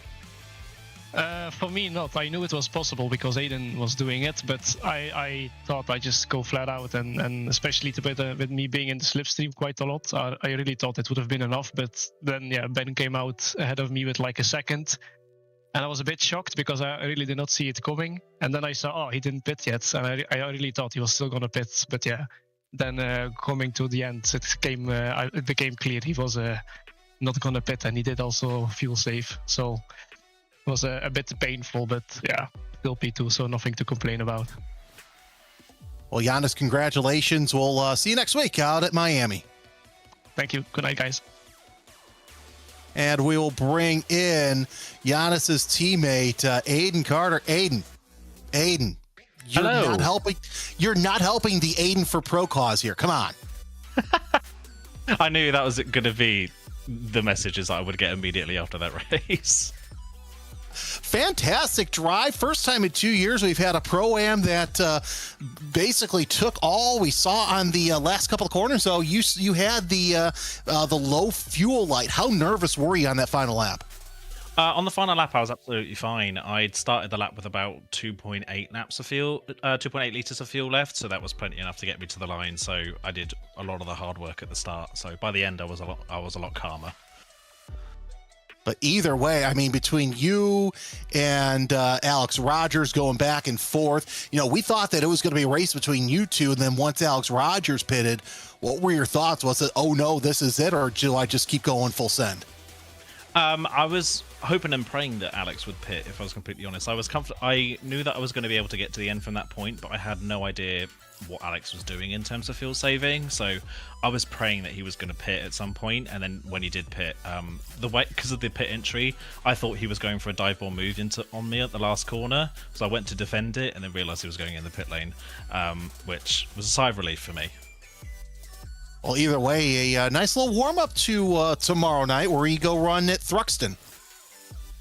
For me, not. I knew it was possible because Aiden was doing it, but I thought I'd just go flat out, and especially with me being in the slipstream quite a lot, I really thought it would have been enough. But then, yeah, Ben came out ahead of me with like a second. And I was a bit shocked because I really did not see it coming. And then I saw, he didn't pit yet. And I really thought he was still going to pit. But yeah, then coming to the end, it became clear he was not gonna pit, and he did also fuel save. So it was a bit painful, but yeah, still P2, so nothing to complain about. Well, Giannis, congratulations. We'll see you next week out at Miami. Thank you. Good night, guys. And we will bring in Giannis's teammate, Aiden Carter. Aiden, you're Hello. not helping. You're not helping the Aiden for Pro cause here. Come on. I knew that was going to be the messages I would get immediately after that race. Fantastic drive. First time in 2 years we've had a Pro-Am that basically took all we saw on the last couple of corners. So you had the low fuel light. How nervous were you on that final lap? On the final lap, I was absolutely fine. I'd started the lap with about 2.8 laps of fuel, 2.8 liters of fuel left, so that was plenty enough to get me to the line. So I did a lot of the hard work at the start. So by the end, I was a lot calmer. But either way, I mean, between you and Alex Rogers going back and forth, we thought that it was going to be a race between you two. And then once Alex Rogers pitted, what were your thoughts? Was it, oh no, this is it? Or do I just keep going full send? I was hoping and praying that Alex would pit, if I was completely honest. I knew that I was going to be able to get to the end from that point, but I had no idea what Alex was doing in terms of fuel saving. So I was praying that he was going to pit at some point, and then when he did pit, the way, because of the pit entry, I thought he was going for a dive ball move on me at the last corner. So I went to defend it, and then realised he was going in the pit lane, which was a sigh of relief for me. Well, either way, a nice little warm-up to tomorrow night where you go run at Thruxton.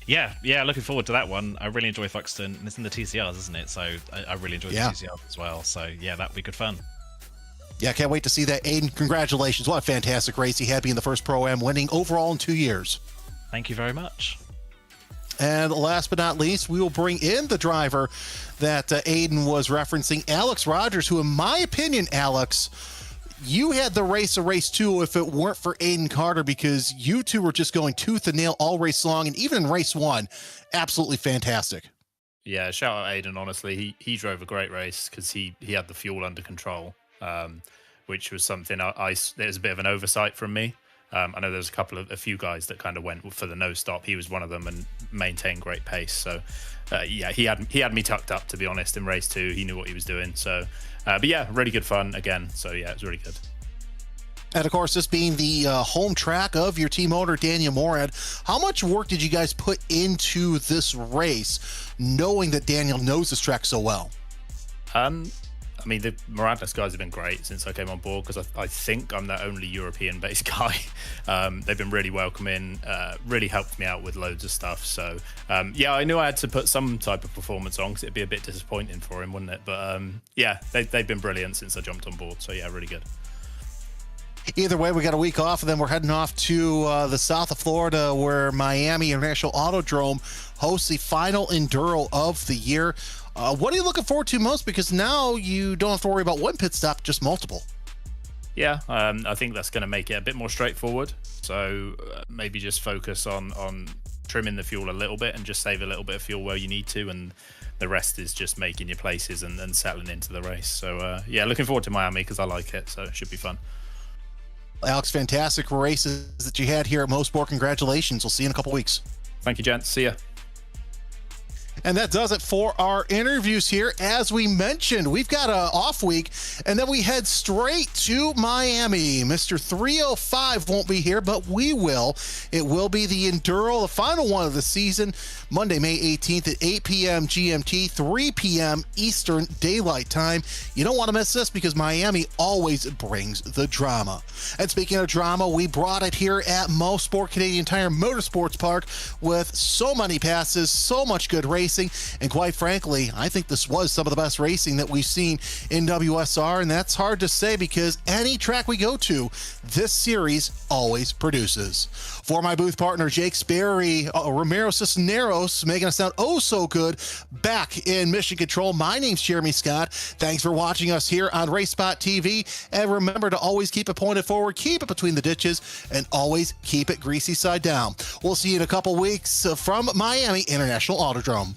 Yeah, looking forward to that one. I really enjoy Thruxton, and it's in the TCRs, isn't it? So I really enjoy the TCRs as well. So yeah, that'll be good fun. Yeah, can't wait to see that. Aiden, congratulations. What a fantastic race he had being the first Pro-Am winning overall in 2 years. Thank you very much. And last but not least, we will bring in the driver that Aiden was referencing, Alex Rogers, who in my opinion, Alex, you had the race of race 2 if it weren't for Aiden Carter, because you two were just going tooth and nail all race long, and even in race 1, absolutely fantastic. Yeah, shout out Aiden, honestly. He drove a great race because he had the fuel under control, which was something there's a bit of an oversight from me. I know there's a few guys that kind of went for the no stop. He was one of them and maintained great pace. So yeah, he had me tucked up, to be honest, in race 2. He knew what he was doing. So but yeah, really good fun again. So yeah, it was really good. And of course, this being the home track of your team owner, Daniel Morad, how much work did you guys put into this race, knowing that Daniel knows this track so well? I mean, the Morad guys have been great since I came on board, because I think I'm the only European-based guy. They've been really welcoming, really helped me out with loads of stuff. So yeah, I knew I had to put some type of performance on, because it'd be a bit disappointing for him, wouldn't it? But yeah, they've been brilliant since I jumped on board. So yeah, really good. Either way, we got a week off, and then we're heading off to the south of Florida, where Miami International Autodrome hosts the final Enduro of the year. What are you looking forward to most? Because now you don't have to worry about one pit stop, just multiple. Yeah, I think that's going to make it a bit more straightforward. So maybe just focus on trimming the fuel a little bit and just save a little bit of fuel where you need to, and the rest is just making your places and settling into the race. So yeah, looking forward to Miami because I like it, so it should be fun. Alex, fantastic races that you had here at Motorsport. Congratulations. We'll see you in a couple weeks. Thank you, gents. See ya. And that does it for our interviews here. As we mentioned, we've got an off week, and then we head straight to Miami. Mr. 305 won't be here, but we will. It will be the Enduro, the final one of the season, Monday, May 18th at 8 p.m. GMT, 3 p.m. Eastern Daylight Time. You don't want to miss this, because Miami always brings the drama. And speaking of drama, we brought it here at Mosport Canadian Tire Motorsports Park with so many passes, so much good racing. And quite frankly, I think this was some of the best racing that we've seen in WSR, and that's hard to say because any track we go to, this series always produces. For my booth partner, Jake Sperry, Romero Cisneros, making us sound oh so good back in Mission Control. My name's Jeremy Scott. Thanks for watching us here on RaceSpotTV, and remember to always keep it pointed forward, keep it between the ditches, and always keep it greasy side down. We'll see you in a couple weeks from Miami International Autodrome.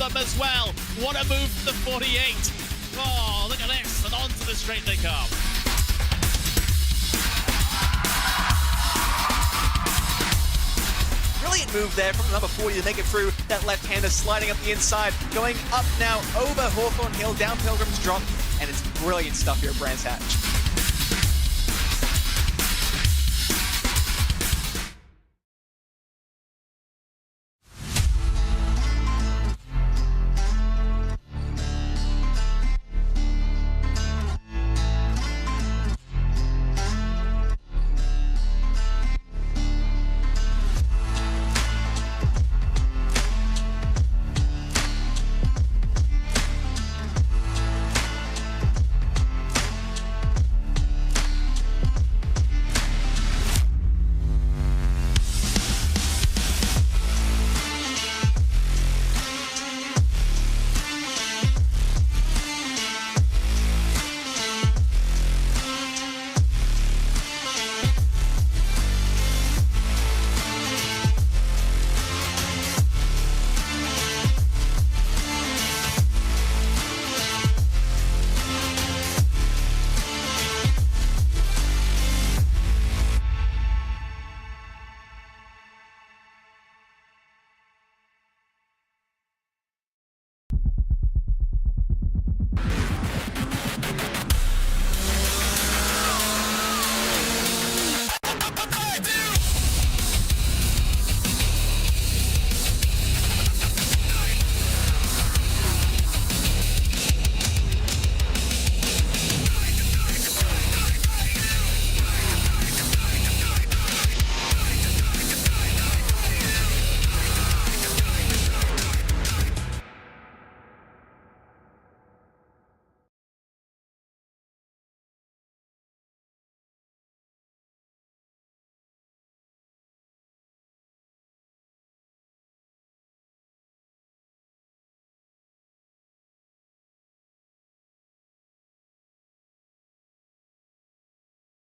them as well. What a move for the 48. Oh, look at this, and onto the straight they come. Brilliant move there from the number 40 to make it through. That left-hander sliding up the inside, going up now over Hawthorne Hill, down Pilgrim's Drop, and it's brilliant stuff here at Brands Hatch.